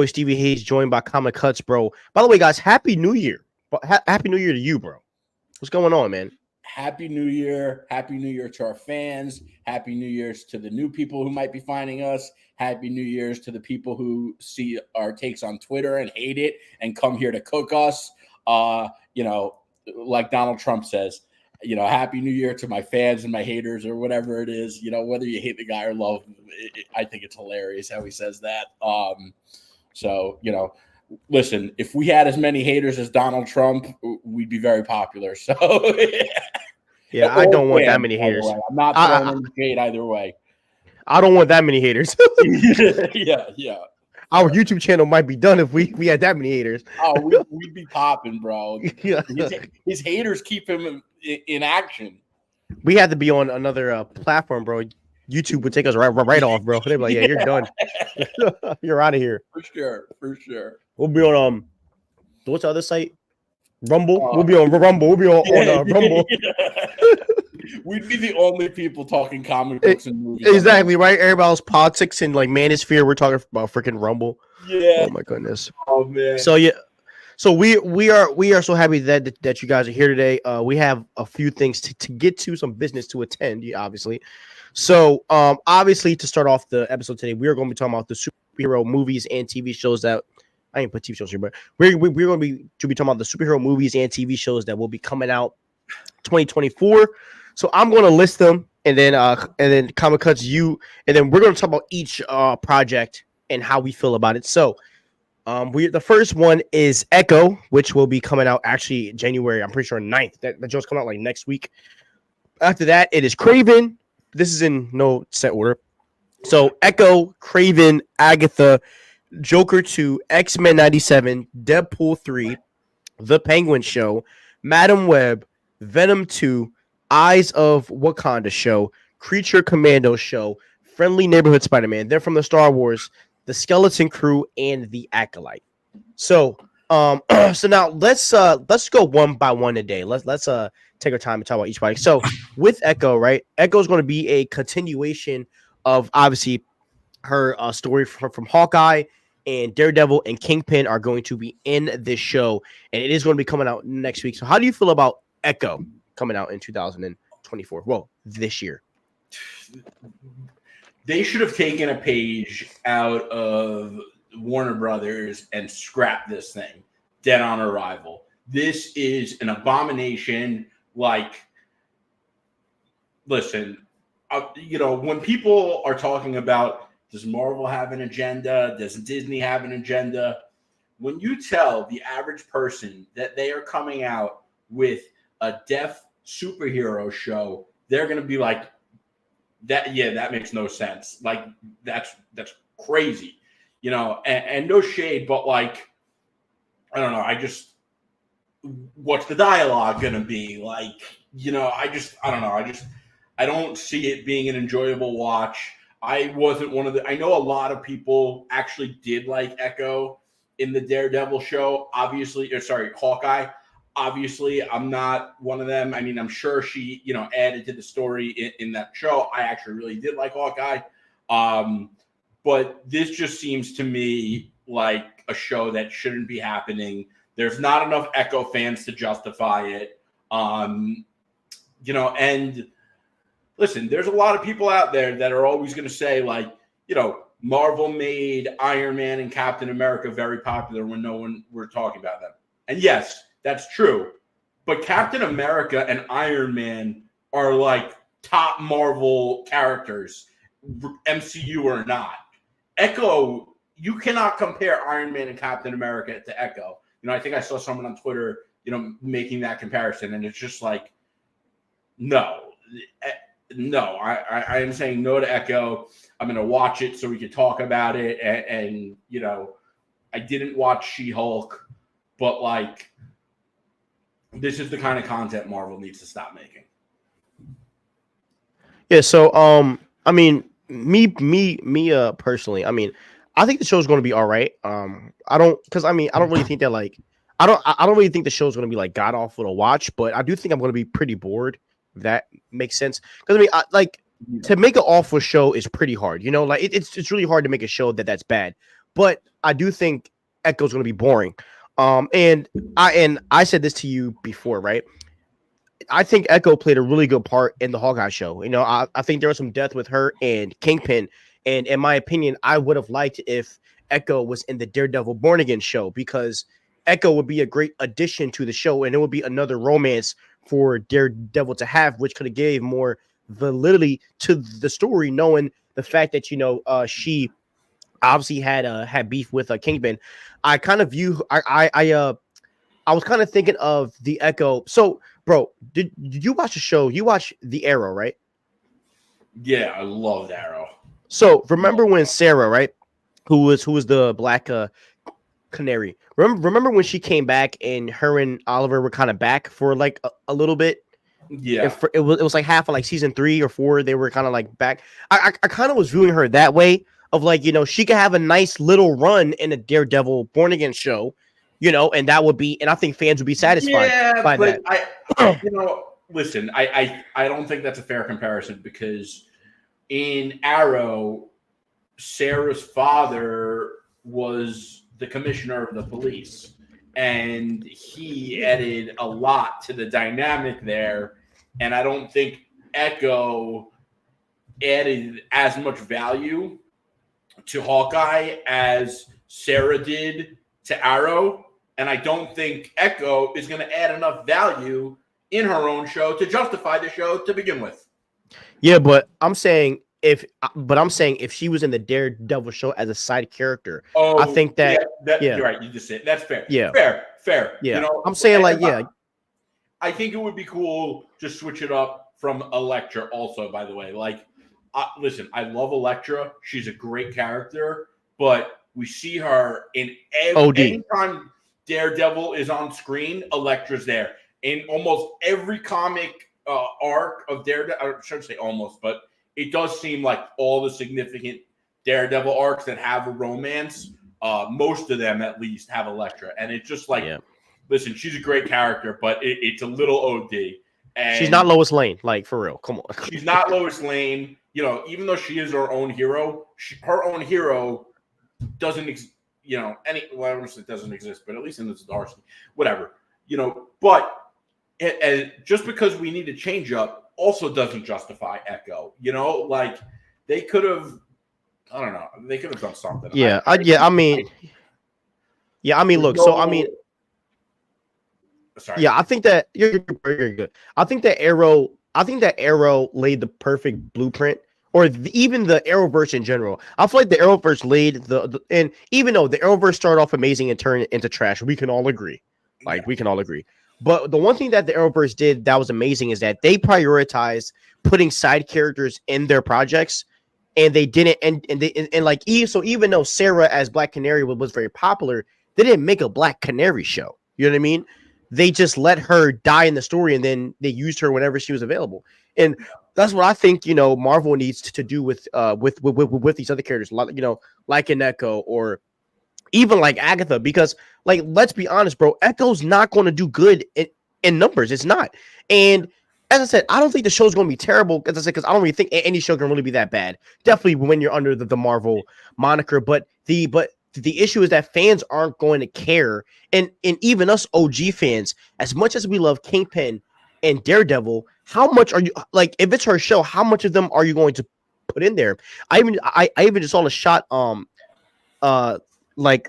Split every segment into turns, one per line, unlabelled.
Stevie Hayes, joined by Comic Cuts, bro. By the way, guys, Happy New Year! Happy New Year to you, bro. What's going on, man?
Happy New Year. Happy New Year to our fans. Happy New Year's to the new people who might be finding us. Happy New Year's to the people who see our takes on Twitter and hate it and come here to cook us. Like Donald Trump says, Happy New Year to my fans and my haters or whatever it is. Whether you hate the guy or love him, I think it's hilarious how he says that. Listen, if we had as many haters as Donald Trump, we'd be very popular. So,
yeah, I don't want that many haters.
I'm not throwing any shade either way.
I don't want that many haters.
Yeah.
Our YouTube channel might be done if we had that many haters.
Oh, we'd be popping, bro. Yeah. His haters keep him in action.
We had to be on another platform, bro. YouTube would take us right off, bro. They'd be like, "Yeah, you're done. You're out of here."
For sure.
We'll be on what's the other site? Rumble. We'll be on Rumble. We'll be on Rumble.
We'd be the only people talking comic books and movies.
Exactly right. Everybody's politics and like manosphere. We're talking about freaking Rumble.
Yeah.
Oh my goodness.
Oh man.
So yeah. So we are so happy that you guys are here today. We have a few things to get to, some business to attend, obviously. So obviously to start off the episode today, we are going to be talking about the superhero movies and TV shows that I didn't put TV shows here, but we're going to be talking about the superhero movies and TV shows that will be coming out 2024. So I'm going to list them and then Comic Cuts you, and then we're going to talk about each project and how we feel about it. So the first one is Echo, which will be coming out actually January, I'm pretty sure 9th. That show's coming out like next week. After that, it is Kraven. This is in no set order. So Echo, Kraven, Agatha, Joker 2, X-Men 97, Deadpool 3, The Penguin Show, Madam Web, Venom 2, Eyes of Wakanda Show, Creature Commando Show, Friendly Neighborhood Spider-Man. They're from the Star Wars, The Skeleton Crew, and The Acolyte. So so now let's go one by one today. Let's take our time and talk about each body. So with Echo, right? Echo is going to be a continuation of obviously her story from Hawkeye, and Daredevil and Kingpin are going to be in this show, and it is going to be coming out next week. So how do you feel about Echo coming out in 2024? Well, this year.
They should have taken a page out of Warner Brothers and scrapped this thing dead on arrival. This is an abomination. Like, listen, when people are talking about, does Marvel have an agenda? Does Disney have an agenda? When you tell the average person that they are coming out with a deaf superhero show, they're going to be like, that makes no sense. Like, that's crazy, and no shade, but like, I don't know. What's the dialogue going to be like? I don't know. I don't see it being an enjoyable watch. I wasn't one of I know a lot of people actually did like Echo in the Daredevil show, Hawkeye. Obviously, I'm not one of them. I mean, I'm sure she, added to the story in that show. I actually really did like Hawkeye. But this just seems to me like a show that shouldn't be happening. There's not enough Echo fans to justify it. And listen, there's a lot of people out there that are always going to say, like, Marvel made Iron Man and Captain America very popular when no one were talking about them. And yes, that's true. But Captain America and Iron Man are like top Marvel characters, MCU or not. Echo, you cannot compare Iron Man and Captain America to Echo. I think I saw someone on Twitter, making that comparison, and it's just like, no, I am saying no to Echo. I'm going to watch it so we can talk about it. And I didn't watch She-Hulk, but like, this is the kind of content Marvel needs to stop making.
Yeah. So, I mean, me personally, I mean, I think the show's going to be all right. I don't really think that like, I don't really think the show's going to be like god awful to watch, but I do think I'm going to be pretty bored. If that makes sense. Because I mean, to make an awful show is pretty hard. Like it's really hard to make a show that's bad. but I do think Echo's going to be boring. And I said this to you before, right? I think Echo played a really good part in the Hawkeye show. You know, I think there was some depth with her and Kingpin. And in my opinion, I would have liked if Echo was in the Daredevil Born Again show, because Echo would be a great addition to the show, and it would be another romance for Daredevil to have, which could have gave more validity to the story, knowing the fact that she obviously had beef with Kingpin. I kind of view I was kind of thinking of the Echo. So, bro, did you watch the show? You watch The Arrow, right?
Yeah, I love Arrow.
So remember when Sarah, right, who was the black canary? Remember when she came back and her and Oliver were kind of back for like a little bit.
Yeah,
It was like half of like season 3 or 4. They were kind of like back. I kind of was viewing her that way, of like, she could have a nice little run in a Daredevil Born Again show, and that would be, and I think fans would be satisfied by
but
that.
Listen, I don't think that's a fair comparison, because in Arrow, Sarah's father was the commissioner of the police, and he added a lot to the dynamic there. And I don't think Echo added as much value to Hawkeye as Sarah did to Arrow. And I don't think Echo is going to add enough value in her own show to justify the show to begin with.
Yeah, but I'm saying if she was in the Daredevil show as a side character, I think that
you're right. You just said that's fair.
Yeah,
fair.
Yeah, I'm saying
I think it would be cool to switch it up from Elektra. Also, by the way, listen, I love Elektra. She's a great character, but we see her in every time Daredevil is on screen, Elektra's there. In almost every comic arc of Daredevil, I shouldn't say almost, but it does seem like all the significant Daredevil arcs that have a romance, most of them at least have Elektra. And it's just like, listen, she's a great character, but it's a little OD. And
she's not Lois Lane, like, for real. Come on.
She's not Lois Lane. Even though she is her own hero, her own hero doesn't it doesn't exist, but at least in this Darcy, whatever, but just because we need to change up also doesn't justify Echo, like they could have, I don't know, they could have done something. Sorry.
I think that you're good. I think that Arrow laid the perfect blueprint, or even the Arrowverse in general. I feel like the Arrowverse laid and even though the Arrowverse started off amazing and turned into trash, we can all agree. We can all agree. But the one thing that the Arrowverse did that was amazing is that they prioritized putting side characters in their projects, and they didn't. So even though Sarah as Black Canary was very popular, they didn't make a Black Canary show. You know what I mean? They just let her die in the story, and then they used her whenever she was available. And that's what I think, Marvel needs to do with these other characters, like an Echo, or even like Agatha, because let's be honest, bro, Echo's not going to do good in numbers. It's not. And as I said, I don't think the show's going to be terrible, as I said, because I don't really think any show can really be that bad. Definitely when you're under the Marvel moniker. But the issue is that fans aren't going to care. And even us OG fans, as much as we love Kingpin and Daredevil, how much are you, if it's her show, how much of them are you going to put in there? I even just saw a shot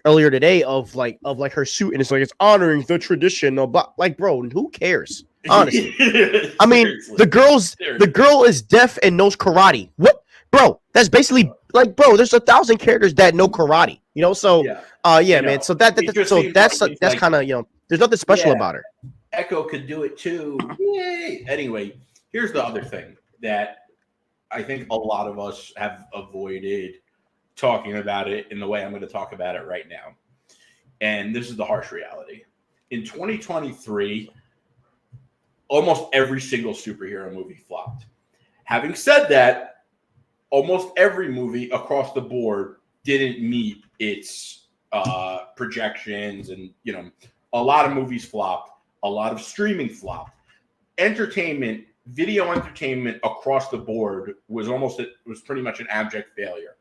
earlier today of her suit, and it's honoring the tradition of, bro, who cares? Honestly. I mean, the girl is deaf and knows karate. What, bro? That's basically there's 1,000 characters that know karate, man. So that's kind of, there's nothing special about her.
Echo could do it too. Yay. Anyway, here's the other thing that I think a lot of us have avoided talking about it in the way I'm going to talk about it right now. And this is the harsh reality. In 2023, almost every single superhero movie flopped. Having said that, almost every movie across the board didn't meet its projections, and a lot of movies flopped. A lot of streaming flopped. Video entertainment across the board was pretty much an abject failure.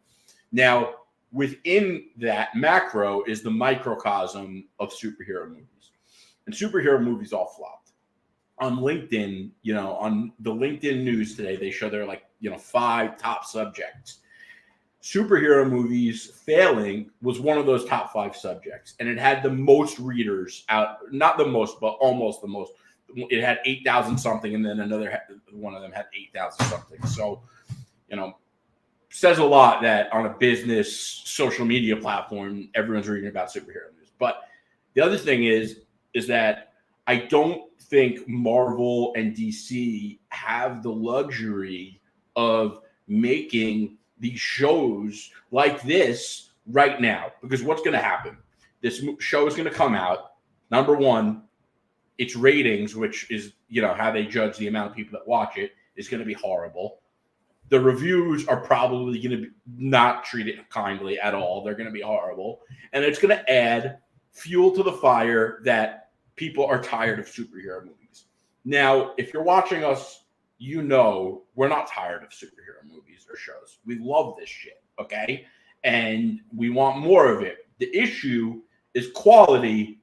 Now, within that macro is the microcosm of superhero movies. And superhero movies all flopped. On LinkedIn, on the LinkedIn news today, they show their 5 top subjects. Superhero movies failing was one of those top 5 subjects, and it had the most readers out, not the most, but almost the most. It had 8,000 something, and then another one of them had 8,000 something. So, says a lot that on a business social media platform, everyone's reading about superhero news. But the other thing is that I don't think Marvel and DC have the luxury of making these shows like this right now, because what's going to happen? This show is going to come out. Number one, its ratings, which is how they judge the amount of people that watch it, is going to be horrible. The reviews are probably going to not treat it kindly at all. They're going to be horrible, and it's going to add fuel to the fire that people are tired of superhero movies. Now, if you're watching us, we're not tired of superhero movies or shows. We love this shit, okay? And we want more of it. The issue is quality,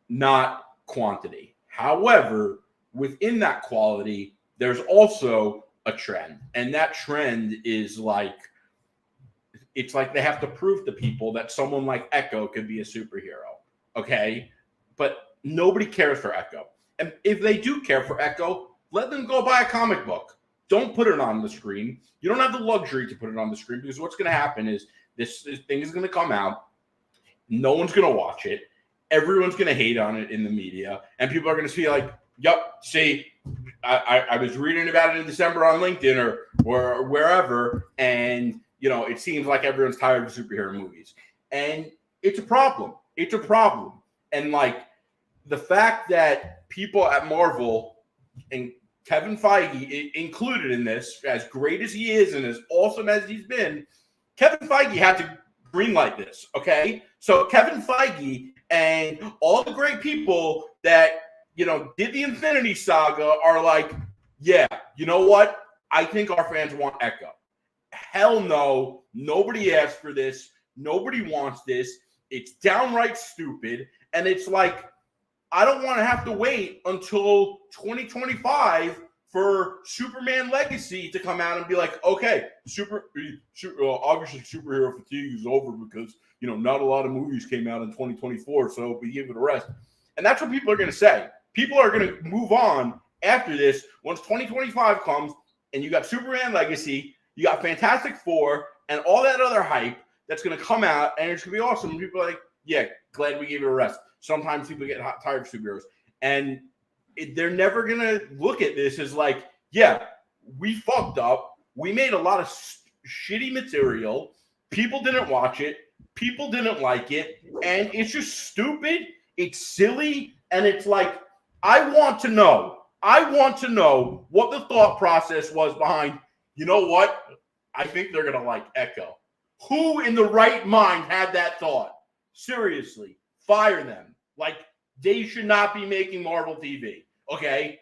not quantity. However, within that quality, there's also a trend. And that trend is it's like they have to prove to people that someone like Echo could be a superhero, okay? But nobody cares for Echo. And if they do care for Echo, let them go buy a comic book. Don't put it on the screen. You don't have the luxury to put it on the screen, because what's going to happen is this thing is going to come out. No one's going to watch it. Everyone's going to hate on it in the media. And people are going to see yup, see, I was reading about it in December on LinkedIn or wherever, and, it seems like everyone's tired of superhero movies. And it's a problem. It's a problem. And, the fact that people at Marvel, and Kevin Feige included in this, as great as he is and as awesome as he's been, Kevin Feige had to greenlight this, okay? So Kevin Feige and all the great people that, did the Infinity Saga are yeah, you know what? I think our fans want Echo. Hell no. Nobody asked for this. Nobody wants this. It's downright stupid. And it's I don't want to have to wait until 2025 for Superman Legacy to come out and be okay, obviously superhero fatigue is over because, not a lot of movies came out in 2024, so we give it a rest. And that's what people are going to say. People are going to move on after this once 2025 comes, and you got Superman Legacy, you got Fantastic Four, and all that other hype that's going to come out, and it's going to be awesome. And people are yeah, glad we gave it a rest. Sometimes people get tired of superheroes, and they're never going to look at this as yeah, we fucked up. We made a lot of shitty material. People didn't watch it. People didn't like it. And it's just stupid. It's silly. And it's I want to know what the thought process was behind, you know what? I think they're going to like Echo. Who in the right mind had that thought? Seriously, fire them. They should not be making Marvel TV, okay?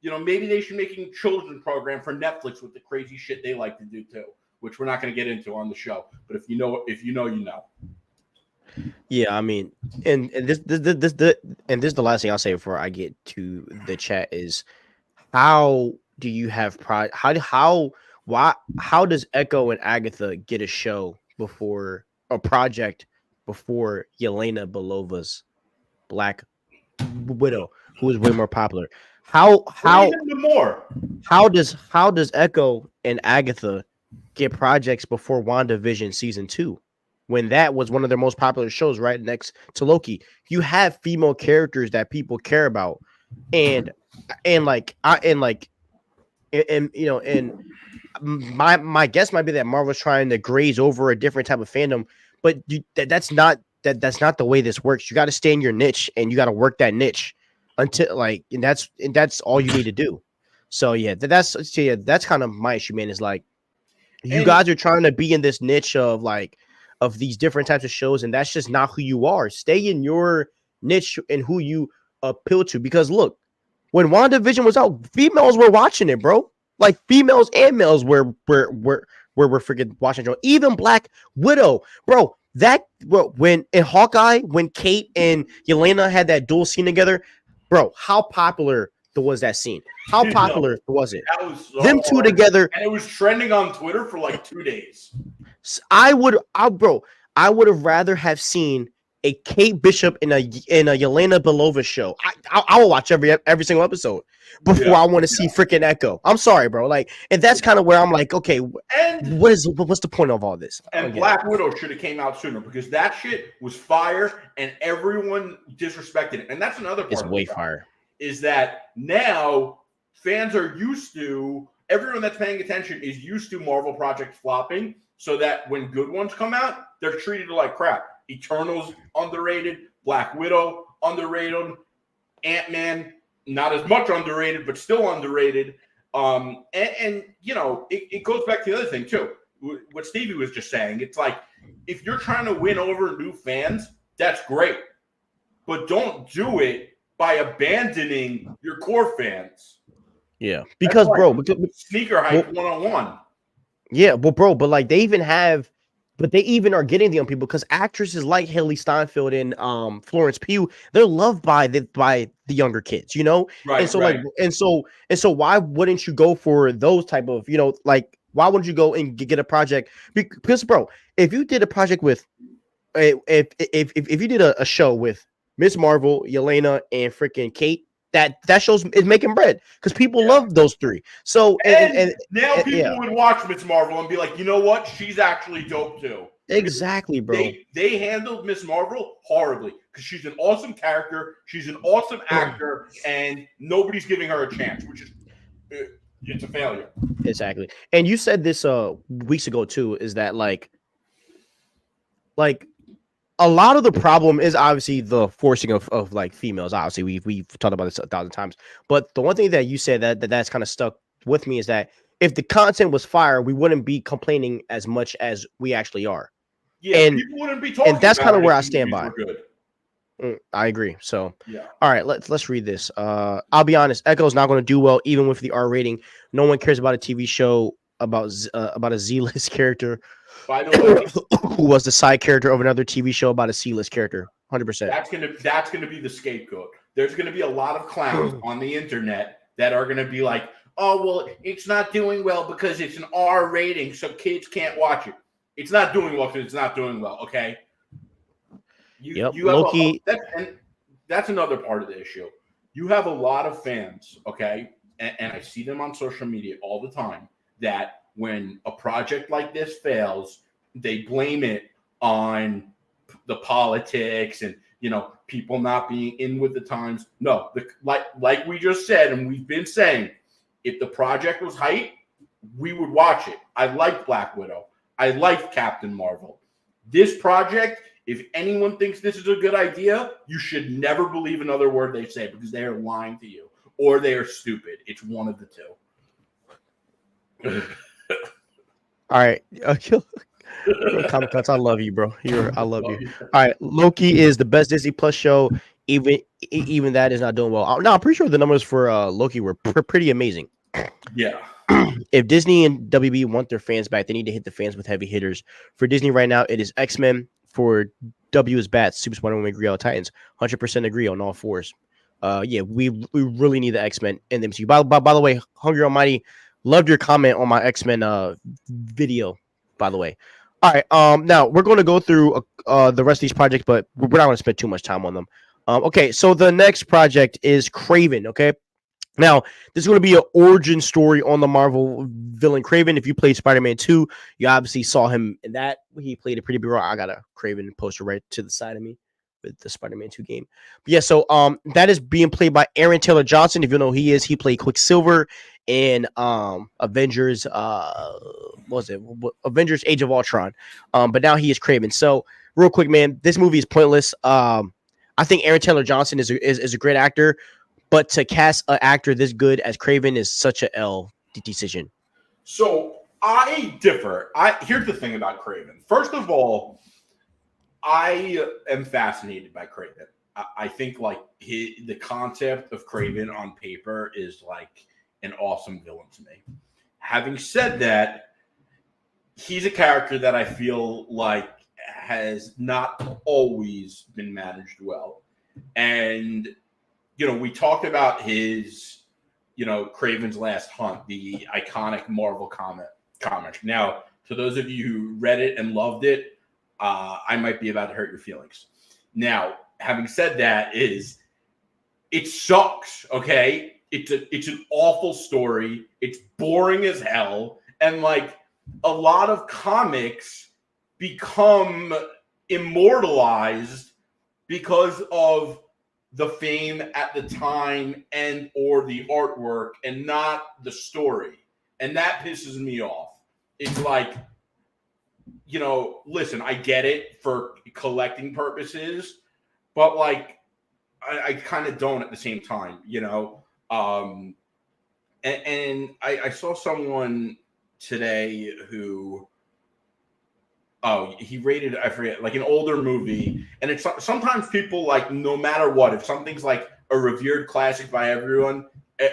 Maybe they should be making a children's program for Netflix with the crazy shit they like to do too, which we're not going to get into on the show. But if you know, you know.
Yeah, I mean, and this is the last thing I'll say before I get to the chat is, how do you have how does Echo and Agatha get a show before a project before Yelena Belova's Black Widow, who is way more popular? How does Echo and Agatha get projects before WandaVision season 2, when that was one of their most popular shows right next to Loki? You have female characters that people care about, and my guess might be that Marvel's trying to graze over a different type of fandom, but that's not the way this works. You got to stay in your niche, and you got to work that niche until and that's all you need to do. So yeah, that's kind of my issue, man. Is you guys are trying to be in this niche of these different types of shows, and that's just not who you are. Stay in your niche and who you appeal to. Because look, when WandaVision was out, females were watching it, bro. Females and males were freaking watching it. Even Black Widow, bro. when in Hawkeye, when Kate and Yelena had that dual scene together, bro, how popular was that scene? How
Yo,
popular was it?
that was so
Them two
hard.
together.
And it was trending on Twitter for like 2 days.
I would have rather have seen a Kate Bishop in a Yelena Belova show. I will watch every single episode before I want to see freaking Echo. I'm sorry, bro. Like, and that's kind of where I'm like, okay,
And
what's the point of all this?
and Black Widow should have came out sooner because that shit was fire and everyone disrespected it. And that's another part.
It's
of
way
the
fire.
Is that now fans are used to, everyone that's paying attention is used to Marvel projects flopping, so that when good ones come out, they're treated like crap. Eternals underrated, Black Widow underrated, Ant-Man not as much underrated, but still underrated. And you know, it goes back to the other thing too. What Stevie was just saying. It's like, if you're trying to win over new fans, that's great, but don't do it by abandoning your core fans.
Yeah, because
sneaker hype 101.
Yeah, well, bro, but like they even are getting the young people because actresses like Haley Steinfeld and Florence Pugh, they're loved by the younger kids, you know?
Right.
And so why wouldn't you go for those type of, you know, like why wouldn't you go and get a project? Because bro, if you did a project with if you did a show with Miss Marvel, Yelena, and freaking Kate, that shows is making bread because people love those three. So
and now people would watch Miss Marvel and be like, you know what? She's actually dope too.
Exactly, bro.
They handled Miss Marvel horribly because she's an awesome character, she's an awesome actor, and nobody's giving her a chance, which is it's a failure.
Exactly. And you said this weeks ago too, is that like a lot of the problem is obviously the forcing of like females. Obviously, we've talked about this 1,000 times. But the one thing that you said that's kind of stuck with me is that if the content was fire, we wouldn't be complaining as much as we actually are.
Yeah, and people wouldn't be talking.
And that's kind of where I stand by.
Good.
I agree. So
yeah.
All right, let's read this. I'll be honest, Echo's not going to do well even with the R rating. No one cares about a TV show about a Z-list character.
By the way,
who was the side character of another TV show about a C-list character? 100%.
That's gonna be the scapegoat. There's gonna be a lot of clowns on the internet that are gonna be like, "Oh well, it's not doing well because it's an R rating, so kids can't watch it." It's not doing well because it's not doing well. Okay. You have Loki. That's another part of the issue. You have a lot of fans, okay, and I see them on social media all the time that when a project like this fails, they blame it on the politics and, you know, people not being in with the times. No, like we just said, and we've been saying, if the project was hype, we would watch it. I like Black Widow. I like Captain Marvel. This project, if anyone thinks this is a good idea, you should never believe another word they say because they are lying to you or they are stupid. It's one of the two.
All right. Comic Cuts, I love you, bro. I love you. All right. Loki is the best Disney Plus show. Even that is not doing well. No, I'm pretty sure the numbers for Loki were pretty amazing.
Yeah.
If Disney and WB want their fans back, they need to hit the fans with heavy hitters. For Disney right now, it is X-Men. For W is Bats. Super Spider-Man, agree on Titans. 100% agree on all fours. Yeah, we really need the X-Men in the MCU. By the way, Hungry Almighty, loved your comment on my X-Men video, by the way. All right, now we're going to go through the rest of these projects, but we're not going to spend too much time on them. Okay, so the next project is Kraven, okay? Now, this is going to be an origin story on the Marvel villain Kraven. If you played Spider-Man 2, you obviously saw him in that. He played a pretty big role. I got a Kraven poster right to the side of me with the Spider-Man 2 game. But yeah, so that is being played by Aaron Taylor Johnson. If you know who he is, he played Quicksilver in Avengers Avengers Age of Ultron. But now he is Kraven. So real quick, man, this movie is pointless. I think Aaron Taylor Johnson is a great actor, but to cast an actor this good as Kraven is such a L decision.
So I differ. Here's the thing about Kraven. First of all, I am fascinated by Kraven. I think like the concept of Kraven on paper is like an awesome villain to me. Having said that, he's a character that I feel like has not always been managed well. And, we talked about his, Kraven's Last Hunt, the iconic Marvel comic. Now, to those of you who read it and loved it, I might be about to hurt your feelings. Now, having said that, it sucks, okay? It's an awful story. It's boring as hell. And, like, a lot of comics become immortalized because of the fame at the time and or the artwork and not the story. And that pisses me off. It's like, listen, I get it for collecting purposes, but like I kind of don't at the same time, and I saw someone today who he rated, I forget, like an older movie, and it's sometimes people, like, no matter what, if something's like a revered classic by everyone,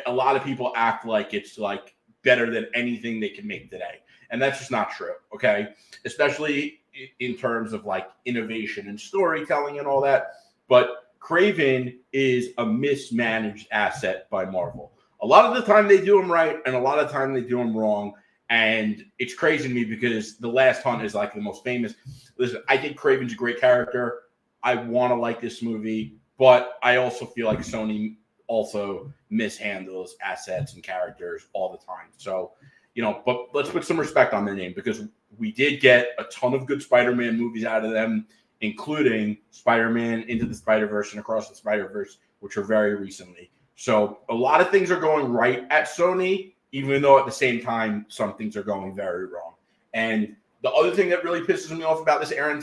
a lot of people act like it's like better than anything they can make today, and that's just not true. Okay, especially in terms of like innovation and storytelling and all that. But Kraven is a mismanaged asset by Marvel. A lot of the time they do them right, and a lot of the time they do them wrong. And it's crazy to me because The Last Hunt is like the most famous. Listen, I think Kraven's a great character. I want to like this movie, but I also feel like Sony also mishandles assets and characters all the time. So, but let's put some respect on their name, because we did get a ton of good Spider-Man movies out of them, including Spider-Man Into the Spider-Verse and Across the Spider-Verse, which are very recently. So a lot of things are going right at Sony, even though at the same time, some things are going very wrong. And the other thing that really pisses me off about this Aaron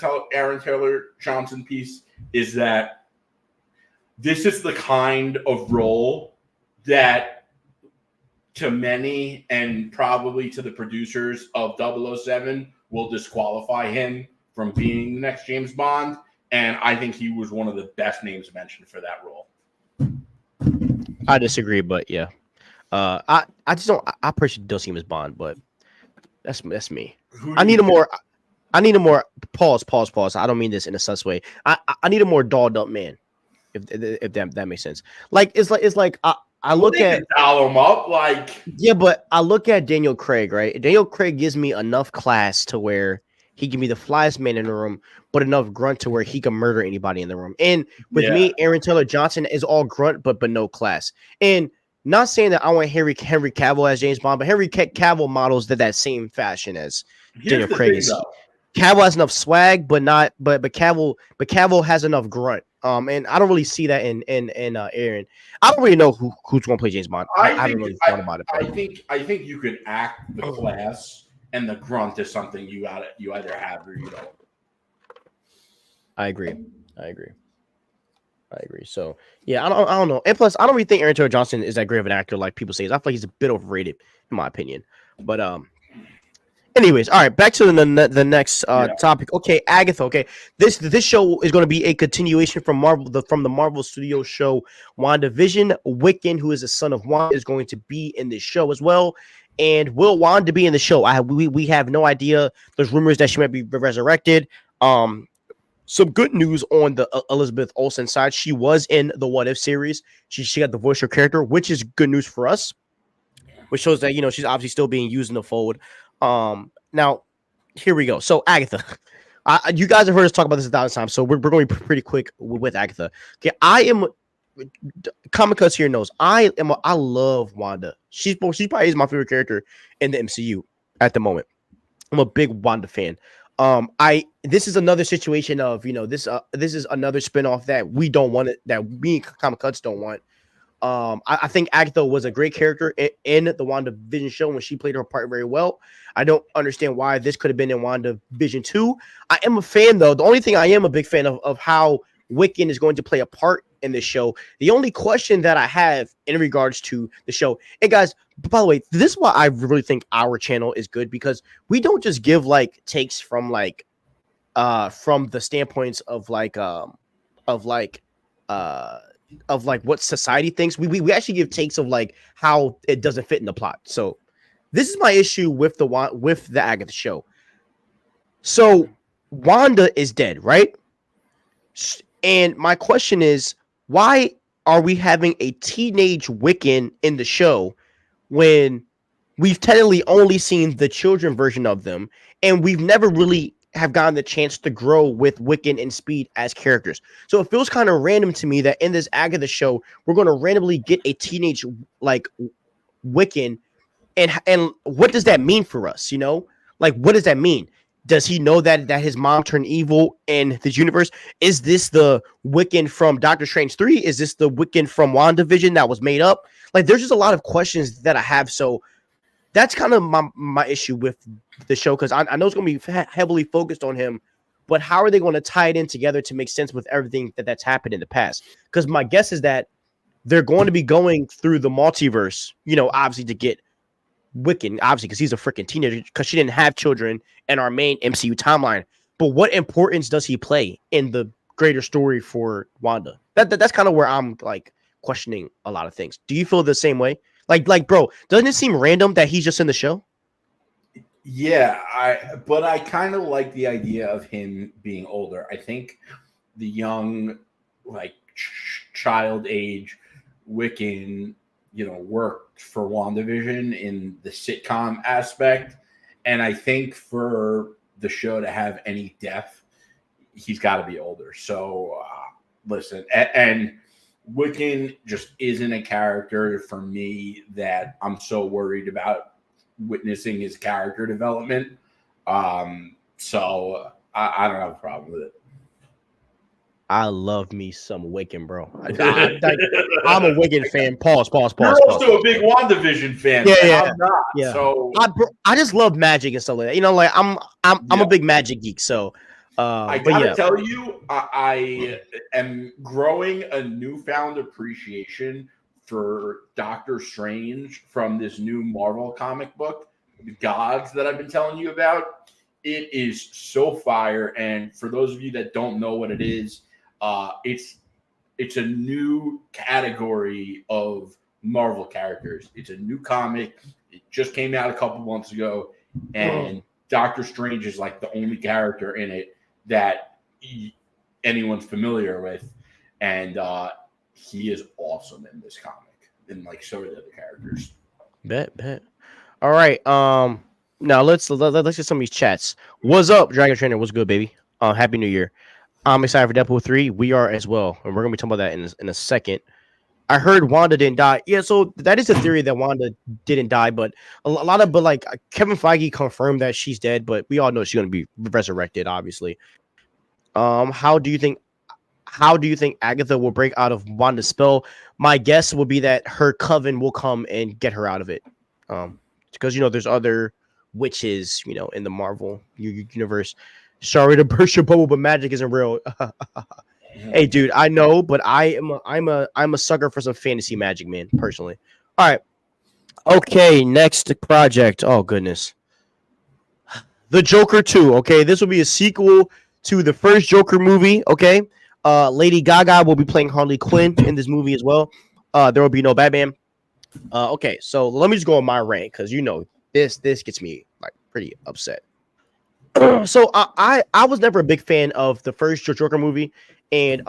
Taylor Johnson piece is that this is the kind of role that, to many and probably to the producers of 007, will disqualify him from being the next James Bond. And I think he was one of the best names mentioned for that role.
I disagree, but yeah. I just don't. I personally don't see him as Bond, but that's me. I need a more. Pause. I don't mean this in a sus way. I need a more dolled up man, if that makes sense. Like it's like I look at
doll him up, like,
yeah, but I look at Daniel Craig, right? Daniel Craig gives me enough class to where he can be the flyest man in the room, but enough grunt to where he can murder anybody in the room. And with me, Aaron Taylor Johnson is all grunt, but no class. And not saying that I want Henry Cavill as James Bond, but Henry Cavill models that same fashion as Daniel Craig is. Cavill has enough swag, but Cavill has enough grunt. And I don't really see that in Aaron. I don't really know who's going to play James Bond. I haven't really thought about it.
I think you could act the class, and the grunt is something you either have or you don't.
I agree. So yeah, I don't know. And plus, I don't really think Aaron Taylor Johnson is that great of an actor like people say. I feel like he's a bit overrated in my opinion. But anyways, all right, back to the next topic. Okay, Agatha. Okay, this show is going to be a continuation from the Marvel Studio show WandaVision. Wiccan, who is the son of Wanda, is going to be in this show as well. And will Wanda be in the show? We have no idea. There's rumors that she might be resurrected. Some good news on the Elizabeth Olsen side. She was in the What If series. She got the voice of her character, which is good news for us, which shows that she's obviously still being used in the fold. Now here we go. So Agatha, you guys have heard us talk about this 1,000 times, so we're going to be pretty quick with Agatha. Okay, I am. Comic Cuts here knows I love Wanda. She probably is my favorite character in the MCU at the moment. I'm a big Wanda fan. This is another situation of this is another spinoff that we don't want it, that we Comic Cuts don't want. I think Agatha was a great character in the WandaVision show when she played her part very well. I don't understand why this could have been in WandaVision 2. I am a fan, though. The only thing I am a big fan of how Wiccan is going to play a part in the show. The only question that I have in regards to the show, and guys, by the way, this is why I really think our channel is good, because we don't just give like takes from from the standpoints of what society thinks. We actually give takes of like how it doesn't fit in the plot. So this is my issue with the Agatha show. So Wanda is dead, right? And my question is, why are we having a teenage Wiccan in the show when we've technically only seen the children version of them, and we've never really have gotten the chance to grow with Wiccan and Speed as characters? So it feels kind of random to me that in this Agatha show, we're going to randomly get a teenage like Wiccan, and what does that mean for us? You know, like what does that mean? Does he know that his mom turned evil in this universe? Is this the Wiccan from Doctor Strange 3? Is this the Wiccan from WandaVision that was made up? Like, there's just a lot of questions that I have. So that's kind of my issue with the show, because I know it's going to be heavily focused on him, but how are they going to tie it in together to make sense with everything that's happened in the past? Because my guess is that they're going to be going through the multiverse, you know, obviously to get Wiccan, obviously, because he's a freaking teenager, because she didn't have children in our main MCU timeline. But what importance does he play in the greater story for Wanda? That's kind of where I'm like questioning a lot of things. Do you feel the same way? Like, bro, doesn't it seem random that he's just in the show?
Yeah, but I kind of like the idea of him being older. I think the young, like child age Wiccan, you know, worked for WandaVision in the sitcom aspect, and I think for the show to have any depth, he's got to be older. So listen, and Wiccan just isn't a character for me that I'm so worried about witnessing his character development. So I don't have a problem with it.
I love me some Wiccan, bro. I'm a Wiccan fan. Pause.
You're also a big WandaVision fan.
Yeah.
I'm not.
Yeah.
So
I just love magic and stuff like that. You know, like I'm a big magic geek. So
I gotta tell you, I am growing a newfound appreciation for Doctor Strange from this new Marvel comic book, The Gods, that I've been telling you about. It is so fire. And for those of you that don't know what it is, it's a new category of Marvel characters. It's a new comic. It just came out a couple months ago, and Doctor Strange is like the only character in it that anyone's familiar with, and he is awesome in this comic, and like so are the other characters.
Bet. All right. Now let's get some of these chats. What's up, Dragon Trainer? What's good, baby? Happy New Year. I'm excited for Deadpool 3. We are as well, and we're gonna be talking about that in a second. I heard Wanda didn't die. Yeah, so that is a theory that Wanda didn't die, but like Kevin Feige confirmed that she's dead, but we all know she's gonna be resurrected, obviously. How do you think Agatha will break out of Wanda's spell? My guess would be that her coven will come and get her out of it. Because you know there's other witches, you know, in the Marvel universe. Sorry to burst your bubble, but magic isn't real. Hey, dude, I know, but I'm a sucker for some fantasy magic, man. Personally. All right. Okay, next project. Oh goodness. The Joker 2. Okay, this will be a sequel to the first Joker movie. Okay. Lady Gaga will be playing Harley Quinn in this movie as well. There will be no Batman. Okay, so let me just go on my rant, because you know this gets me like pretty upset. So I was never a big fan of the first Joker movie, and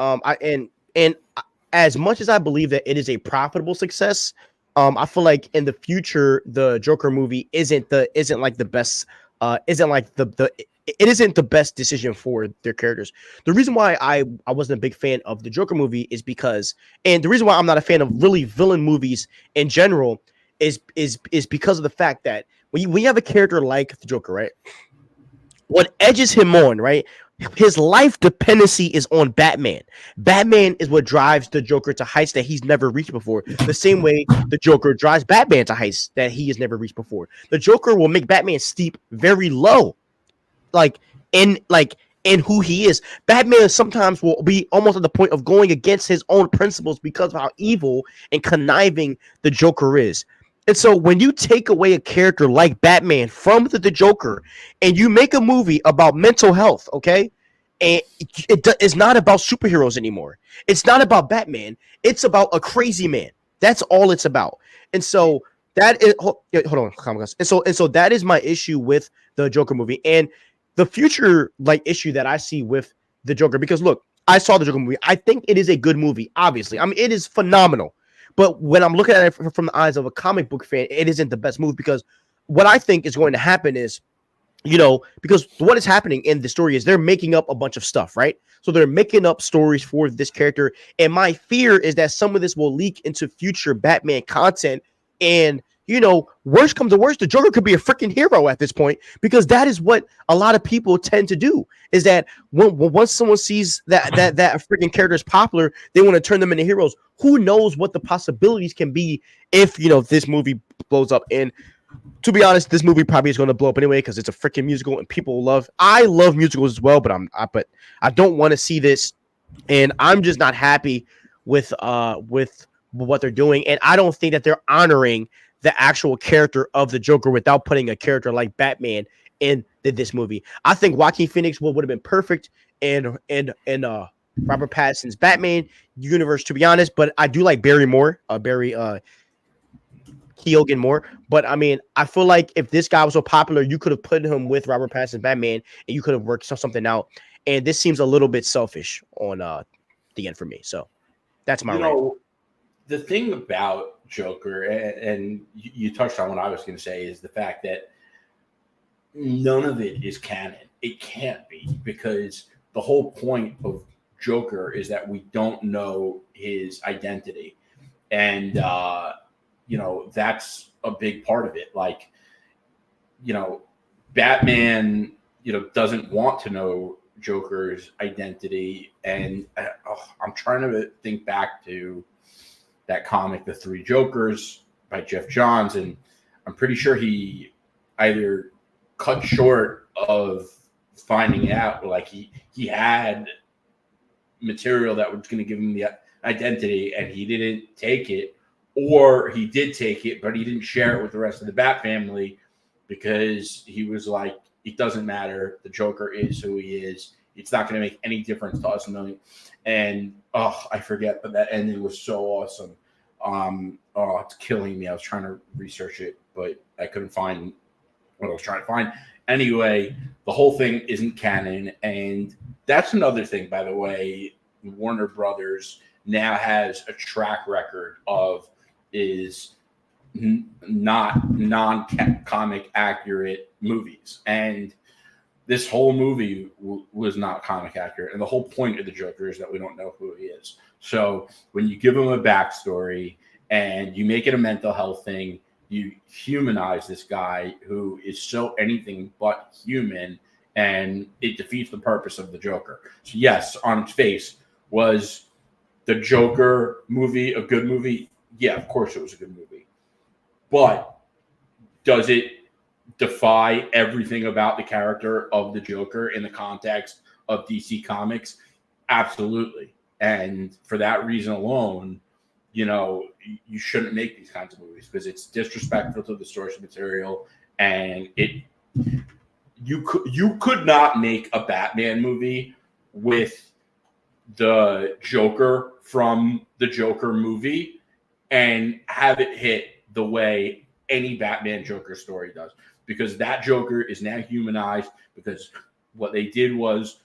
as much as I believe that it is a profitable success, I feel like in the future the Joker movie isn't like the best, it isn't the best decision for their characters. The reason why I wasn't a big fan of the Joker movie is because, and the reason why I'm not a fan of really villain movies in general is because of the fact that when you have a character like the Joker, right? What edges him on, right? His life dependency is on Batman. Batman is what drives the Joker to heights that he's never reached before. The same way the Joker drives Batman to heights that he has never reached before. The Joker will make Batman steep very low, in who he is. Batman sometimes will be almost at the point of going against his own principles because of how evil and conniving the Joker is. And so when you take away a character like Batman from the Joker and you make a movie about mental health, okay, and it's not about superheroes anymore. It's not about Batman. It's about a crazy man. That's all it's about. And so that is hold on. And so that is my issue with the Joker movie. And the future like issue that I see with the Joker, because look, I saw the Joker movie. I think it is a good movie. Obviously, I mean, it is phenomenal. But when I'm looking at it from the eyes of a comic book fan, it isn't the best movie because what I think is going to happen is, because what is happening in the story is they're making up a bunch of stuff, right? So they're making up stories for this character. And my fear is that some of this will leak into future Batman content. And, worst comes to worst, the Joker could be a freaking hero at this point, because that is what a lot of people tend to do, is that once someone sees that a freaking character is popular, they want to turn them into heroes. Who knows what the possibilities can be if, this movie blows up. And to be honest, this movie probably is going to blow up anyway because it's a freaking musical and people love. I love musicals as well, but I don't want to see this, and I'm just not happy with what they're doing, and I don't think that they're honoring the actual character of the Joker without putting a character like Batman in this movie. I think Joaquin Phoenix would have been perfect in Robert Pattinson's Batman universe, to be honest. But I do like Barry Keoghan more. But I mean, I feel like if this guy was so popular, you could have put him with Robert Pattinson's Batman, and you could have worked something out. And this seems a little bit selfish on the end for me. So that's my rant.
The thing about Joker, and you touched on what I was going to say, is the fact that none of it is canon. It can't be, because the whole point of Joker is that we don't know his identity. And, that's a big part of it. Like, Batman, doesn't want to know Joker's identity. And I'm trying to think back to that comic, The Three Jokers by Jeff Johns. And I'm pretty sure he either cut short of finding out, like he had material that was going to give him the identity and he didn't take it, or he did take it, but he didn't share it with the rest of the Bat family because he was like, it doesn't matter. The Joker is who he is. It's not going to make any difference to us. And I forget, but that ending was so awesome. It's killing me. I was trying to research it, but I couldn't find what I was trying to find. Anyway, the whole thing isn't canon, and that's another thing, by the way. Warner Brothers now has a track record of is not non-comic accurate movies, and this whole movie was not comic accurate. And the whole point of the Joker is that we don't know who he is. So when you give him a backstory and you make it a mental health thing, you humanize this guy who is so anything but human, and it defeats the purpose of the Joker. So yes, on its face, was the Joker movie a good movie? Yeah, of course it was a good movie. But does it defy everything about the character of the Joker in the context of DC Comics? Absolutely. And for that reason alone, you shouldn't make these kinds of movies, because it's disrespectful to the source material, and you could not make a Batman movie with the Joker from the Joker movie and have it hit the way any Batman Joker story does, because that Joker is now humanized, because what they did was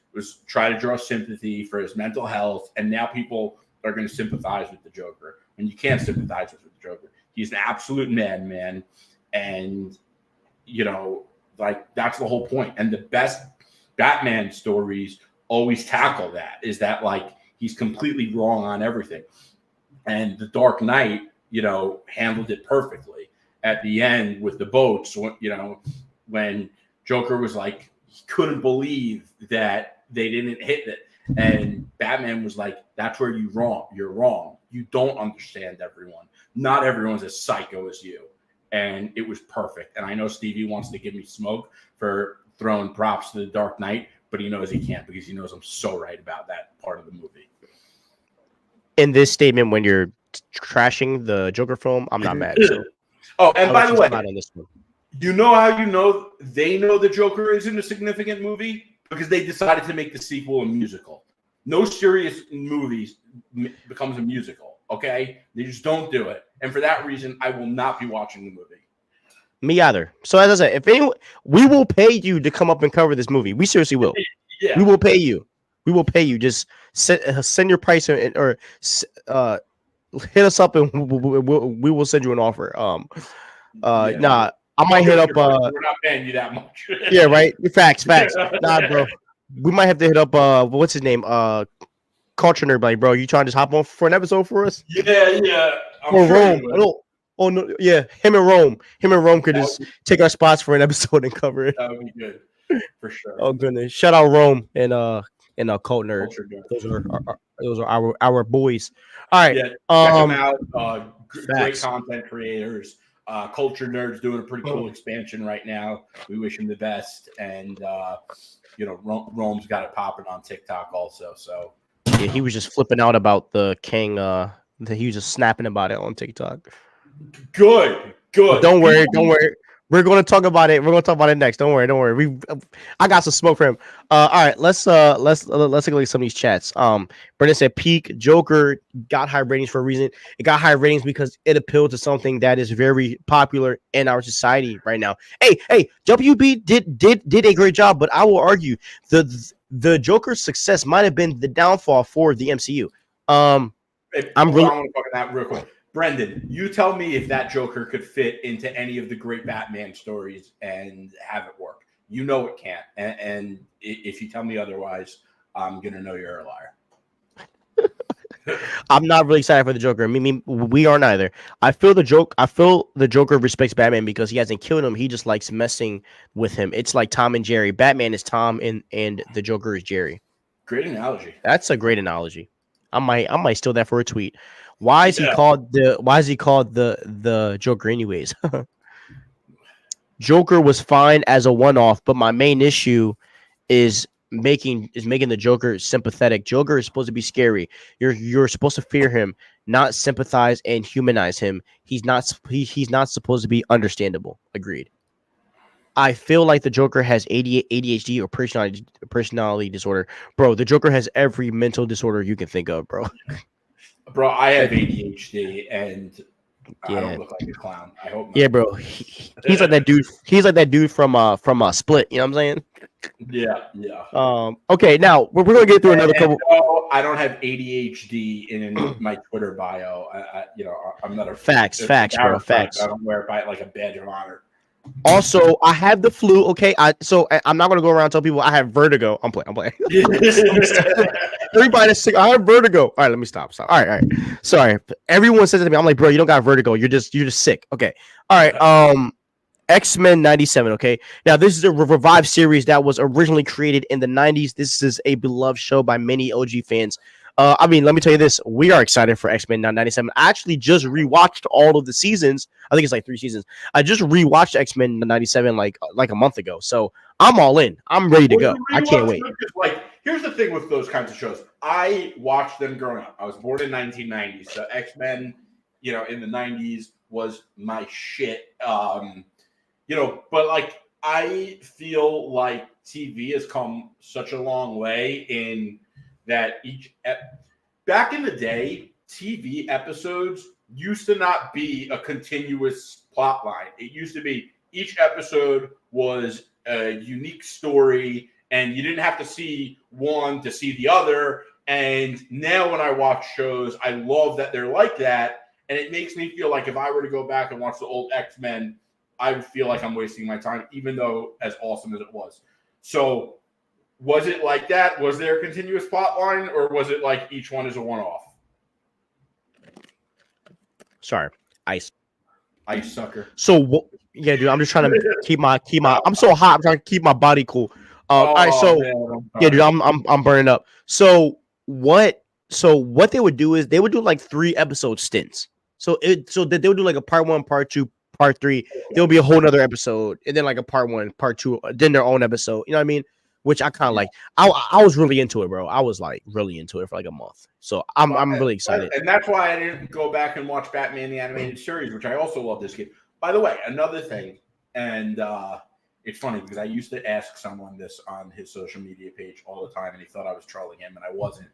try to draw sympathy for his mental health, and now people are going to sympathize with the Joker, and you can't sympathize with the Joker. He's an absolute madman, and that's the whole point. And the best Batman stories always tackle that, is that like he's completely wrong on everything. And The Dark Knight, handled it perfectly at the end with the boats. When Joker was like, he couldn't believe that they didn't hit it. And Batman was like, that's where you're wrong. You don't understand everyone. Not everyone's as psycho as you. And it was perfect. And I know Stevie wants to give me smoke for throwing props to The Dark Knight, but he knows he can't, because he knows I'm so right about that part of the movie.
In this statement, when you're trashing the Joker film, I'm not mad. So.
And by the way, you know how they know the Joker isn't a significant movie? Because they decided to make the sequel a musical. No serious movies becomes a musical, okay? They just don't do it. And for that reason, I will not be watching the movie.
Me either. So as I said, if anyone, we will pay you to come up and cover this movie. We seriously will. We
Yeah.
will pay you. We will pay you. Just send your price or hit us up and we will send you an offer.
Yeah.
Nah, I might
Don't give
hit
us
up.
your money. We're not paying you that much.
Yeah, right. Facts. Nah, bro. We might have to hit up. What's his name? Culture Nerd, like, bro. You trying to just hop on for an episode for us?
Yeah. I'm
Or
sure
Rome?
you would.
Oh no, yeah. Him and Rome. Could
That
just
would,
take our spots for an episode and cover it.
that would be good for sure.
Oh goodness! Shout out Rome and Cult Nerd.
Culture good.
Those are our boys. All right.
Yeah, check them out. Great
Facts.
content creators. Culture Nerds doing a pretty cool expansion right now. We wish him the best. And, Rome's got it popping on TikTok also. So,
Yeah, he was just flipping out about the King. He was just snapping about it on TikTok.
good.
But don't worry. We're going to talk about it. We're going to talk about it next. Don't worry. I got some smoke for him. All right, let's take a look at some of these chats. Brendan said peak Joker got high ratings for a reason. It got high ratings because it appealed to something that is very popular in our society right now. Hey, WB did a great job, but I will argue the Joker's success might have been the downfall for the MCU.
I want to talk about that real quick. Brendan, you tell me if that Joker could fit into any of the great Batman stories and have it work. You know it can't. And if you tell me otherwise, I'm going to know you're a liar.
I'm not really excited for the Joker. I mean, we are neither. I feel the Joker respects Batman because he hasn't killed him. He just likes messing with him. It's like Tom and Jerry. Batman is Tom and the Joker is Jerry.
Great analogy.
That's a great analogy. I might steal that for a tweet. Why is he called the Joker anyways? Joker was fine as a one-off, but my main issue is making the Joker sympathetic. Joker is supposed to be scary. You're supposed to fear him, not sympathize and humanize him. He's not supposed to be understandable. Agreed. I feel like the Joker has ADHD or personality disorder. Bro, the Joker has every mental disorder you can think of, bro.
Bro, I have ADHD and I don't look like a clown. I hope not.
Yeah, bro. He's like that dude. He's like that dude from Split. You know what I'm saying?
Yeah.
Okay, now we're gonna get through another couple.
No, I don't have ADHD in my Twitter bio. I'm not a
facts, bro. Facts.
I don't wear it like a badge of honor.
Also, I have the flu. Okay, I'm not gonna go around and tell people I have vertigo. I'm playing. Everybody that's sick. I have vertigo. All right, let me stop. All right. Sorry. Everyone says it to me. I'm like, bro, you don't got vertigo. You're just sick. Okay. All right. X-Men 97. Okay. Now this is a revived series that was originally created in the 90s. This is a beloved show by many OG fans. I mean, let me tell you this. We are excited for X-Men 97. I actually just rewatched all of the seasons. I think it's like 3 seasons. I just rewatched X-Men 97 like a month ago. So I'm all in. I'm ready to go. I can't wait.
Like, here's the thing with those kinds of shows. I watched them growing up. I was born in 1990, so X-Men, in the 90s was my shit. But like I feel like TV has come such a long way in that back in the day, TV episodes used to not be a continuous plot line. It used to be each episode was a unique story, and you didn't have to see one to see the other. And now when I watch shows, I love that they're like that. And it makes me feel like if I were to go back and watch the old X-Men, I would feel like I'm wasting my time, even though as awesome as it was. So was it like that? Was there a continuous plot line, or was it like each one is a one-off?
Sorry. Ice
sucker.
So yeah, dude, I'm just trying to keep my I'm so hot. I'm trying to keep my body cool. All right, so man, yeah, dude, I'm burning up. So what they would do is they would do like 3 episode stints. So that they would do like a part 1, part 2, part 3. There'll be a whole nother episode, and then like a part 1, part 2, then their own episode. You know what I mean? Which I kind of like. I was really into it, bro. I was like really into it for like a month. So I'm really excited.
And that's why I didn't go back and watch Batman the Animated Series, which I also love this game. By the way, another thing, and it's funny because I used to ask someone this on his social media page all the time, and he thought I was trolling him, and I wasn't.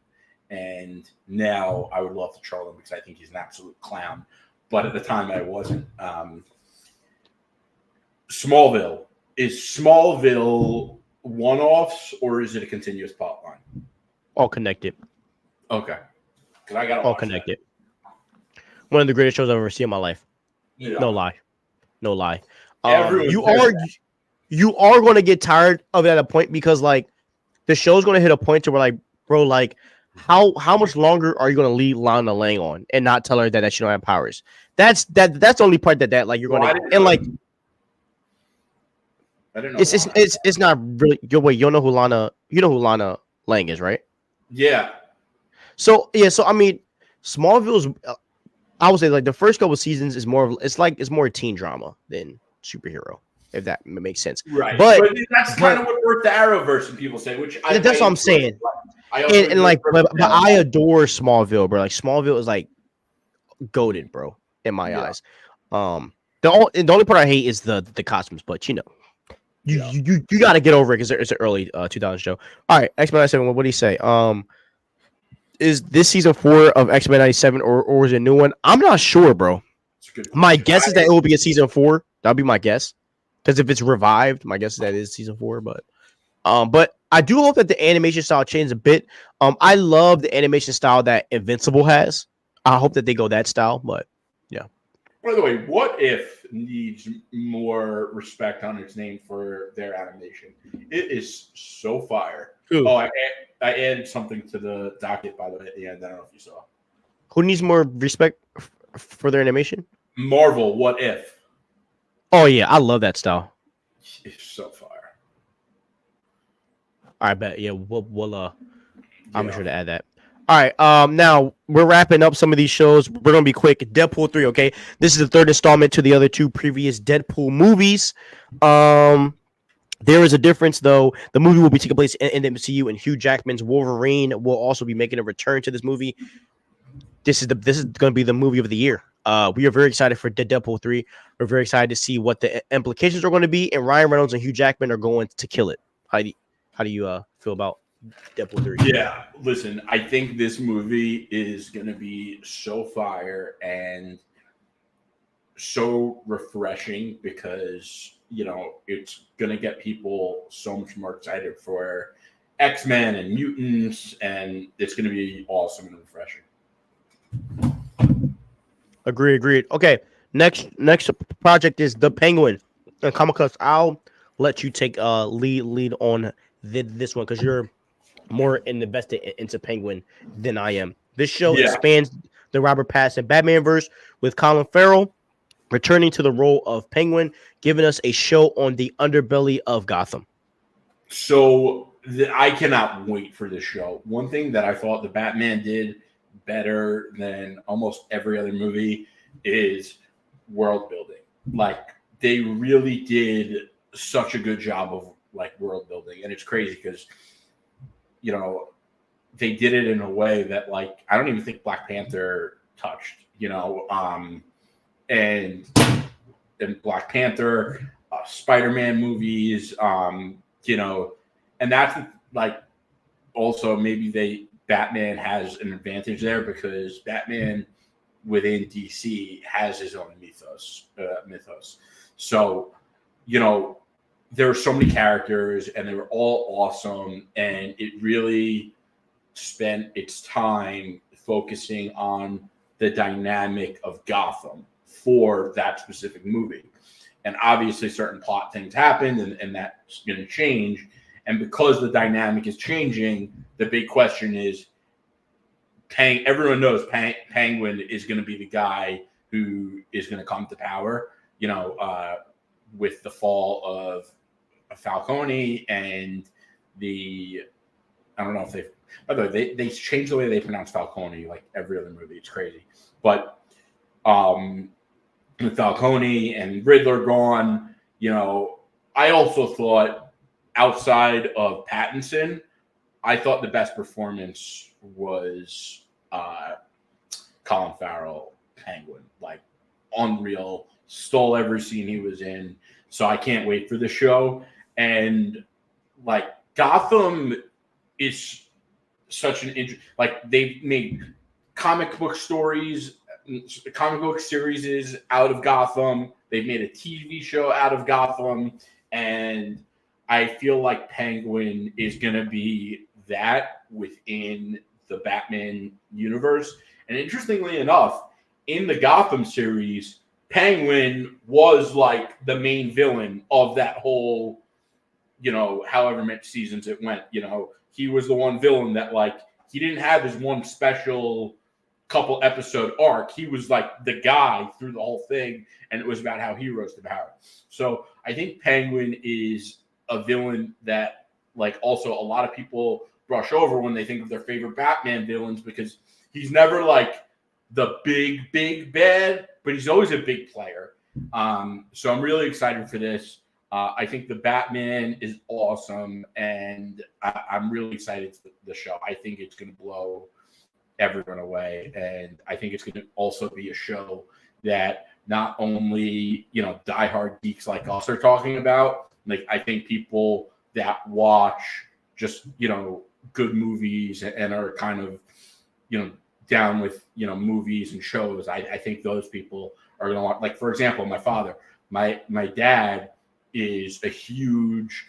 And now I would love to troll him because I think he's an absolute clown. But at the time, I wasn't. Smallville. Is Smallville one-offs or is it a continuous plot line?
All connected.
Okay. Because I got to
All
watch
connected. One of the greatest shows I've ever seen in my life.
that.
No lie. No lie.
Everyone
You
says
are
that.
you are going to get tired of it at a point because like the show's going to hit a point to where like, bro, like how much longer are you going to leave Lana Lang on and not tell her that she don't have powers? That's the only part that like you're going to and like
I didn't know
it's not really your way. You know who Lana Lang is, right?
Yeah.
So I mean, Smallville's I would say like the first couple of seasons is more of it's more teen drama than superhero, if that makes sense.
Right.
But
that's kind of what Earth to Arrowverse and people say, which
that's what I'm saying. And like, but I adore Smallville, bro. Like Smallville is like goated, bro, in my eyes. The only part I hate is the costumes, but you know, you got to get over it because it's an early 2000 show. All right, X-Men 97. What do you say? Is this season 4 of X-Men 97 or is it a new one? I'm not sure, bro. My guess is that it will be a season 4. That'll be my guess. Because if it's revived, my guess is that it is season 4. But I do hope that the animation style changes a bit. I love the animation style that Invincible has. I hope that they go that style. But yeah.
By the way, What If needs more respect on its name for their animation. It is so fire.
Ooh.
Oh, I added something to the docket, by the way, at the end. I don't know if you saw.
Who needs more respect for their animation?
Marvel, What If.
Oh, yeah. I love that style.
It's so fire.
I bet. Yeah, we'll I'm sure to add that. All right. Now we're wrapping up some of these shows. We're gonna be quick. Deadpool 3. Okay, this is the third installment to the other 2 previous Deadpool movies. There is a difference though. The movie will be taking place in the MCU, and Hugh Jackman's Wolverine will also be making a return to this movie. This is going to be the movie of the year. We are very excited for Deadpool 3. We're very excited to see what the implications are going to be, and Ryan Reynolds and Hugh Jackman are going to kill it. How do you feel about Deadpool 3?
Yeah, listen, I think this movie is going to be so fire and so refreshing because, you know, it's going to get people so much more excited for X-Men and mutants, and it's going to be awesome and refreshing.
Agreed. Okay, next project is The Penguin. And Comic-Cuts, I'll let you take lead on this one because you're more invested into Penguin than I am. This show expands the Robert Pattinson Batman verse with Colin Farrell returning to the role of Penguin, giving us a show on the underbelly of Gotham.
So I cannot wait for this show. One thing that I thought the Batman did better than almost every other movie is world building. Like they really did such a good job of like world building, and it's crazy because you know they did it in a way that like I don't even think Black Panther touched. You know, and Black Panther, Spider-Man movies, you know, and that's like also maybe Batman has an advantage there because Batman within DC has his own mythos. So, you know, there are so many characters and they were all awesome, and it really spent its time focusing on the dynamic of Gotham for that specific movie. And obviously certain plot things happened and that's going to change. And because the dynamic is changing, the big question is everyone knows Penguin is going to be the guy who is going to come to power, you know, with the fall of Falcone and I don't know if by the way, they changed the way they pronounce Falcone like every other movie. It's crazy. But with Falcone and Riddler gone, you know, I also thought outside of Pattinson, I thought the best performance was Colin Farrell Penguin. Like unreal, stole every scene he was in. So I can't wait for the show. And like Gotham is such an like they've made comic book stories comic book series out of Gotham. They've made a TV show out of Gotham, and I feel like Penguin is going to be that within the Batman universe. And interestingly enough, in the Gotham series, Penguin was like the main villain of that whole, however many seasons it went. He was the one villain that, like, he didn't have his one special couple episode arc. He was like the guy through the whole thing, and it was about how he rose to power. So I think Penguin is a villain that, like, also a lot of people brush over when they think of their favorite Batman villains, because he's never like the big bad, but he's always a big player. So I'm really excited for this. I think the Batman is awesome, and I'm really excited for the show. I think it's going to blow everyone away, and I think it's going to also be a show that not only diehard geeks like us are talking about. Like, I think people that watch just good movies and are kind of down with movies and shows. I think those people are going to want, like, for example, my father, my dad is a huge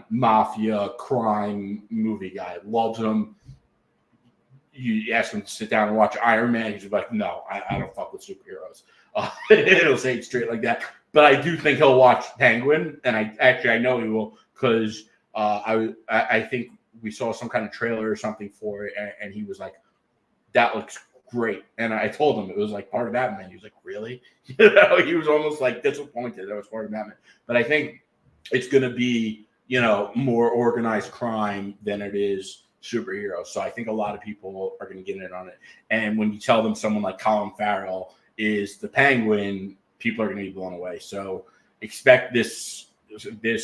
mafia crime movie guy, loves them. You ask him to sit down and watch Iron Man, he's like, no, I don't fuck with superheroes. He'll say it straight like that. But I do think he'll watch Penguin, and I know he will, because I think we saw some kind of trailer or something for it, and he was like, that looks great. And I told him it was like part of Batman. He was like, really? He was almost like disappointed that it was part of Batman. But I think it's going to be, more organized crime than it is superheroes. So I think a lot of people are going to get in on it. And when you tell them someone like Colin Farrell is the Penguin, people are going to be blown away. So expect this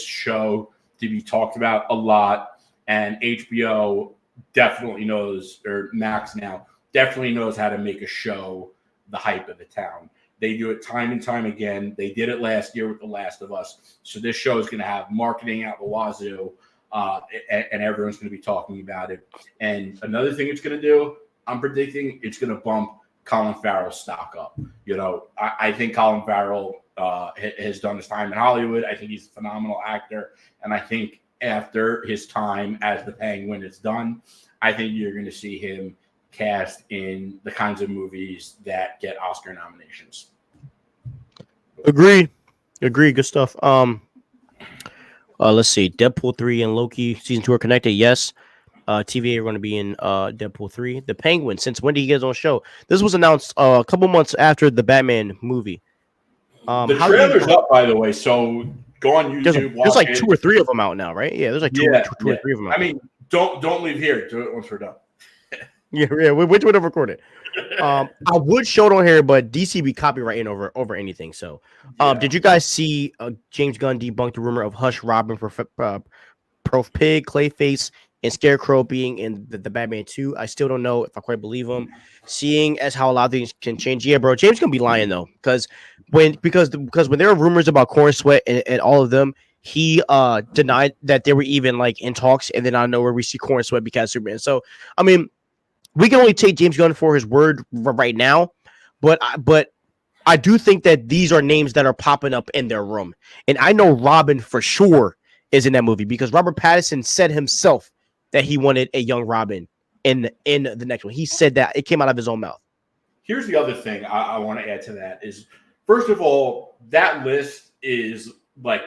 show to be talked about a lot. And HBO definitely knows, or Max now, definitely knows how to make a show the hype of the town. They do it time and time again. They did it last year with The Last of Us. So this show is going to have marketing out the wazoo, and everyone's going to be talking about it. And another thing it's going to do, I'm predicting it's going to bump Colin Farrell's stock up. I think Colin Farrell has done his time in Hollywood. I think he's a phenomenal actor. And I think after his time as the Penguin is done, I think you're going to see him cast in the kinds of movies that get Oscar nominations.
Agreed. Good stuff. Let's see. Deadpool 3 and Loki season 2 are connected. Yes. TVA are going to be in Deadpool 3. The Penguin, since when did he get his own show? This was announced a couple months after the Batman movie.
The trailer's up, by the way, so go on YouTube.
There's like 2 or 3 of them out now, right? Yeah, there's like two or 3 of them out.
I mean, don't leave here. Do it once we're done.
Yeah, which would have recorded. I would show it on here, but DC be copywriting over anything. So, did you guys see James Gunn debunk the rumor of Hush, Robin, Prof Pig, Clayface, and Scarecrow being in the Batman 2? I still don't know if I quite believe him. Seeing as how a lot of things can change. Yeah, bro, James gonna be lying though, because when there are rumors about Corn Sweat and all of them, he denied that they were even like in talks, and then I know where we see Corn Sweat become Superman. So, I mean, we can only take James Gunn for his word right now, but I do think that these are names that are popping up in their room, and I know Robin for sure is in that movie because Robert Pattinson said himself that he wanted a young Robin in the next one. He said that. It came out of his own mouth.
Here's the other thing I want to add to that is, first of all, that list is like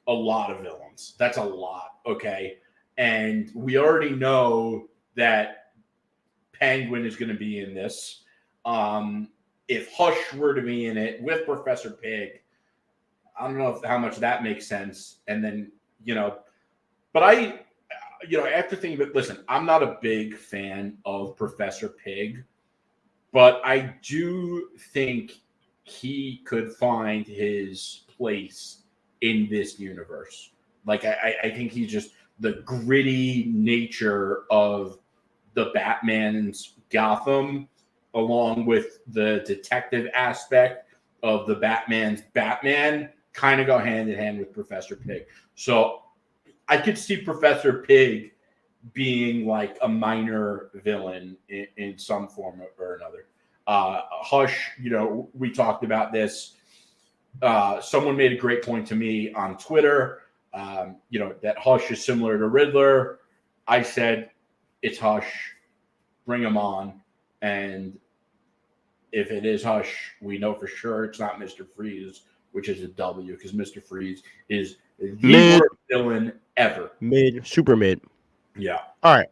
a lot of villains. That's a lot, okay? And we already know that Penguin is going to be in this. If Hush were to be in it with Professor Pig, I don't know how much that makes sense. And then, but after thinking about, listen, I'm not a big fan of Professor Pig, but I do think he could find his place in this universe. Like, I think he's just the gritty nature of the Batman's Gotham, along with the detective aspect of the Batman's Batman, kind of go hand in hand with Professor Pig. So I could see Professor Pig being like a minor villain in some form or another. Hush, we talked about this. Someone made a great point to me on Twitter, that Hush is similar to Riddler. I said, it's Hush. Bring him on. And if it is Hush, we know for sure it's not Mr. Freeze, which is a W, because Mr. Freeze is the worst villain ever.
Super mid.
Yeah.
All right.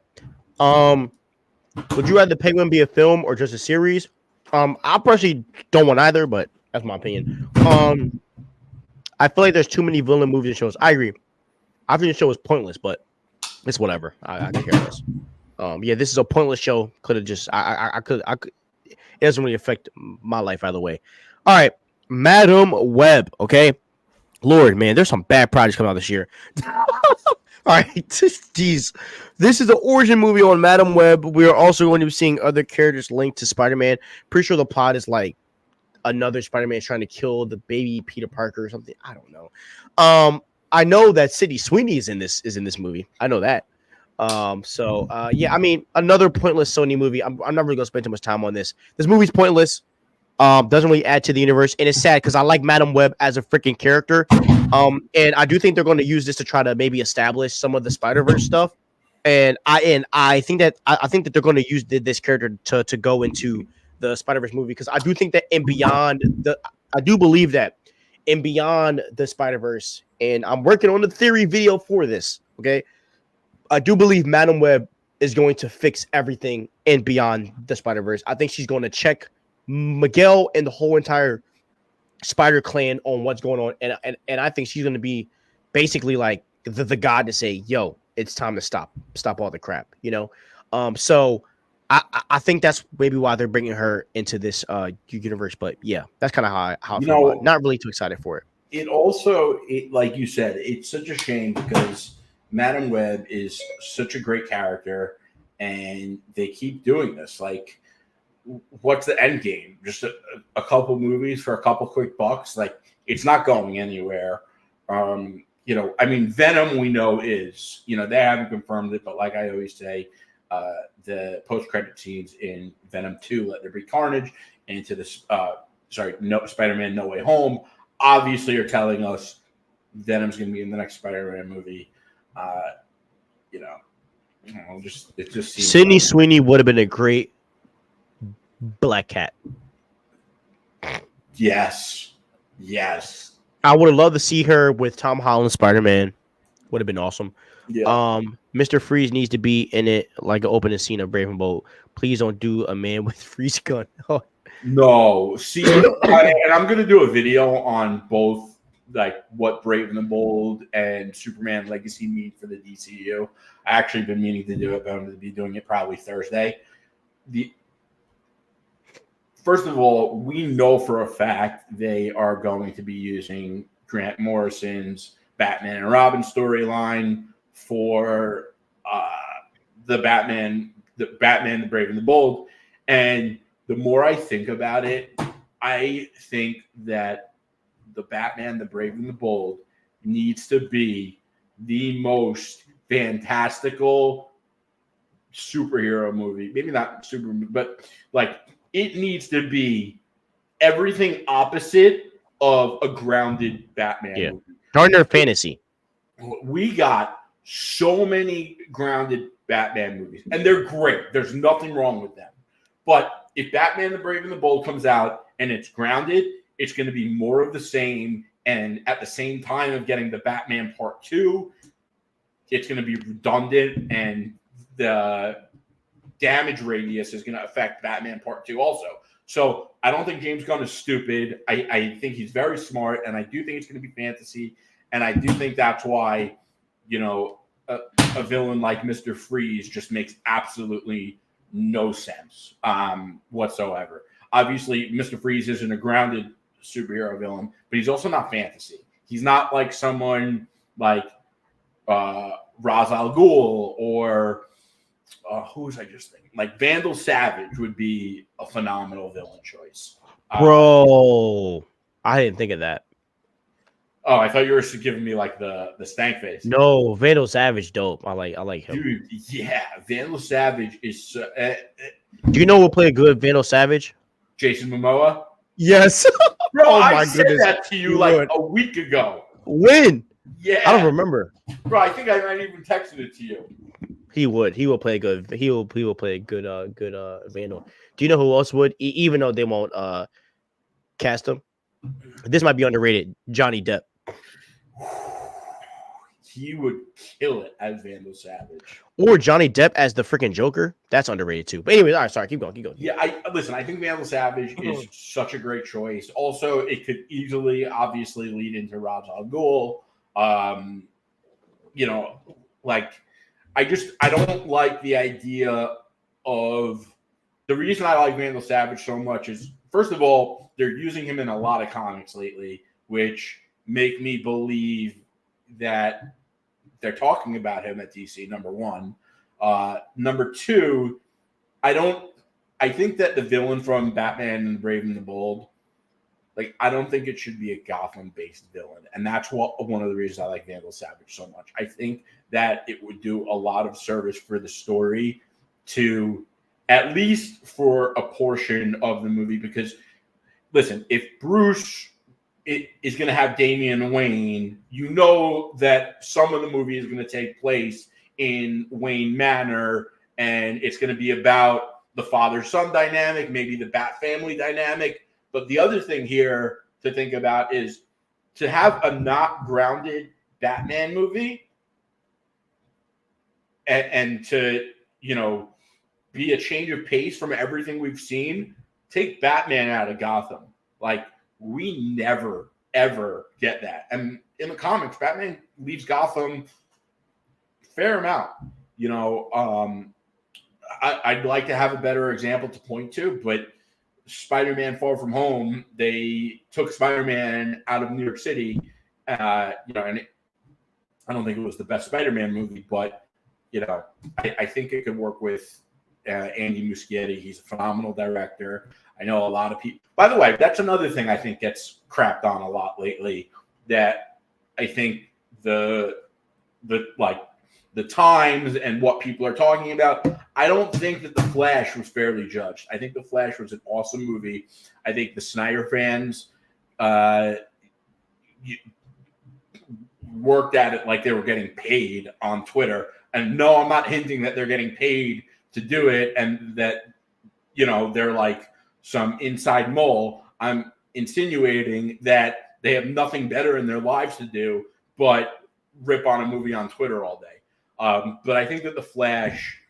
Would you rather Penguin be a film or just a series? I personally don't want either, but that's my opinion. I feel like there's too many villain movies and shows. I agree. I think the show is pointless, but it's whatever. I could care less. Yeah, this is a pointless show. Could have just I could. It doesn't really affect my life either way. All right, Madam Web. Okay, Lord, man, there's some bad projects coming out this year. All right, jeez. This is the origin movie on Madam Web. We are also going to be seeing other characters linked to Spider-Man. Pretty sure the plot is like another Spider-Man trying to kill the baby Peter Parker or something. I don't know. I know that Sydney Sweeney is in this movie. I know that. Yeah, I mean, another pointless Sony movie. I'm not really gonna spend too much time on this. This movie's pointless. Doesn't really add to the universe, and it's sad because I like Madam Web as a freaking character. And I do think they're going to use this to try to maybe establish some of the Spider-Verse stuff. And I think that they're going to use this character to go into the Spider-Verse movie, because I do think that I do believe that in Beyond the Spider-Verse, and I'm working on the theory video for this. Okay, I do believe Madam Web is going to fix everything in Beyond the Spider-Verse. I think she's going to check Miguel and the whole entire Spider Clan on what's going on, and I think she's going to be basically like the god to say, "Yo, it's time to stop all the crap," So I think that's maybe why they're bringing her into this universe. But yeah, that's kind of how I feel about it. Not really too excited for it.
It also, like you said, it's such a shame because Madam Web is such a great character, and they keep doing this. Like, what's the end game? Just a couple movies for a couple quick bucks? Like, it's not going anywhere. I mean, Venom we know is, they haven't confirmed it, but like I always say, the post-credit scenes in Venom 2, Let There Be Carnage, and to this, Spider-Man No Way Home, obviously are telling us Venom's going to be in the next Spider-Man movie. It just seems
Sydney Sweeney would have been a great Black Cat.
Yes.
I would have loved to see her with Tom Holland Spider-Man. Would have been awesome.
Yeah.
Mr. Freeze needs to be in it, like an opening scene of Brave and Bold. Please don't do a man with freeze gun.
No. See, and I'm gonna do a video on both, like what Brave and the Bold and Superman Legacy mean for the DCEU. I actually been meaning to do it, but I'm going to be doing it probably Thursday. First of all, we know for a fact they are going to be using Grant Morrison's Batman and Robin storyline for the Batman, the Brave and the Bold. And the more I think about it, I think that the Batman, the Brave and the Bold needs to be the most fantastical superhero movie. Maybe not super, but like it needs to be everything opposite of a grounded Batman movie.
Gardner fantasy.
We got so many grounded Batman movies, and they're great. There's nothing wrong with them. But if Batman the Brave and the Bold comes out and it's grounded, it's going to be more of the same. And at the same time of getting the Batman Part 2, it's going to be redundant, and the damage radius is going to affect Batman Part 2 also. So I don't think James Gunn is stupid. I think he's very smart, and I do think it's going to be fantasy. And I do think that's why, a villain like Mr. Freeze just makes absolutely no sense whatsoever. Obviously, Mr. Freeze isn't a grounded superhero villain, but he's also not fantasy. He's not like someone like Ra's al Ghul or who was I just thinking? Like Vandal Savage would be a phenomenal villain choice.
Bro, I didn't think of that.
Oh, I thought you were giving me like the stank face.
No, Vandal Savage, dope. I like him.
Dude, yeah, Vandal Savage is.
Do you know who'll play a good Vandal Savage?
Jason Momoa.
Yes.
Bro,
Oh
I
my
said
goodness.
that to you
You
like
would.
a week ago.
When?
Yeah.
I don't remember.
Bro, I think I might even texted it to you.
He would. He will play a good. He will play a good. Good. Vandal. Do you know who else would? Even though they won't cast him, this might be underrated. Johnny Depp.
He would kill it as Vandal Savage.
Or Johnny Depp as the freaking Joker. That's underrated too. But anyways, all right. Sorry. Keep going. Keep going.
Yeah, I think Vandal Savage is such a great choice. Also, it could easily, obviously, lead into Ra's al Ghul. You know, like I don't like the idea of the reason I like Vandal Savage so much is first of all, they're using him in a lot of comics lately, which make me believe that they're talking about him at DC, number one. Number two, I think that the villain from Batman and the Brave and the Bold, like, I don't think it should be a Gotham-based villain. And that's one of the reasons I like Vandal Savage so much. I think that it would do a lot of service for the story to, at least for a portion of the movie, because, listen, if Bruce is going to have Damian Wayne, you know that some of the movie is going to take place in Wayne Manor, and it's going to be about the father-son dynamic, maybe the Bat family dynamic. But the other thing here to think about is to have a not grounded Batman movie and to, you know, be a change of pace from everything we've seen. Take Batman out of Gotham. Like, we never, ever get that. And in the comics, Batman leaves Gotham a fair amount. You know, I'd like to have a better example to point to, but Spider-Man Far From Home, they took Spider-Man out of New York City, you know, and I don't think it was the best Spider-Man movie, but, you know, I think it could work with Andy Muschietti. He's a phenomenal director. I know a lot of people. By the way, that's another thing I think gets crapped on a lot lately, that I think the times and what people are talking about. I don't think that The Flash was fairly judged. I think The Flash was an awesome movie. I think the Snyder fans worked at it like they were getting paid on Twitter. And no, I'm not hinting that they're getting paid to do it and that, you know, they're like some inside mole. I'm insinuating that they have nothing better in their lives to do but rip on a movie on Twitter all day. But I think that The Flash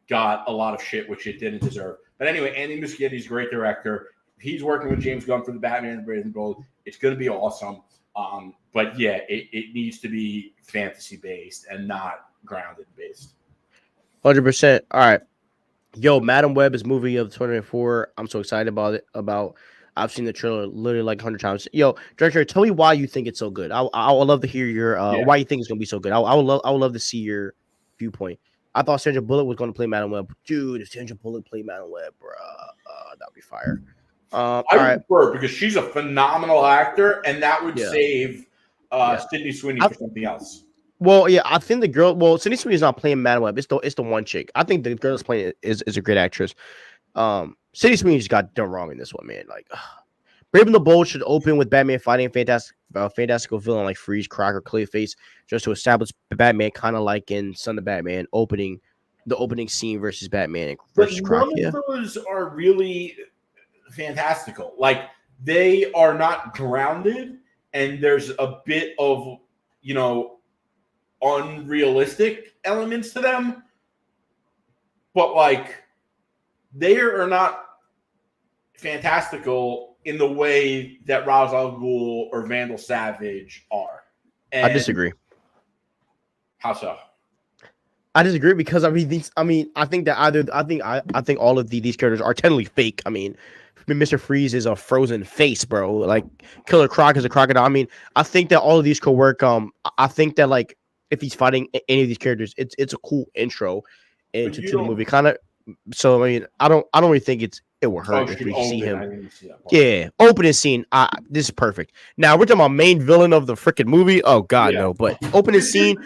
got a lot of shit, which it didn't deserve. But anyway, Andy Muschietti's a great director. He's working with James Gunn for the Batman and Brave and Bold. It's going to be awesome. But yeah, it needs to be fantasy-based and not grounded-based.
100%. All right. Yo, Madam Web is movie of 2024. I'm so excited about it. I've seen the trailer literally like 100 times. Yo, director, tell me why you think it's so good. I would love to hear your why you think it's gonna be so good. I would love to see your viewpoint. I thought Sandra Bullock was gonna play Madam Web. Dude, if Sandra Bullock played Madam Web, bro, that'd be fire.
I would prefer because she's a phenomenal actor, and that would save Sydney Sweeney for something else.
Well, yeah, I think the girl. Well, Sydney Sweeney's not playing Madam Web. It's the one chick. I think the girl that's playing it is a great actress. Sydney Sweeney just got done wrong in this one, man. Like, Brave and the Bold should open with Batman fighting a fantastical villain like Freeze, Croc, or Clayface, just to establish Batman, kind of like in Son of Batman, the opening scene versus Batman versus Croc.
None of those are really fantastical. Like, they are not grounded, and there's a bit of, you know, unrealistic elements to them. But, like, they are not fantastical in the way that Ra's al Ghul or Vandal Savage are. And
I disagree.
How so?
I disagree because I think all of these characters are technically fake. I mean, Mr. Freeze is a frozen face, bro. Like, Killer Croc is a crocodile. I mean, I think that all of these could work. I think that, like, if he's fighting any of these characters, it's a cool intro into the movie. Kind of. So I mean, I don't really think it will hurt if we see him. Yeah, opening scene. This is perfect. Now we're talking about main villain of the freaking movie. Oh God, no! But opening scene,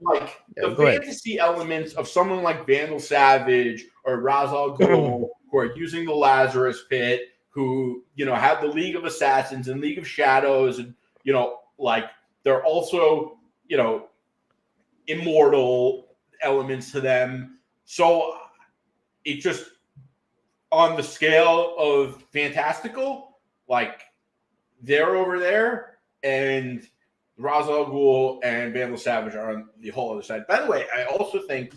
like the fantasy elements of someone like Vandal Savage or Ra's al Ghul, who are using the Lazarus Pit, who, have the League of Assassins and League of Shadows, and, like they're also, immortal elements to them. So it just, on the scale of fantastical, like they're over there, and Ra's al Ghul and Vandal Savage are on the whole other side. By the way, I also think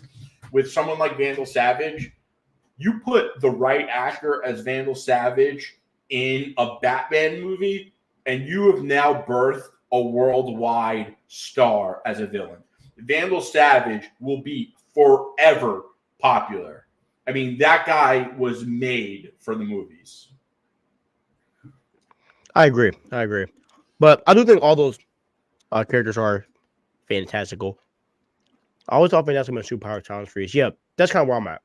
with someone like Vandal Savage, you put the right actor as Vandal Savage in a Batman movie, and you have now birthed a worldwide star as a villain. Vandal Savage will be forever popular. I mean, that guy was made for the movies.
I agree. But I do think all those characters are fantastical. I always thought fantastic about superpower challenge freeze. Yeah, that's kind of where I'm at.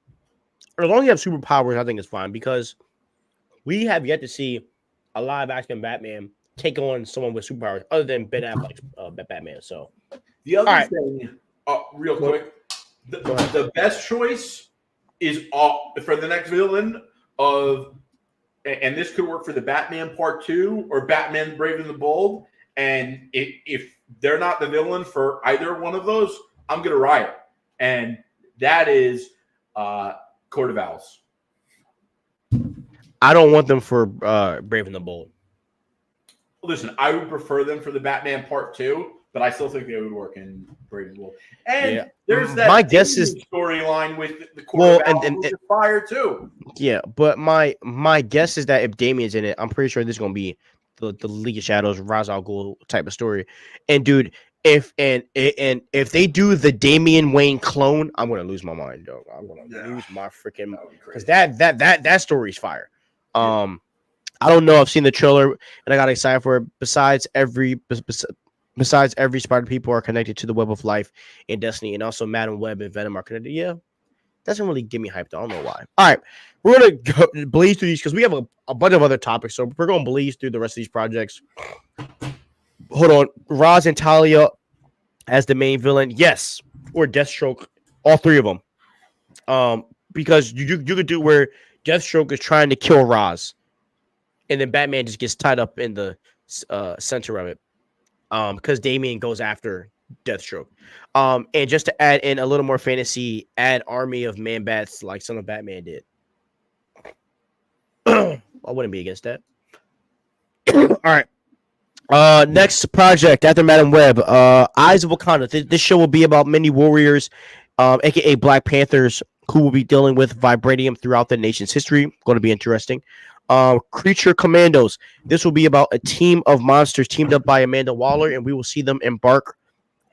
As long as you have superpowers, I think it's fine, because we have yet to see a live action Batman take on someone with superpowers other than Ben Affleck's Batman. So
the other thing, real quick, the best choice is for the next villain of, and this could work for the Batman Part 2 or Batman Brave and the Bold. And if they're not the villain for either one of those, I'm going to riot. And that is Court of Owls.
I don't want them for Brave and the Bold.
Listen, I would prefer them for the Batman Part 2, but I still think they would work in Brave and the Bold. And there's that
my guess is
storyline with the Court of Owls, which is fire too.
Yeah, but my guess is that if Damien's in it, I'm pretty sure this is going to be the League of Shadows, Ra's al Ghul type of story. And dude, if they do the Damian Wayne clone, I'm gonna lose my mind, dog. I'm gonna lose my freaking, because that story's fire. I don't know. I've seen the trailer and I got excited for it. Besides every spider people are connected to the web of life in Destiny, and also Madam Web and Venom are connected. Yeah, doesn't really get me hyped. I don't know why. All right, we're gonna blaze through these because we have a bunch of other topics, so we're gonna blaze through the rest of these projects. Hold on, Ra's and Talia as the main villain, yes, or Deathstroke, all three of them. Because you could do where Deathstroke is trying to kill Ra's, and then Batman just gets tied up in the center of it. Because Damien goes after Deathstroke. And just to add in a little more fantasy, add Army of Man-Bats like Son of Batman did. I wouldn't be against that. All right. Next project after Madam Web, Eyes of Wakanda. This show will be about many warriors, aka Black Panthers, who will be dealing with vibranium throughout the nation's history. Going to be interesting. Creature Commandos. This will be about a team of monsters teamed up by Amanda Waller, and we will see them embark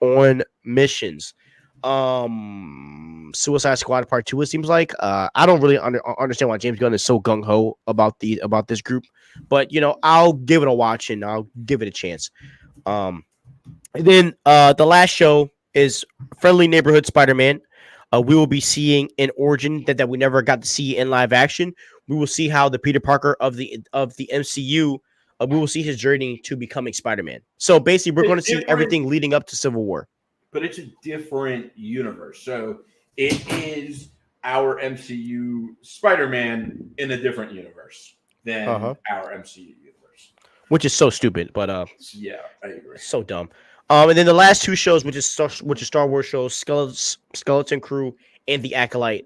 on missions. Suicide Squad Part 2, it seems like. I don't really understand why James Gunn is so gung-ho about this group, but I'll give it a watch and I'll give it a chance. And then the last show is Friendly Neighborhood Spider-Man. We will be seeing an origin that we never got to see in live action. We will see how the Peter Parker of the MCU, we will see his journey to becoming Spider-Man. So basically, we're going to see everything leading up to Civil War.
But it's a different universe. So it is our MCU Spider-Man in a different universe than our MCU universe.
Which is so stupid, but
yeah, I agree.
So dumb. And then the last two shows, which is Star Wars shows, Skeleton Crew and The Acolyte.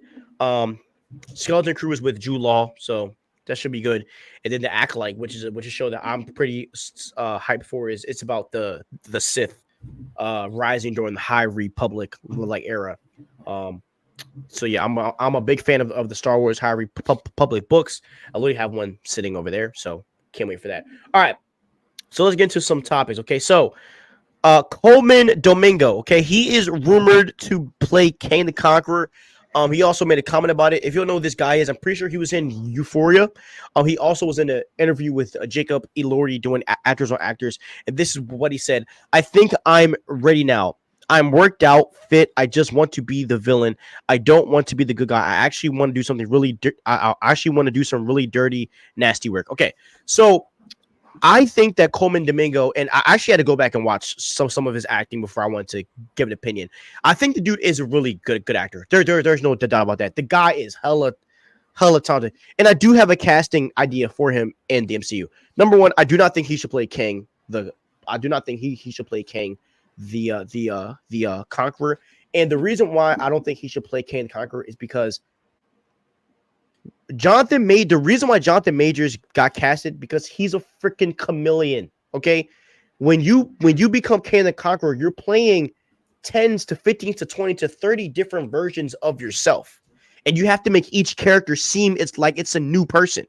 Skeleton Crew is with Jude Law, so that should be good. And then The Acolyte, which is a show that I'm pretty hyped for, it's about the Sith rising during the High Republic era. So yeah, I'm a big fan of the Star Wars High Republic books. I literally have one sitting over there, so can't wait for that. All right, so let's get into some topics. Okay, so Coleman Domingo. Okay, he is rumored to play Kang the Conqueror. He also made a comment about it. If you don't know who this guy is, I'm pretty sure he was in Euphoria. He also was in an interview with Jacob Elordi doing Actors on Actors. And this is what he said. I think I'm ready now. I'm worked out, fit. I just want to be the villain. I don't want to be the good guy. I actually want to do something really I actually want to do some really dirty, nasty work. Okay, so I think that Coleman Domingo, and I actually had to go back and watch some of his acting before I wanted to give an opinion. I think the dude is a really good actor. There's no doubt about that. The guy is hella hella talented. And I do have a casting idea for him in the MCU. Number one, I do not think he should play Kang. I do not think he should play Kang, the Conqueror. And the reason why I don't think he should play Kang the Conqueror is because the reason why Jonathan Majors got casted because he's a freaking chameleon. Okay, when you become Kang the Conqueror, you're playing 10s to 15 to 20 to 30 different versions of yourself, and you have to make each character seem it's like it's a new person.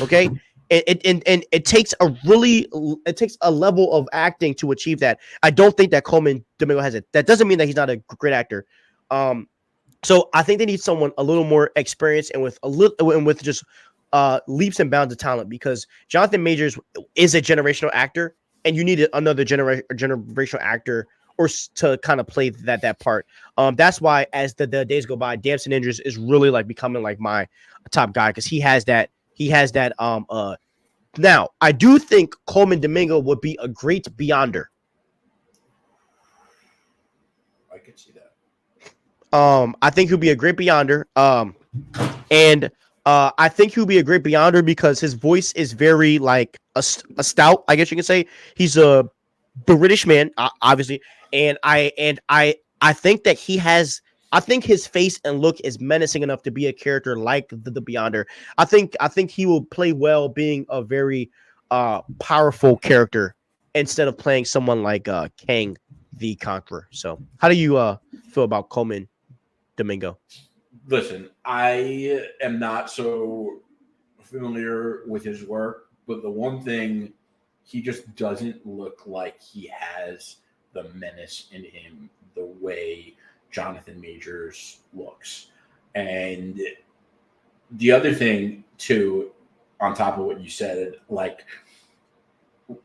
Okay, and it takes a level of acting to achieve that. I don't think that Coleman Domingo has it. That doesn't mean that he's not a great actor. So I think they need someone a little more experienced and with just leaps and bounds of talent, because Jonathan Majors is a generational actor, and you need another generational actor to kind of play that part. That's why as the days go by, Damson Idris is really like becoming like my top guy, because he has that. Now I do think Coleman Domingo would be a great Beyonder.
I could see that.
I think he'll be a great Beyonder. And I think he'll be a great Beyonder because his voice is very like a stout, I guess you can say. He's a British man, obviously, and I think that I think his face and look is menacing enough to be a character like the Beyonder. I think he will play well being a very powerful character instead of playing someone like Kang the Conqueror. So, how do you feel about Coleman Domingo?
Listen, I am not so familiar with his work, but the one thing, he just doesn't look like he has the menace in him the way Jonathan Majors looks. And the other thing, too, on top of what you said, like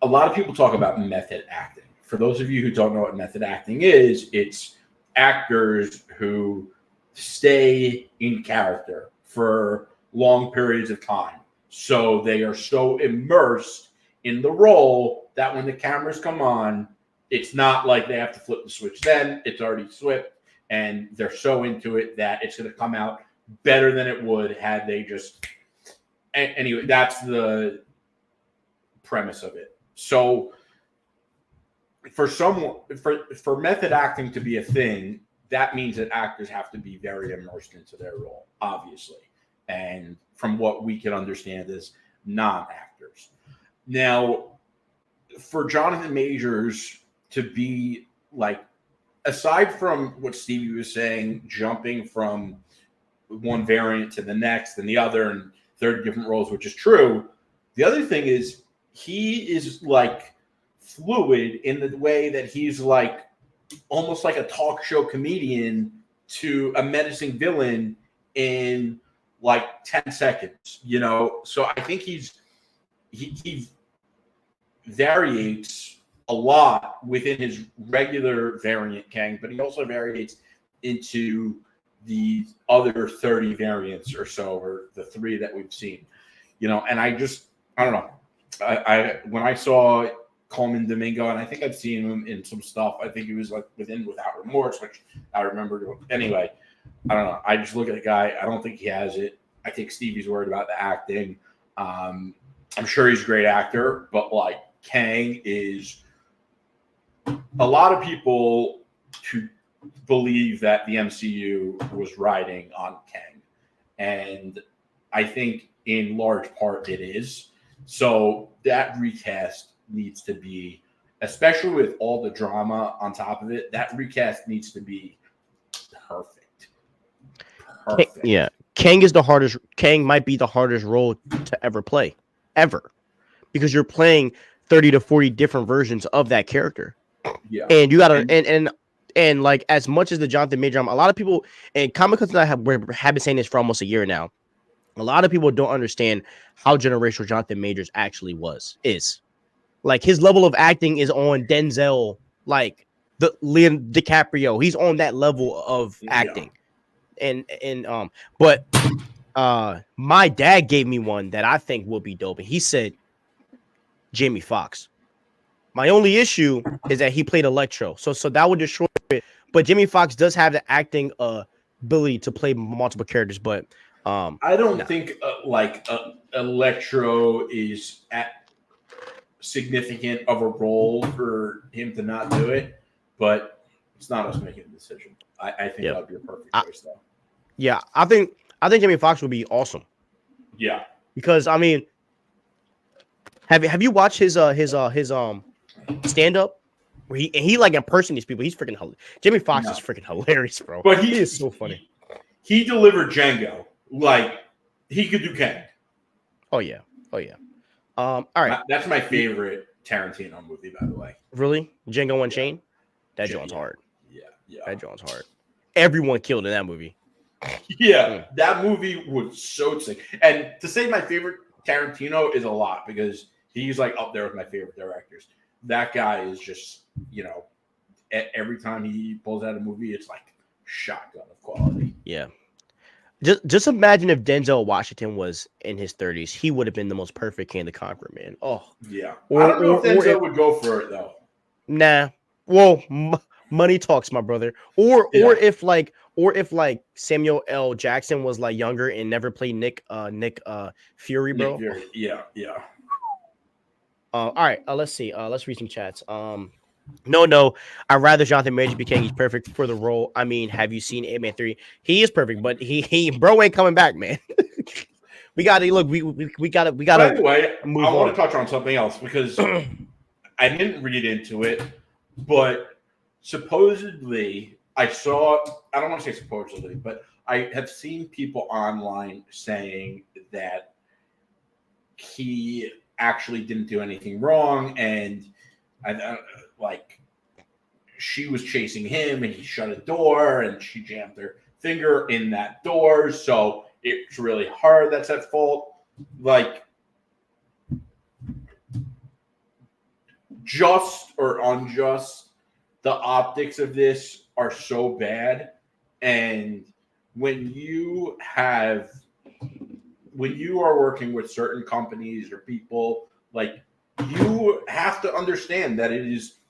a lot of people talk about method acting. For those of you who don't know what method acting is, it's actors who stay in character for long periods of time. So they are so immersed in the role that when the cameras come on, it's not like they have to flip the switch then. It's already switched, and they're so into it that it's going to come out better than it would had they just... Anyway, that's the premise of it. So for method acting to be a thing, that means that actors have to be very immersed into their role, obviously. And from what we can understand as non-actors. Now, for Jonathan Majors to be like, aside from what Stevie was saying, jumping from one variant to the next and the other and 30 different roles, which is true. The other thing is he is like fluid in the way that he's like almost like a talk show comedian to a menacing villain in like 10 seconds, you know? So I think he variates a lot within his regular variant Kang, but he also variates into the other 30 variants or so, or the 3 that we've seen, you know? And I don't know. I when I saw Coleman Domingo, and I think I've seen him in some stuff. I think he was like Without Remorse, which I remember. Anyway, I don't know. I just look at the guy. I don't think he has it. I think Stevie's worried about the acting. I'm sure he's a great actor, but like Kang is... A lot of people to believe that the MCU was riding on Kang, and I think in large part it is. So that recast needs to be, especially with all the drama on top of it, that recast needs to be perfect.
Yeah. Kang might be the hardest role to ever play, ever, because you're playing 30 to 40 different versions of that character.
Yeah.
And you gotta, and like, as much as the Jonathan Major, a lot of people, and Comic Con have been saying this for almost a year now. A lot of people don't understand how generational Jonathan Majors actually is. Like, his level of acting is on Denzel, like the Leonardo DiCaprio. He's on that level of acting. Yeah. But my dad gave me one that I think will be dope. And he said Jamie Foxx. My only issue is that he played Electro. So that would destroy it. But Jamie Foxx does have the acting ability to play multiple characters. But
I don't
No.
think Electro is at significant of a role for him to not do it, but it's not us making the decision. I think that would be a perfect choice, though.
Yeah, I think Jamie Foxx would be awesome.
Yeah,
because I mean, have you watched his stand up? Where he like impersonates people. He's freaking hilarious. Jamie Foxx is freaking hilarious, bro.
But
he is so funny.
He delivered Django like he could do Kang.
Oh yeah. All right.
That's my favorite Tarantino movie, by the way.
Really, Django Unchained? That John's hard.
Yeah,
that John's hard. Everyone killed in that movie.
Yeah, that movie was so sick. And to say my favorite Tarantino is a lot because he's like up there with my favorite directors. That guy is just, every time he pulls out a movie, it's like shotgun of quality.
Yeah. Just imagine if Denzel Washington was in his 30s, he would have been the most perfect King the Conqueror, man. Oh,
yeah. I don't know if Denzel would go for it though.
Nah. Well, money talks, my brother. Or if Samuel L. Jackson was like younger and never played Nick Fury, bro.
Nick Fury. Yeah.
All right. Let's see. Let's read some chats. No. I'd rather Jonathan Majors be King. He's perfect for the role. I mean, have you seen Ant-Man 3? He is perfect, but he bro ain't coming back, man. we gotta look. We gotta.
Anyway, I want to touch on something else because I didn't read into it, but supposedly I don't want to say supposedly, but I have seen people online saying that he actually didn't do anything wrong, and she was chasing him, and he shut a door, and she jammed her finger in that door, so it's really her that's at fault. Like, just or unjust, the optics of this are so bad, and when you are working with certain companies or people, like, you have to understand that it is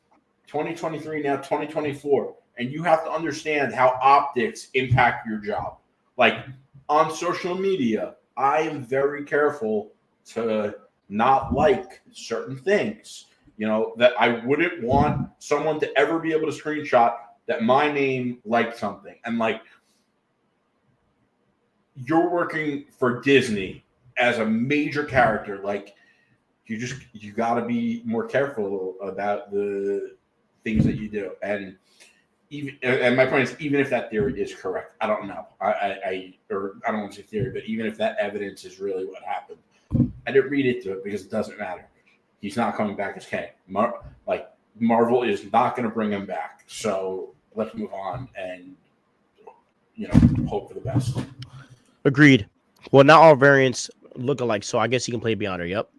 2023 now, 2024, and you have to understand how optics impact your job. Like, on social media, I am very careful to not like certain things, that I wouldn't want someone to ever be able to screenshot that my name liked something. And like, you're working for Disney as a major character, like, you got to be more careful about the things that you do. And my point is, even if that theory is correct, I don't know. I don't want to say theory, but even if that evidence is really what happened, I didn't read into it because it doesn't matter. He's not coming back as Kang. Marvel is not going to bring him back. So let's move on and hope for the best.
Agreed. Well, not all variants look alike, so I guess he can play Beyonder. Yep.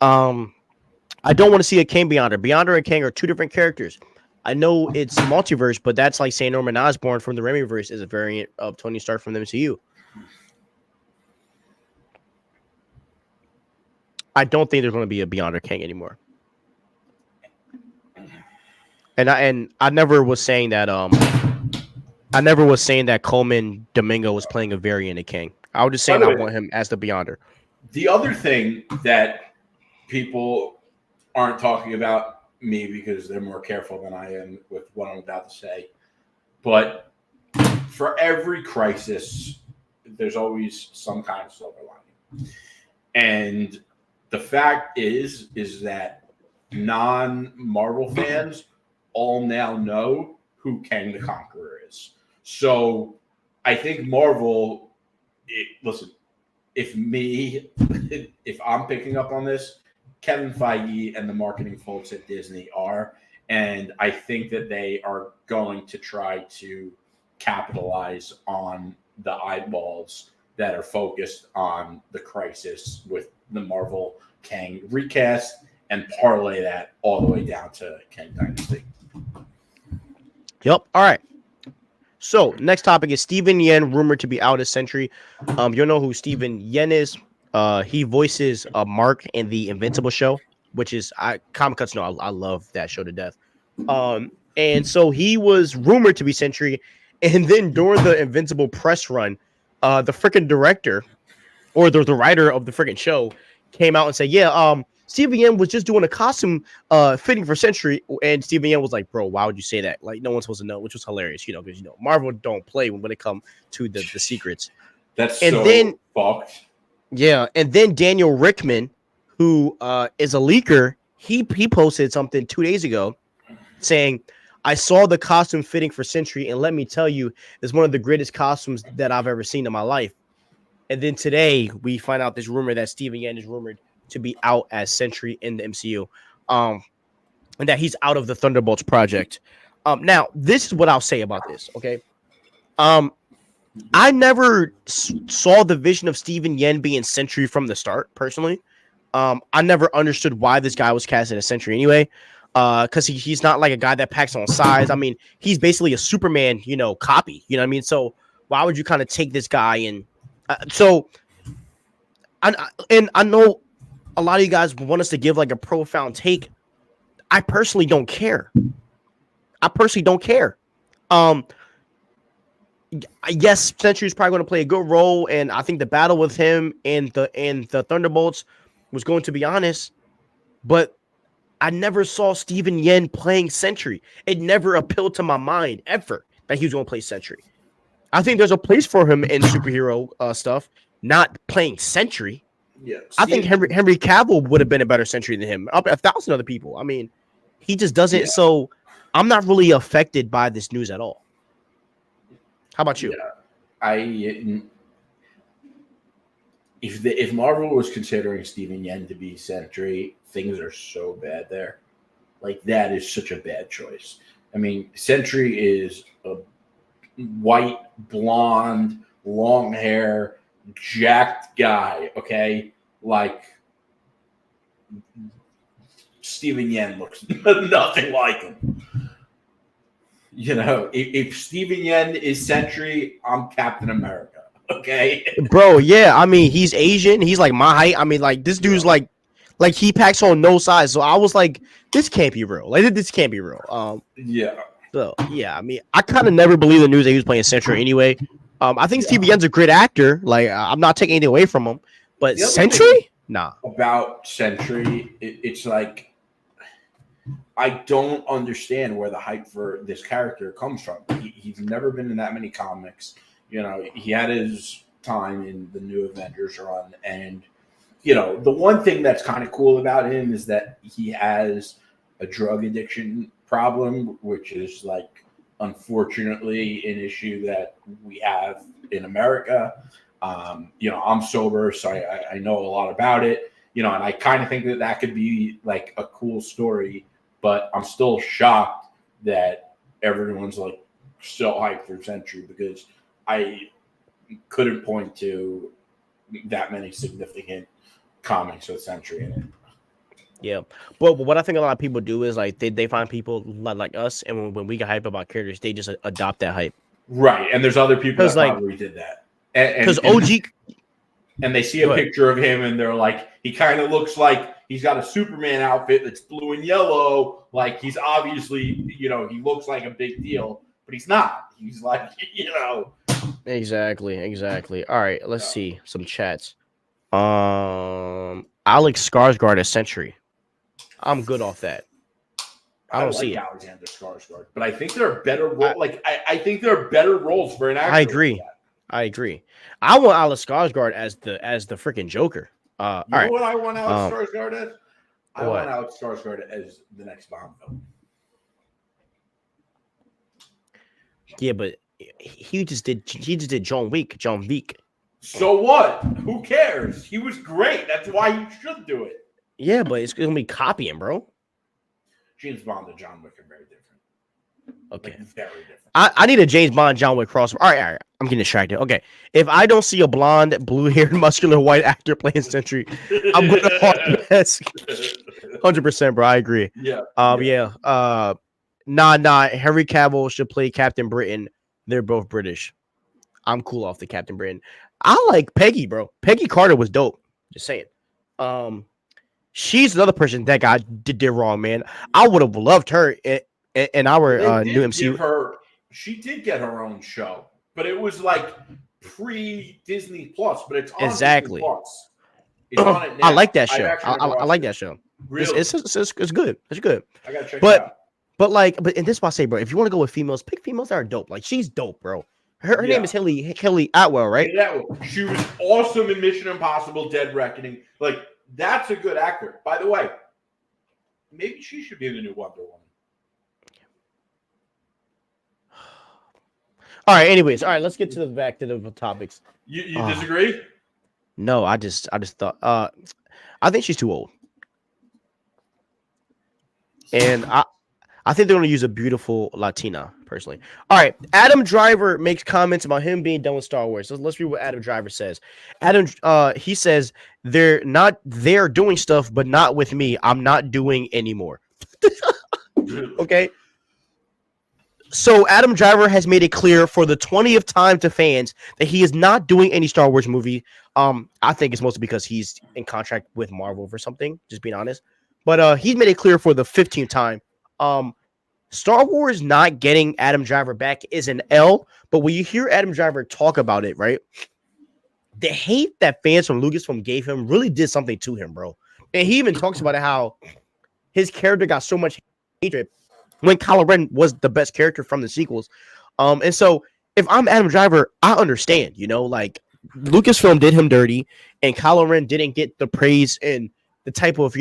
I don't want to see a Kang Beyonder. Beyonder and Kang are two different characters. I know it's multiverse, but that's like saying Norman Osborn from the Raimiverse is a variant of Tony Stark from the MCU. I don't think there's going to be a Beyonder Kang anymore. And I never was saying that Coleman Domingo was playing a variant of Kang. I was just saying I want him as the Beyonder.
The other thing that people aren't talking about, me because they're more careful than I am with what I'm about to say, but for every crisis, there's always some kind of silver lining. And the fact is that non-Marvel fans all now know who Kang the Conqueror is. So I think Marvel, listen, if I'm picking up on this, Kevin Feige and the marketing folks at Disney are, and I think that they are going to try to capitalize on the eyeballs that are focused on the crisis with the Marvel Kang recast and parlay that all the way down to Kang Dynasty.
Yep. All right. So next topic is Steven Yeun rumored to be out as Sentry. You know who Steven Yeun is? He voices Mark in the Invincible show, which is comic cuts. No, I love that show to death. And so he was rumored to be Sentry, and then during the Invincible press run, the freaking director or the writer of the freaking show came out and said, yeah, Steven Yeun was just doing a costume fitting for Century, and Steven Yeun was like, bro, why would you say that? Like, no one's supposed to know, which was hilarious, because Marvel don't play when it comes to the secrets.
That's
and
so
then
fucked.
Yeah, and then Daniel Rickman, who is a leaker, he posted something 2 days ago saying, I saw the costume fitting for Century, and let me tell you, it's one of the greatest costumes that I've ever seen in my life. And then today we find out this rumor that Steven Yeun is rumored to be out as Sentry in the MCU, and that he's out of the Thunderbolts project. Now this is what I'll say about this. Okay, I never saw the vision of Steven Yeun being Sentry from the start. Personally, I never understood why this guy was casted as Sentry anyway. Because he's not like a guy that packs on size. I mean, he's basically a Superman, copy. You know what I mean? So why would you kind of take this guy and I know a lot of you guys want us to give like a profound take. I personally don't care. Yes, Sentry's probably going to play a good role, and I think the battle with him and the Thunderbolts was going to be honest, but I never saw Steven Yeun playing Sentry. It never appealed to my mind ever that he was going to play Sentry. I think there's a place for him in superhero stuff, not playing Sentry.
Yeah,
I think Henry Cavill would have been a better Sentry than him. Up 1,000 other people. I mean, he just doesn't. Yeah. So I'm not really affected by this news at all. How about you?
Yeah, if Marvel was considering Steven Yeun to be Sentry, things are so bad there. Like, that is such a bad choice. I mean, Sentry is a white, blonde, long hair, jacked guy, okay? Like, Steven Yeun looks nothing like him. If Steven Yeun is Sentry, I'm Captain America, okay?
Bro, yeah, I mean, he's Asian. He's like my height. I mean, like, this dude's like he packs on no size. So I was like, this can't be real. Like, this can't be real.
Yeah.
So, yeah, I mean, I kind of never believed the news that he was playing Sentry anyway. I think Steven Yeun's a great actor. Like, I'm not taking anything away from him. But Sentry? Nah.
About Sentry, it's like, I don't understand where the hype for this character comes from. He's never been in that many comics. He had his time in the New Avengers run. And, the one thing that's kind of cool about him is that he has a drug addiction problem, which is, like, unfortunately an issue that we have in America. I'm sober, so I know a lot about it, and I kind of think that could be, like, a cool story. But I'm still shocked that everyone's, like, so hyped for Sentry, because I couldn't point to that many significant comics with Sentry in it.
Yeah, but what I think a lot of people do is, like, they find people like us, and when we get hype about characters, they just adopt that hype.
Right, and there's other people that probably did that.
Because OG...
And they see a picture of him, and they're like, he kind of looks like he's got a Superman outfit that's blue and yellow. Like, he's obviously, he looks like a big deal, but he's not. He's like,
Exactly. All right, let's see some chats. Alex Skarsgård as Sentry. I'm good off that. I don't see
Alexander Skarsgård, but I think there are better roles. I think there are better roles for an actor.
I agree. I want Alex Skarsgård as the freaking Joker.
All right. What I want Alex Skarsgård as? I want Alex Skarsgård as the next Bond film.
Yeah, but he just did John Wick.
So what? Who cares? He was great. That's why you should do it.
Yeah, but it's gonna be copying, bro.
James Bond and John Wick are very different.
Okay.
Like, very different.
I need a James Bond John Wick crossover. All right. I'm getting distracted. Okay. If I don't see a blonde, blue-haired, muscular white actor playing Sentry, I'm going to hard pass. 100%, bro. I agree.
Yeah.
Nah. Henry Cavill should play Captain Britain. They're both British. I'm cool off the Captain Britain. I like Peggy, bro. Peggy Carter was dope. Just saying. She's another person that did wrong, man. I would have loved her in our new MCU.
She did get her own show, but it was like pre-Disney Plus, but it's on Disney
Exactly.
Plus. It's on it now.
I like that show.
I've actually never
I like
watched
that
it.
show.
Really?
It's good. It's good.
I gotta check it
But
out.
but and this is why I say, bro, if you want to go with females, pick females that are dope. Like she's dope, bro. Her name is Haley Atwell, right?
Yeah, she was awesome in Mission Impossible: Dead Reckoning. Like that's a good actor. By the way, maybe she should be the new Wonder Woman.
All right. Anyways, all right. Let's get to back to the topics.
You disagree?
No, I just thought. I think she's too old, and I think they're going to use a beautiful Latina, personally. All right. Adam Driver makes comments about him being done with Star Wars. So let's read what Adam Driver says. He says, they're doing stuff, but not with me. I'm not doing anymore. Okay. So Adam Driver has made it clear for the 20th time to fans that he is not doing any Star Wars movie. I think it's mostly because he's in contract with Marvel for something, just being honest. But he's made it clear for the 15th time. Star Wars not getting Adam Driver back is an L, but when you hear Adam Driver talk about it, right? The hate that fans from Lucasfilm gave him really did something to him, bro. And he even talks about it, how his character got so much hatred when Kylo Ren was the best character from the sequels. And so if I'm Adam Driver, I understand, like Lucasfilm did him dirty and Kylo Ren didn't get the praise and the type of,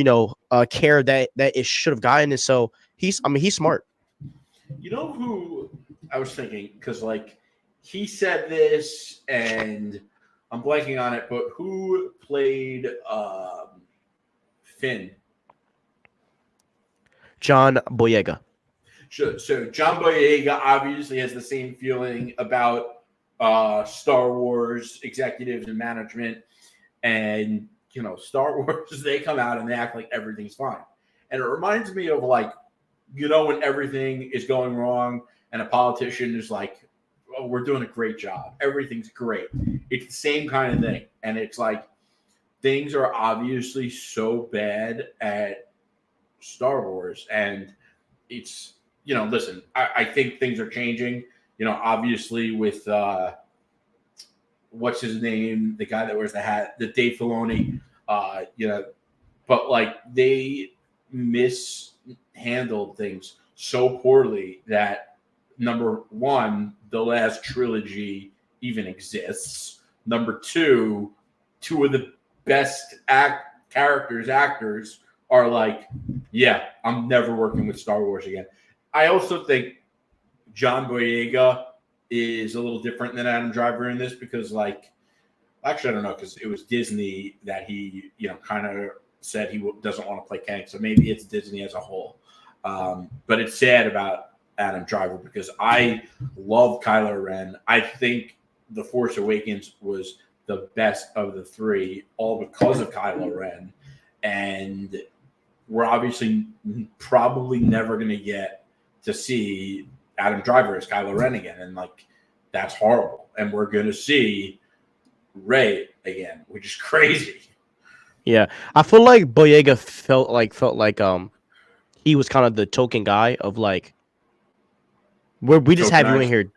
care that it should have gotten. And so he's smart.
You know who I was thinking? Because he said this, and I'm blanking on it. But who played Finn?
John Boyega.
So John Boyega obviously has the same feeling about Star Wars executives and management, and Star Wars. They come out and they act like everything's fine, and it reminds me of when everything is going wrong and a politician is like, oh, we're doing a great job. Everything's great. It's the same kind of thing. And it's like, things are obviously so bad at Star Wars. And it's, listen, I think things are changing, obviously with, what's his name? The guy that wears the hat, the Dave Filoni, but they mishandled things so poorly that, number one, the last trilogy even exists. Number two of the best actors are like, yeah, I'm never working with Star Wars again. I also think John Boyega is a little different than Adam Driver in this because, actually, I don't know, because it was Disney that he, kind of said he doesn't want to play Kang. So maybe it's Disney as a whole. But it's sad about Adam Driver because I love Kylo Ren. I think The Force Awakens was the best of the three, all because of Kylo Ren. And we're obviously probably never going to get to see Adam Driver as Kylo Ren again. And that's horrible. And we're going to see Rey again, which is crazy.
Yeah, I feel like Boyega felt like he was kind of the token guy of where we just have you in here.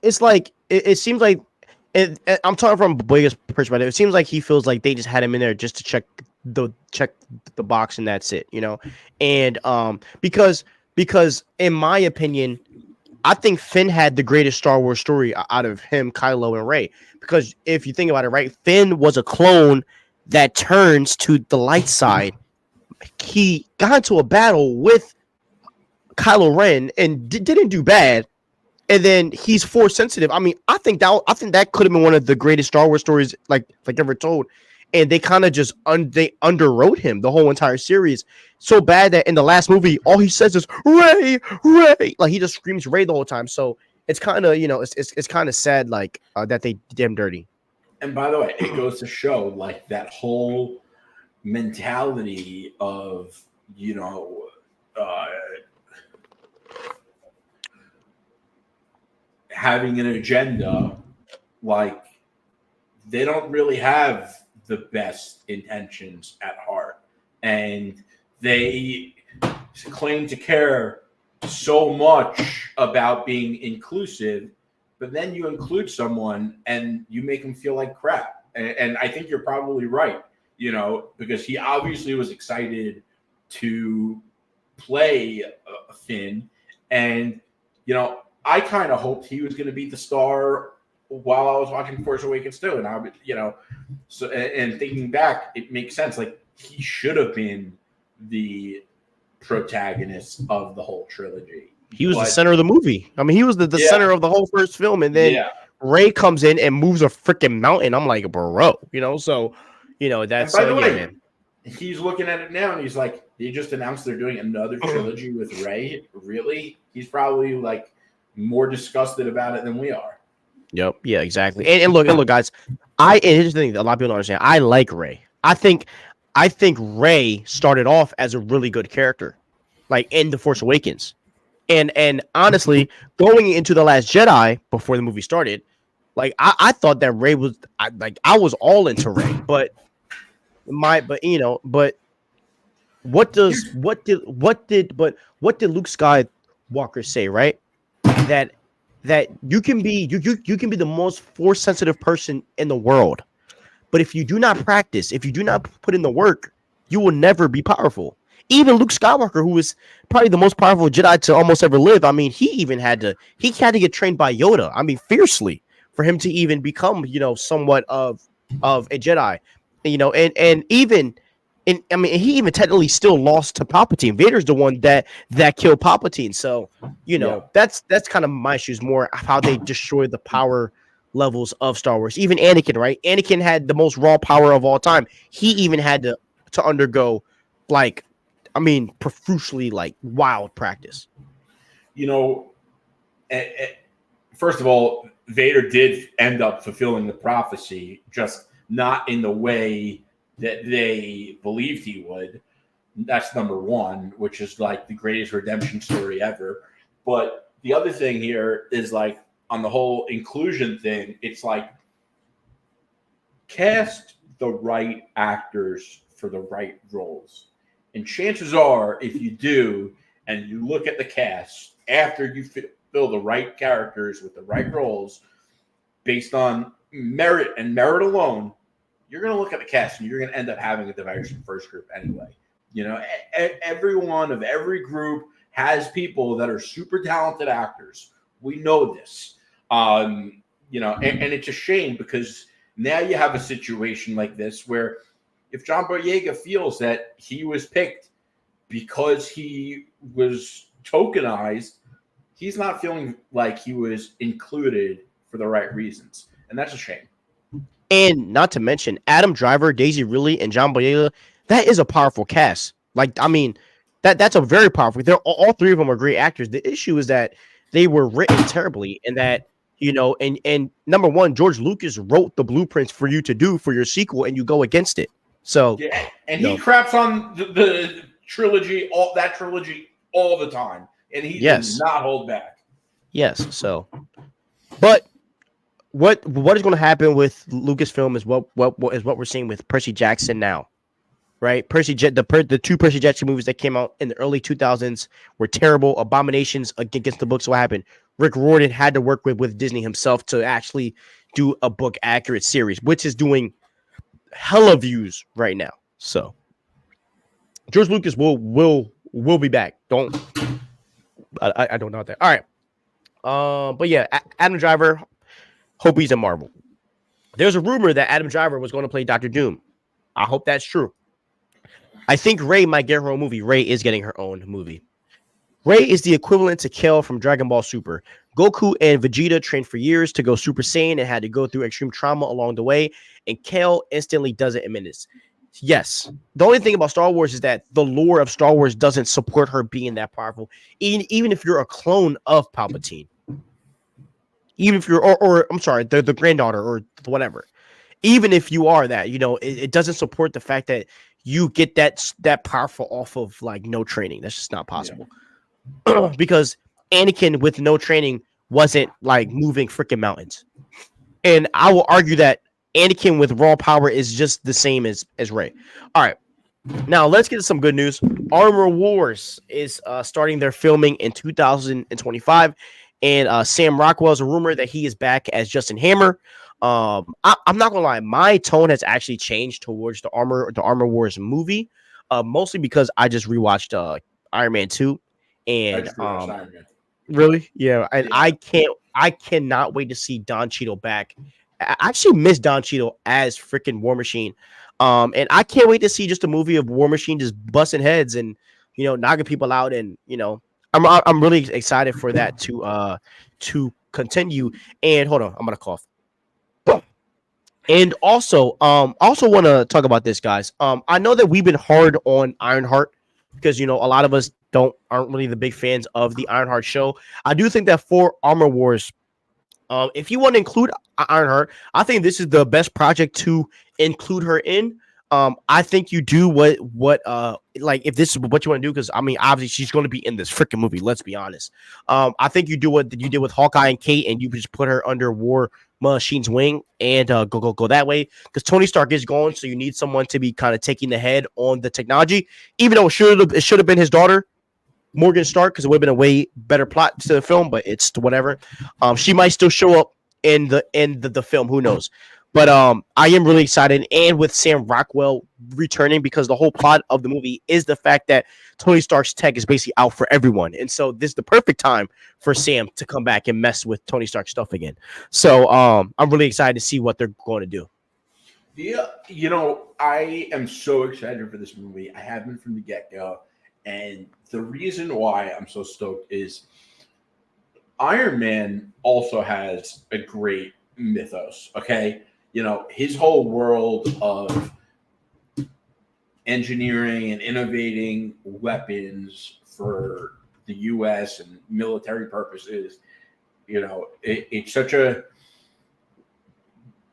It's like it seems like I'm talking from Boyega's perspective. It seems like he feels like they just had him in there just to check the box and that's it, And because in my opinion, I think Finn had the greatest Star Wars story out of him, Kylo, and Rey. Because if you think about it, right, Finn was a clone that turns to the light side. He got into a battle with Kylo Ren and didn't do bad. And then he's force sensitive. I mean, I think that could have been one of the greatest Star Wars stories like ever told. And they kind of just they underwrote him the whole entire series so bad that in the last movie, all he says is Rey, Rey. Like he just screams Rey the whole time. So it's kind of it's kind of sad that they did him dirty.
And by the way, it goes to show that whole mentality of having an agenda. They don't really have the best intentions at heart, and they claim to care so much about being inclusive but then you include someone and you make them feel like crap. And I think you're probably right, because he obviously was excited to play Finn. And, I kind of hoped he was going to be the star while I was watching Force Awakens too. And so and thinking back, it makes sense. Like, he should have been the protagonist of the whole trilogy.
He was the center of the movie. I mean, he was the center of the whole first film, and then Rey comes in and moves a freaking mountain. I'm like, bro, so that's
by the way, man. He's looking at it now and he's like, they just announced they're doing another trilogy with Rey. Really? He's probably like more disgusted about it than we are.
Yep. Yeah, exactly. And look, guys, and here's the thing that a lot of people don't understand. I like Rey. I think Rey started off as a really good character, like in The Force Awakens. And honestly, going into The Last Jedi before the movie started, like I thought that Rey was I was all into Rey, but what did Luke Skywalker say, right? That you can be the most force sensitive person in the world, but if you do not practice, if you do not put in the work, you will never be powerful. Even Luke Skywalker, who was probably the most powerful Jedi to almost ever live, I mean, he had to get trained by Yoda. I mean, fiercely for him to even become, somewhat of a Jedi, and even. And I mean, he even technically still lost to Palpatine. Vader's the one that killed Palpatine. So, that's kind of my issues more of how they destroyed the power levels of Star Wars. Even Anakin, right? Anakin had the most raw power of all time. He even had to undergo, profusely, wild practice.
First of all, Vader did end up fulfilling the prophecy, just not in the way that they believed he would. That's number one, which is like the greatest redemption story ever. But the other thing here is on the whole inclusion thing, it's cast the right actors for the right roles. And chances are, if you do, and you look at the cast after you fill the right characters with the right roles based on merit and merit alone, you're going to look at the cast and you're going to end up having a diverse first group anyway. Everyone of every group has people that are super talented actors. We know this. And it's a shame because now you have a situation like this where if John Boyega feels that he was picked because he was tokenized, he's not feeling like he was included for the right reasons. And that's a shame.
And not to mention Adam Driver, Daisy Ridley, and John Boyega. That is a powerful cast. That's a very powerful. They're all three of them are great actors. The issue is that they were written terribly, and that and number one, George Lucas wrote the blueprints for you to do for your sequel, and you go against it. So
yeah, and he craps on the trilogy, all the time, and he does not hold back.
Yes. So, but. What is going to happen with Lucasfilm is what we're seeing with Percy Jackson now, right? The two Percy Jackson movies that came out in the early 2000s were terrible abominations against the books. What happened? Rick Riordan had to work with Disney himself to actually do a book accurate series, which is doing hella views right now. So George Lucas will be back. I don't know that. All right. But yeah, Adam Driver. Hope he's in Marvel. There's a rumor that Adam Driver was going to play Dr. Doom. I hope that's true. I think Rey might get her own movie. Rey is getting her own movie. Rey is the equivalent to Kale from Dragon Ball Super. Goku and Vegeta trained for years to go Super Saiyan and had to go through extreme trauma along the way, and Kale instantly does it in minutes. Yes. The only thing about Star Wars is that the lore of Star Wars doesn't support her being that powerful, even if you're a clone of Palpatine. Even if you're, or I'm sorry, the granddaughter or whatever. Even if you are that, it doesn't support the fact that you get that powerful off of no training. That's just not possible. Yeah. Because Anakin with no training wasn't moving freaking mountains. And I will argue that Anakin with raw power is just the same as Rey. All right. Now let's get to some good news. Armor Wars is starting their filming in 2025. and Sam Rockwell's a rumor that he is back as Justin Hammer. I'm not gonna lie, my tone has actually changed towards the Armor Wars movie, mostly because I just rewatched Iron Man 2,
I
and
just rewatched Iron Man.
really, yeah, and
Yeah.
I cannot wait to see Don Cheadle back. I actually miss Don Cheadle as freaking War Machine. And I can't wait to see just a movie of War Machine just busting heads and knocking people out, and I'm really excited for that to continue. And hold on, I'm gonna cough. And also want to talk about this, guys. I know that we've been hard on Ironheart because a lot of us aren't really the big fans of the Ironheart show. I do think that for Armor Wars, if you want to include Ironheart, I think this is the best project to include her in. I think you do what like if this is what you want to do, because I mean obviously she's going to be in this freaking movie. Let's be honest. I think you do what you did with Hawkeye and Kate, and you just put her under War Machine's wing and go that way, because Tony Stark is gone, so you need someone to be kind of taking the head on the technology. Even though it should have been his daughter, Morgan Stark, because it would have been a way better plot to the film, but it's whatever. She might still show up in the film. Who knows? But I am really excited, and with Sam Rockwell returning, because the whole plot of the movie is the fact that Tony Stark's tech is basically out for everyone, and so this is the perfect time for Sam to come back and mess with Tony Stark's stuff again. So I'm really excited to see what they're going to do.
Yeah, I am so excited for this movie. I have been from the get-go. And the reason why I'm so stoked is Iron Man also has a great mythos, okay? His whole world of engineering and innovating weapons for the U.S. and military purposes, it's such a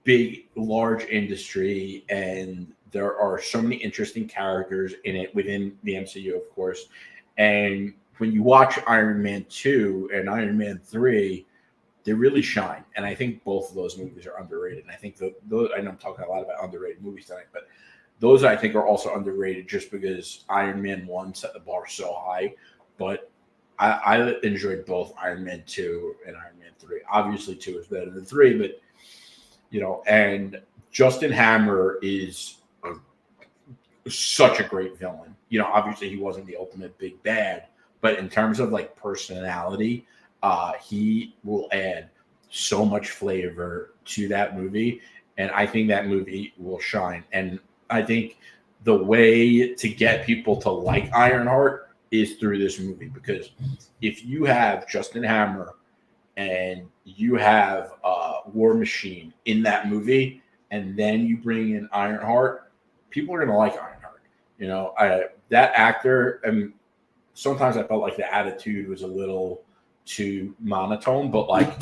big, large industry, and there are so many interesting characters in it within the MCU, of course. And when you watch Iron Man 2 and Iron Man 3, they really shine. And I think both of those movies are underrated. And I think those, I know I'm talking a lot about underrated movies tonight, but those I think are also underrated just because Iron Man 1 set the bar so high. But I enjoyed both Iron Man 2 and Iron Man 3. Obviously, 2 is better than 3, but, and Justin Hammer is such a great villain. Obviously he wasn't the ultimate big bad, but in terms of like personality, he will add so much flavor to that movie, and I think that movie will shine. And I think the way to get people to like Ironheart is through this movie, because if you have Justin Hammer and you have War Machine in that movie, and then you bring in Ironheart, people are going to like Ironheart. That actor, and sometimes I felt like the attitude was a little too monotone, but like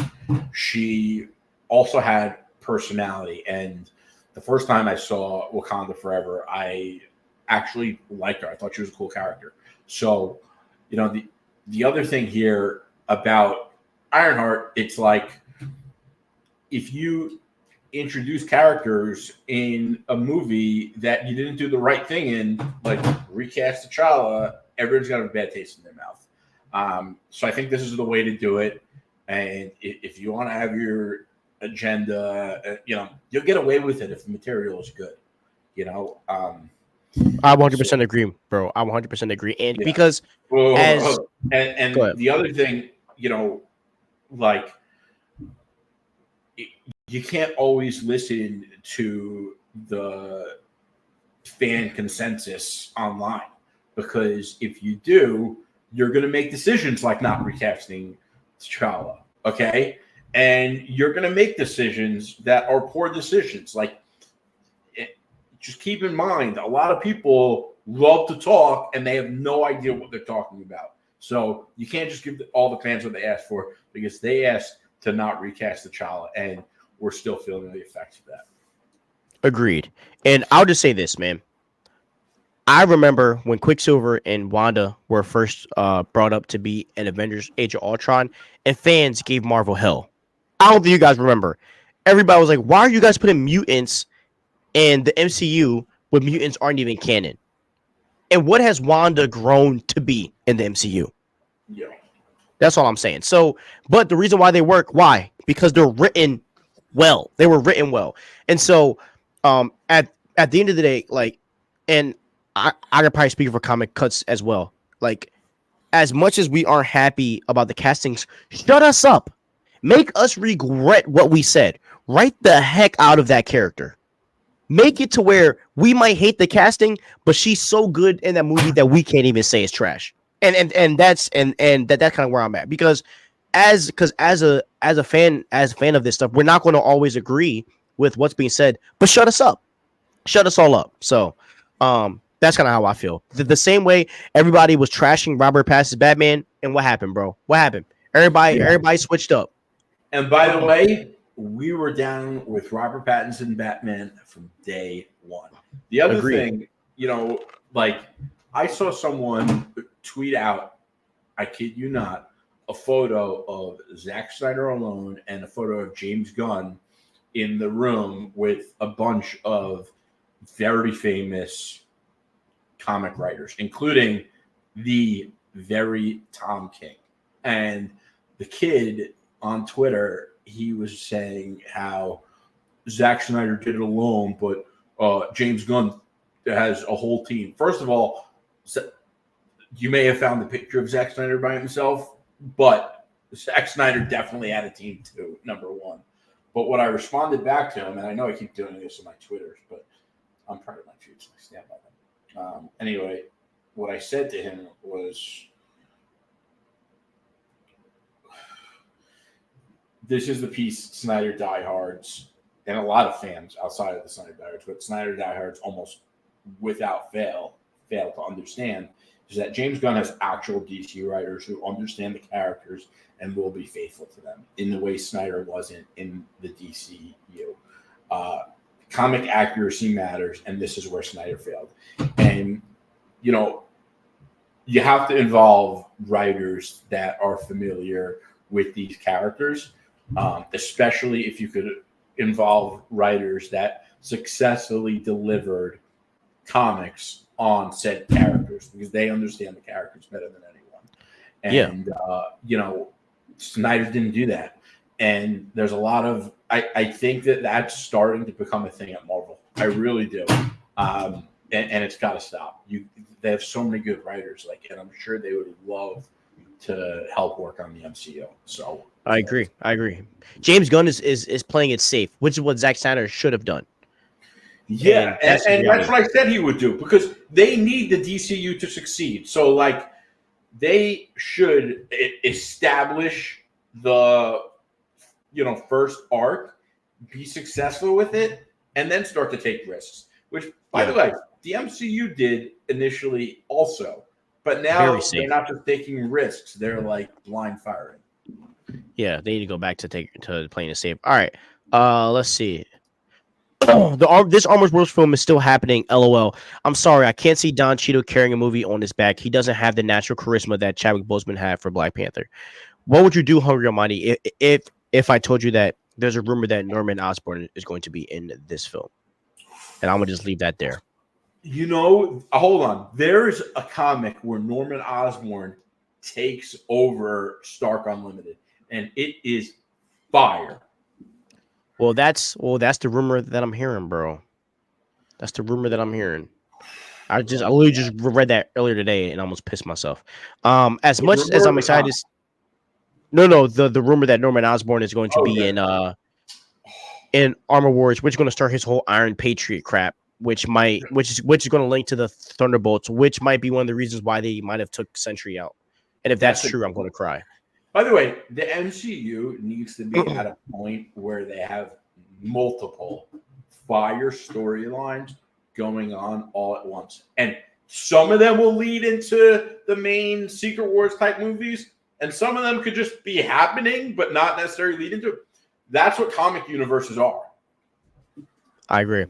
she also had personality. And the first time I saw Wakanda Forever, I actually liked her. I thought she was a cool character. So, the other thing here about Ironheart, it's like if you introduce characters in a movie that you didn't do the right thing in, like recast T'Challa, everyone's got a bad taste in their mouth. So I think this is the way to do it. And if you want to have your agenda, you'll get away with it if the material is good.
I 100% agree, bro. I 100% agree, and
Yeah.
because
and the other thing, like you can't always listen to the fan consensus online, because if you do, you're going to make decisions like not recasting T'Challa, okay? And you're going to make decisions that are poor decisions. Like, just keep in mind, a lot of people love to talk and they have no idea what they're talking about. So you can't just give all the fans what they asked for, because they asked to not recast T'Challa, and we're still feeling the effects of that.
Agreed. And I'll just say this, man. I remember when Quicksilver and Wanda were first brought up to be an Avengers Age of Ultron, and fans gave Marvel hell. I don't think you guys remember. Everybody was like, why are you guys putting mutants in the MCU when mutants aren't even canon? And what has Wanda grown to be in the MCU?
Yeah.
That's all I'm saying. So, but the reason why they work, why? Because they're written well. They were written well. And so, at the end of the day, like, and I could probably speak for comic cuts as well. Like, as much as we aren't happy about the castings, shut us up. Make us regret what we said. Write the heck out of that character. Make it to where we might hate the casting, but she's so good in that movie that we can't even say it's trash. That's kind of where I'm at, because as a fan of this stuff, we're not going to always agree with what's being said, but shut us up. Shut us all up. So that's kind of how I feel. The same way everybody was trashing Robert Pattinson's Batman, and what happened, bro? What happened? Everybody switched up.
And by the way, we were down with Robert Pattinson Batman from day one. The other thing, like, I saw someone tweet out, I kid you not, a photo of Zack Snyder alone and a photo of James Gunn in the room with a bunch of very famous comic writers, including the very Tom King. And the kid on Twitter, he was saying how Zack Snyder did it alone, but James Gunn has a whole team. First of all, you may have found the picture of Zack Snyder by himself, but Zack Snyder definitely had a team too, number one. But what I responded back to him, and I know I keep doing this in my Twitters, but I'm proud of my tweets. I stand by them. Anyway, what I said to him was, this is the piece Snyder diehards and a lot of fans outside of the Snyder diehards, but Snyder diehards almost without fail to understand, is that James Gunn has actual DC writers who understand the characters and will be faithful to them in the way Snyder wasn't in the DCEU. Comic accuracy matters, and this is where Snyder failed. And, you have to involve writers that are familiar with these characters, especially if you could involve writers that successfully delivered comics on said characters, because they understand the characters better than anyone. And, Snyder didn't do that. And there's a lot of, I think that's starting to become a thing at Marvel. I really do. And it's got to stop. They have so many good writers, and I'm sure they would love to help work on the MCU. So
I agree. James Gunn is playing it safe, which is what Zack Snyder should have done.
Yeah, and that's what I said he would do, because they need the DCU to succeed. So, they should establish the, first arc, be successful with it, and then start to take risks. Which, by the way, the MCU did initially also, but now they're not just taking risks; they're blind firing.
Yeah, they need to go back to playing it safe. All right, let's see. This Armored Worlds film is still happening. LOL. I'm sorry, I can't see Don Cheadle carrying a movie on his back. He doesn't have the natural charisma that Chadwick Boseman had for Black Panther. What would you do, Hungry Almighty, if I told you that there's a rumor that Norman Osborn is going to be in this film? And I'm gonna just leave that there.
Hold on. There's a comic where Norman Osborn takes over Stark Unlimited, and it is fire.
Well, that's the rumor that I'm hearing, bro. That's the rumor that I'm hearing. I literally just read that earlier today and almost pissed myself. As much as I'm excited, the rumor that Norman Osborn is going to be in Armor Wars, which is going to start his whole Iron Patriot crap, which is going to link to the Thunderbolts, which might be one of the reasons why they might have took Sentry out. And if that's true, I'm going to cry.
By the way, the MCU needs to be at a point where they have multiple fire storylines going on all at once. And some of them will lead into the main Secret Wars type movies, and some of them could just be happening but not necessarily lead into it. That's what comic universes are.
I agree.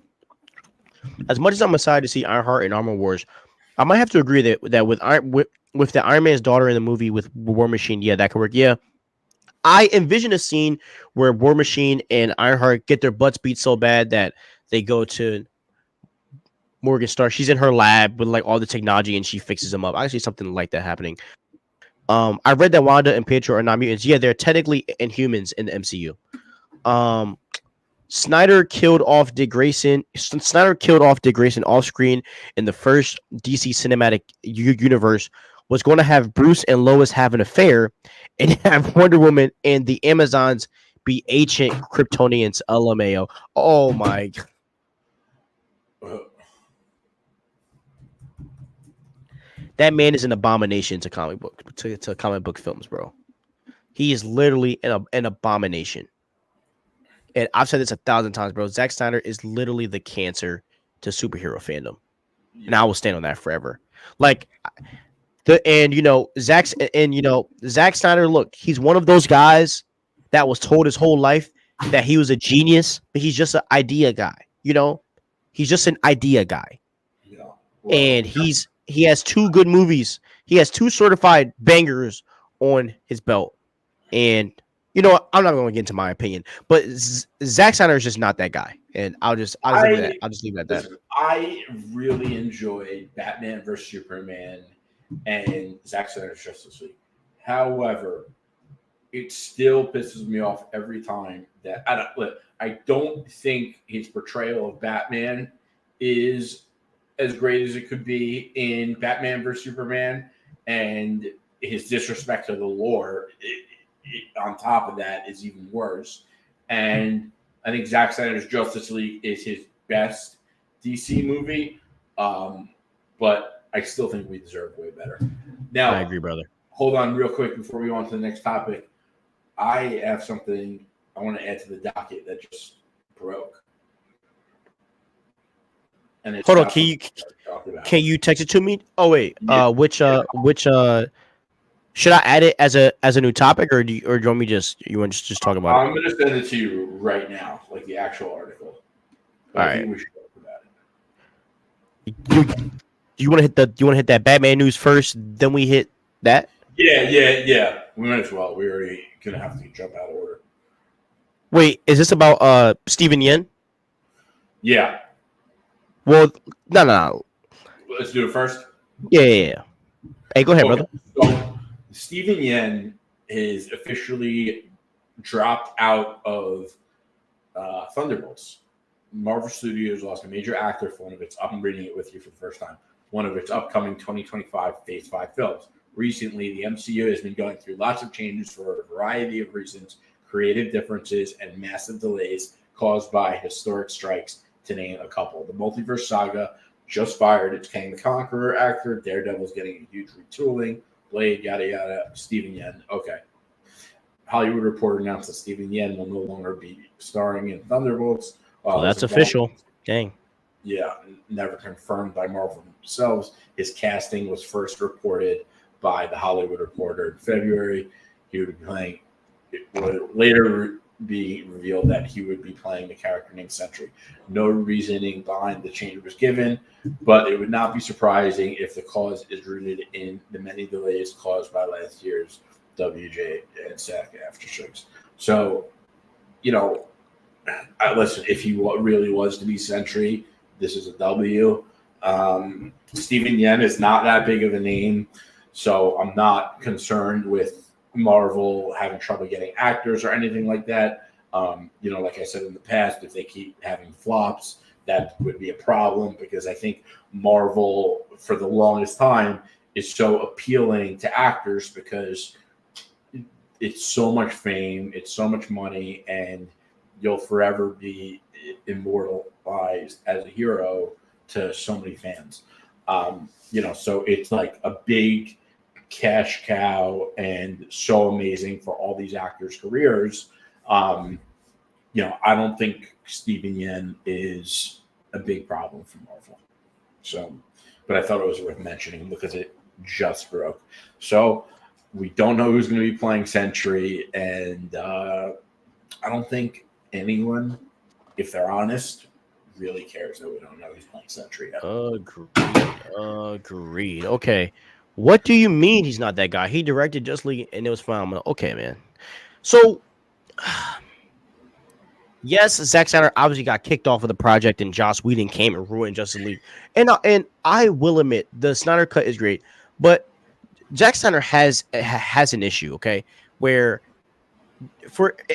As much as I'm excited to see Ironheart and Armor Wars, I might have to agree that with the Iron Man's daughter in the movie with War Machine, that could work. Yeah, I envision a scene where War Machine and Ironheart get their butts beat so bad that they go to Morgan Stark. She's in her lab with all the technology and she fixes them up. I see something like that happening. I read that Wanda and Pietro are not mutants. Yeah, they're technically Inhumans in the MCU. Snyder killed off Dick Grayson. Snyder killed off Dick Grayson off screen in the first DC cinematic universe. Was going to have Bruce and Lois have an affair, and have Wonder Woman and the Amazons be ancient Kryptonians. LMAO. Oh my! That man is an abomination to comic book films, bro. He is literally an abomination. And I've said this 1,000 times, bro. Zack Snyder is literally the cancer to superhero fandom, and I will stand on that forever. Like Zack Snyder. Look, he's one of those guys that was told his whole life that he was a genius, but he's just an idea guy. He's just an idea guy, and he has 2 good movies. He has 2 certified bangers on his belt, and. I'm not going to get into my opinion, but Zack Snyder is just not that guy, and I'll just leave it at that.
I really enjoyed Batman vs Superman and Zack Snyder's Justice League. However, it still pisses me off every time that I don't think his portrayal of Batman is as great as it could be in Batman vs Superman, and his disrespect to the lore. On top of that is even worse. And I think Zack Snyder's Justice League is his best DC movie. But I still think we deserve way better. Now,
I agree, brother.
Hold on real quick before we go on to the next topic. I have something I want to add to the docket that just broke. And it's
hold on, can you text it to me? Oh wait,
yeah.
Which should I add it as a new topic, or do you want me just talk about
I'm going to send it to you right now, like the actual article.
All right. We should talk about it. You want to hit that Batman news first, then we hit that?
Yeah. We might as well. We're already going to have to jump out of order.
Wait, is this about Steven Yen?
Yeah.
Well, no.
Let's do it first.
Yeah. Hey, go ahead, brother.
So, Steven Yen is officially dropped out of Thunderbolts. Marvel Studios lost a major actor for one of its, I'm reading it with you for the first time, one of its upcoming 2025 Phase 5 films. Recently, the MCU has been going through lots of changes for a variety of reasons, creative differences, and massive delays caused by historic strikes, to name a couple. The Multiverse saga just fired its Kang the Conqueror actor. Daredevil's getting a huge retooling. Blade, yada, yada. Steven Yen. Okay. Hollywood Reporter announced that Steven Yen will no longer be starring in Thunderbolts.
Well, that's official. Dang.
Yeah, never confirmed by Marvel themselves. His casting was first reported by the Hollywood Reporter in February. He would be playing. It would later be revealed that he would be playing the character named Sentry. No reasoning behind the change was given, but it would not be surprising if the cause is rooted in the many delays caused by last year's WJ and SAC aftershocks. So, listen, if he really was to be Sentry, this is a W. Steven Yen is not that big of a name, so I'm not concerned with Marvel having trouble getting actors or anything like that. Like I said in the past, if they keep having flops, that would be a problem, because I think Marvel, for the longest time, is so appealing to actors because it's so much fame, it's so much money, and you'll forever be immortalized as a hero to so many fans. So it's like a big cash cow and so amazing for all these actors' careers. I don't think Steven Yen is a big problem for Marvel. So, but I thought it was worth mentioning because it just broke. So we don't know who's going to be playing Sentry, and I don't think anyone, if they're honest, really cares that we don't know who's playing Sentry yet.
Agreed. Okay. What do you mean he's not that guy? He directed Justice League and it was phenomenal. Okay, man. So, yes, Zack Snyder obviously got kicked off of the project, and Joss Whedon came and ruined Justice League. And I will admit the Snyder cut is great, but Zack Snyder has an issue, okay, where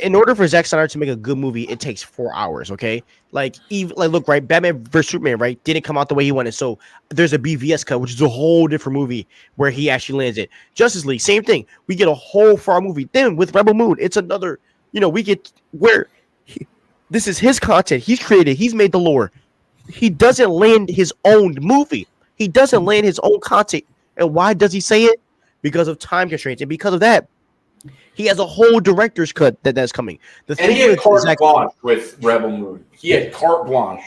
in order for Zack Snyder to make a good movie, it takes 4 hours. Okay, like even like look right, Batman vs Superman right didn't come out the way he wanted, so there's a BVS cut, which is a whole different movie where he actually lands it. Justice League, same thing. We get a whole 4 hour movie. Then with Rebel Moon, it's another. We get where this is his content. He's created. He's made the lore. He doesn't land his own movie. He doesn't land his own content. And why does he say it? Because of time constraints, and because of that, he has a whole director's cut that's coming.
And he had carte blanche with Rebel Moon. He had carte blanche.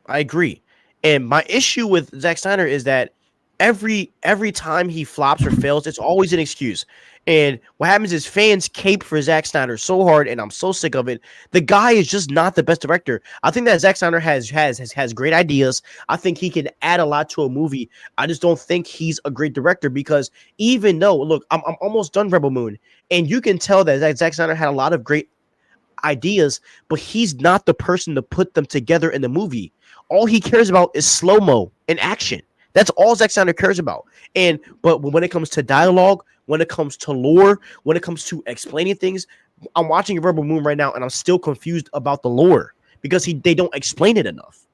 I agree. And my issue with Zack Snyder is that every time he flops or fails, it's always an excuse. And what happens is fans cape for Zack Snyder so hard, and I'm so sick of it. The guy is just not the best director. I think that Zack Snyder has great ideas. I think he can add a lot to a movie. I just don't think he's a great director because even though, look, I'm almost done Rebel Moon, and you can tell that Zack Snyder had a lot of great ideas, but he's not the person to put them together in the movie. All he cares about is slow-mo and action. That's all Zack Snyder cares about. But when it comes to dialogue, when it comes to lore, when it comes to explaining things, I'm watching Rebel Moon right now, and I'm still confused about the lore because they don't explain it enough,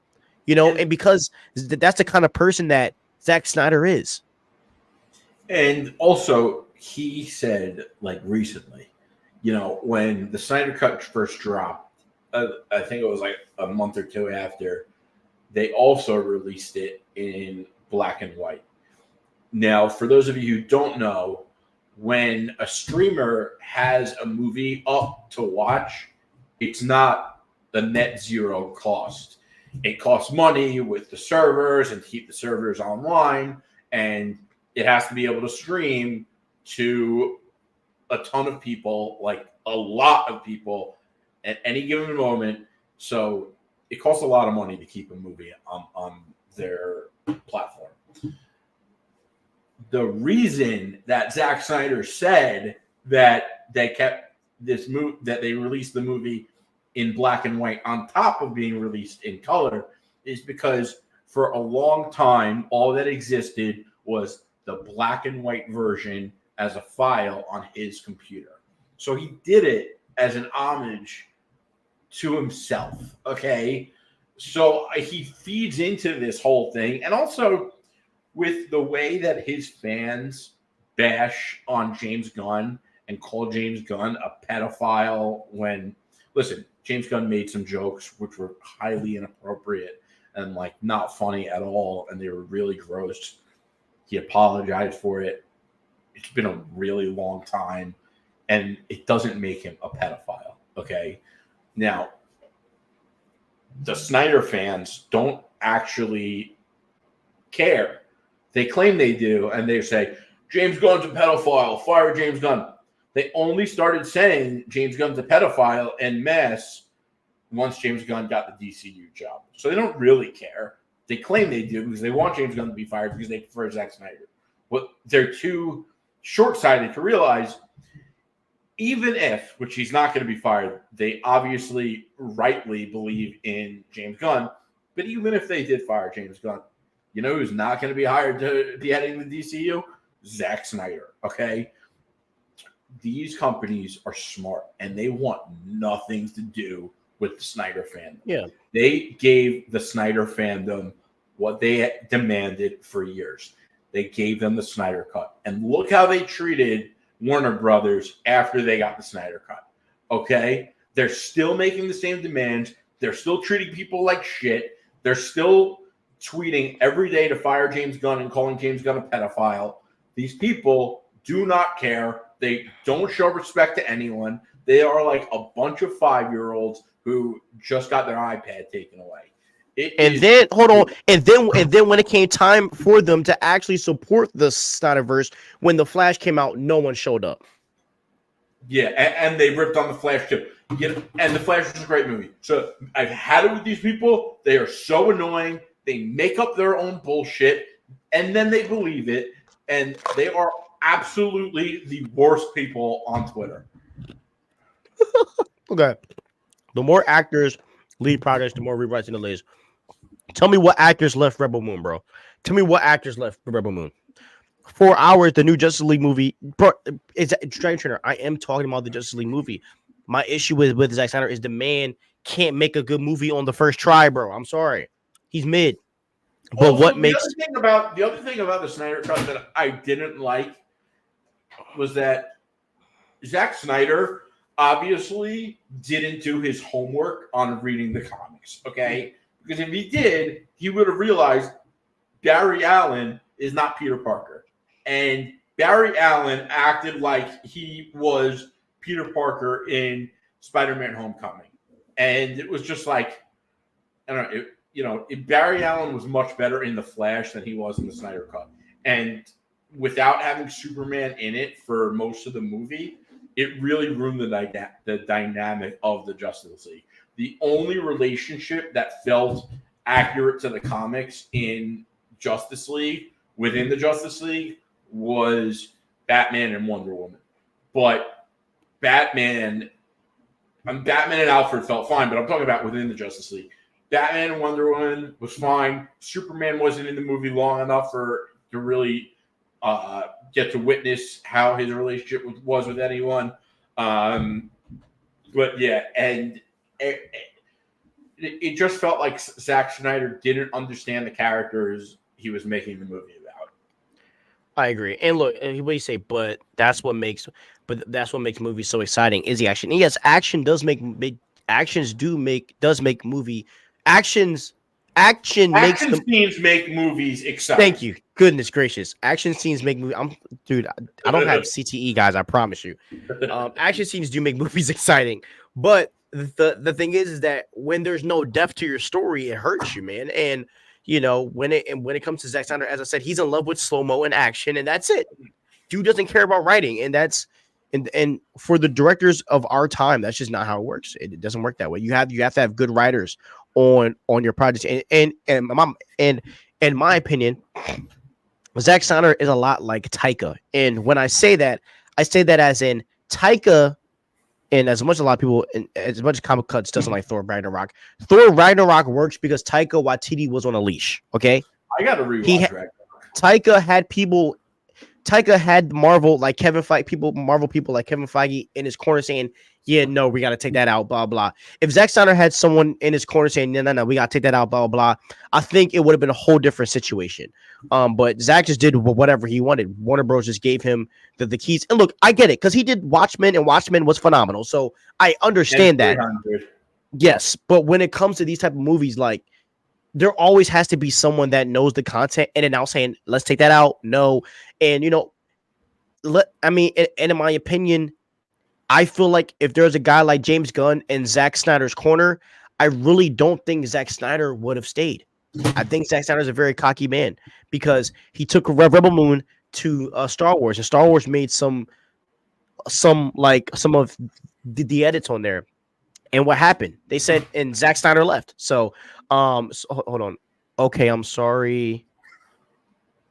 and because that's the kind of person that Zack Snyder is.
And also, he said, like recently, when the Snyder Cut first dropped, I think it was like a month or two after, they also released it in black and white. Now, for those of you who don't know, when a streamer has a movie up to watch, it's not the net zero cost. It costs money with the servers and to keep the servers online, and it has to be able to stream to a ton of people, like a lot of people at any given moment. So it costs a lot of money to keep a movie on their platform. The reason that Zack Snyder said that they kept this movie, that they released the movie in black and white on top of being released in color, is because for a long time, all that existed was the black and white version as a file on his computer. So he did it as an homage to himself. Okay. So he feeds into this whole thing. And also, with the way that his fans bash on James Gunn and call James Gunn a pedophile when, listen, James Gunn made some jokes which were highly inappropriate and like not funny at all, and they were really gross. He apologized for it. It's been a really long time, and it doesn't make him a pedophile, okay? Now, the Snyder fans don't actually care. They claim they do, and they say, James Gunn's a pedophile, fire James Gunn. They only started saying James Gunn's a pedophile en masse once James Gunn got the DCEU job. So they don't really care. They claim they do because they want James Gunn to be fired because they prefer Zack Snyder. But they're too short-sighted to realize, even if, which he's not going to be fired, they obviously rightly believe in James Gunn, but even if they did fire James Gunn, you know who's not going to be hired to be heading the DCU? Zack Snyder, okay? These companies are smart, and they want nothing to do with the Snyder fandom.
Yeah.
They gave the Snyder fandom what they demanded for years. They gave them the Snyder Cut. And look how they treated Warner Brothers after they got the Snyder Cut, okay? They're still making the same demands. They're still treating people like shit. They're still tweeting every day to fire James Gunn and calling James Gunn a pedophile. These people do not care. They don't show respect to anyone. They are like a bunch of 5-year-olds who just got their iPad taken away.
Then when it came time for them to actually support the Snyderverse, when the Flash came out, no one showed up.
Yeah, and they ripped on the Flash too. And the Flash was a great movie. So I've had it with these people. They are so annoying. They make up their own bullshit, and then they believe it. And they are absolutely the worst people on Twitter.
Okay. The more actors lead projects, the more rewrites in the list. Tell me what actors left Rebel Moon, bro. Tell me what actors left Rebel Moon. 4 hours, the new Justice League movie, bro, it's Dragon Trainer. I am talking about the Justice League movie. My issue with Zack Snyder is the man can't make a good movie on the first try, bro. I'm sorry, he's mid. But
Also,
what makes
the other thing about the Snyder Cut that I didn't like was that Zack Snyder obviously didn't do his homework on reading the comics. Okay, because if he did, he would have realized Barry Allen is not Peter Parker, and Barry Allen acted like he was Peter Parker in Spider-Man: Homecoming, and it was just like I don't know. Barry Allen was much better in The Flash than he was in the Snyder Cut. And without having Superman in it for most of the movie, it really ruined the dynamic of the Justice League. The only relationship that felt accurate to the comics in Justice League, within the Justice League, was Batman and Wonder Woman. But Batman and Alfred felt fine, but I'm talking about within the Justice League. Batman and Wonder Woman was fine. Superman wasn't in the movie long enough to really get to witness how his relationship was with anyone. But yeah, and it just felt like Zack Snyder didn't understand the characters he was making the movie about.
I agree. And look, what you say, but that's what makes movies so exciting is the action. And yes, action does make movie actions action makes
Action scenes make movies exciting.
Thank you. Goodness gracious. Action scenes make movie. I don't have CTE, guys. I promise you. Action scenes do make movies exciting, but the thing is that when there's no depth to your story, it hurts you, man. And when it comes to Zack Snyder, as I said, he's in love with slow-mo and action, and that's it. Dude doesn't care about writing, and that's and for the directors of our time, that's just not how it works. It doesn't work that way. You have to have good writers on your projects, and in my opinion, Zack Snyder is a lot like Taika. And when I say that as in Taika. And as much as a lot of people, as much as Comic Cuts doesn't like Thor Ragnarok works because Taika Waititi was on a leash. Okay,
I got to rewatch Ragnarok.
Taika had Marvel like Marvel people like Kevin Feige in his corner saying, "Yeah, no, we got to take that out." Blah blah. If Zack Snyder had someone in his corner saying, "No, we got to take that out," blah blah, I think it would have been a whole different situation. But Zack just did whatever he wanted. Warner Bros. Just gave him the keys. And look, I get it because he did Watchmen, and Watchmen was phenomenal. So I understand that. Yes, but when it comes to these type of movies, like there always has to be someone that knows the content and then now saying, "Let's take that out." No, and in my opinion, I feel like if there's a guy like James Gunn in Zack Snyder's corner, I really don't think Zack Snyder would have stayed. I think Zack Snyder is a very cocky man because he took Rebel Moon to Star Wars, and Star Wars made some of the edits on there. And what happened? They said, and Zack Snyder left. So hold on. Okay, I'm sorry.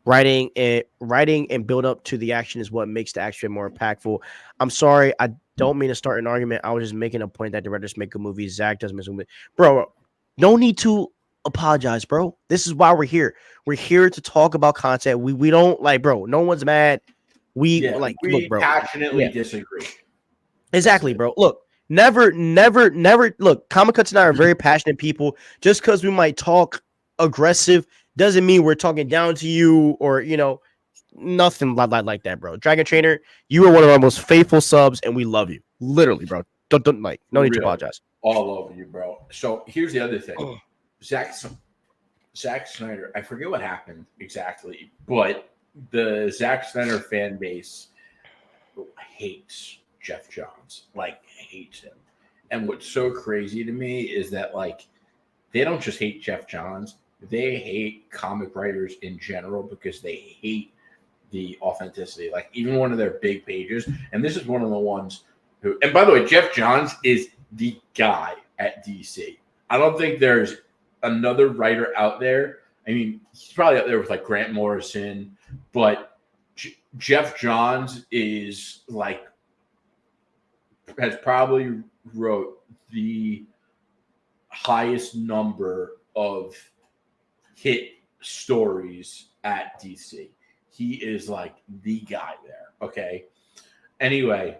Writing and build up to the action is what makes the action more impactful. I'm sorry. I don't mean to start an argument. I was just making a point that directors make good movies. Zack doesn't make a movie. Bro, no need to apologize, bro. This is why we're here. We're here to talk about content. We don't like, bro. No one's mad. We look, bro.
Passionately disagree.
Exactly, bro. Look, never. Look, Comic Cuts and I are very passionate people. Just because we might talk aggressive doesn't mean we're talking down to you or nothing like that, bro. Dragon Trainer, you are one of our most faithful subs, and we love you, literally, bro. Don't like, no need to apologize.
All over you, bro. So here's the other thing, Zack Snyder. I forget what happened exactly, but the Zack Snyder fan base hates Jeff Johns, hates him. And what's so crazy to me is that they don't just hate Jeff Johns. They hate comic writers in general because they hate the authenticity. Even one of their big pages, and this is one of the ones who, and by the way, Jeff Johns is the guy at DC. I don't think there's another writer out there. I mean, he's probably out there with Grant Morrison, but Jeff Johns is has probably wrote the highest number of hit stories at DC. he is like the guy there. Okay. Anyway,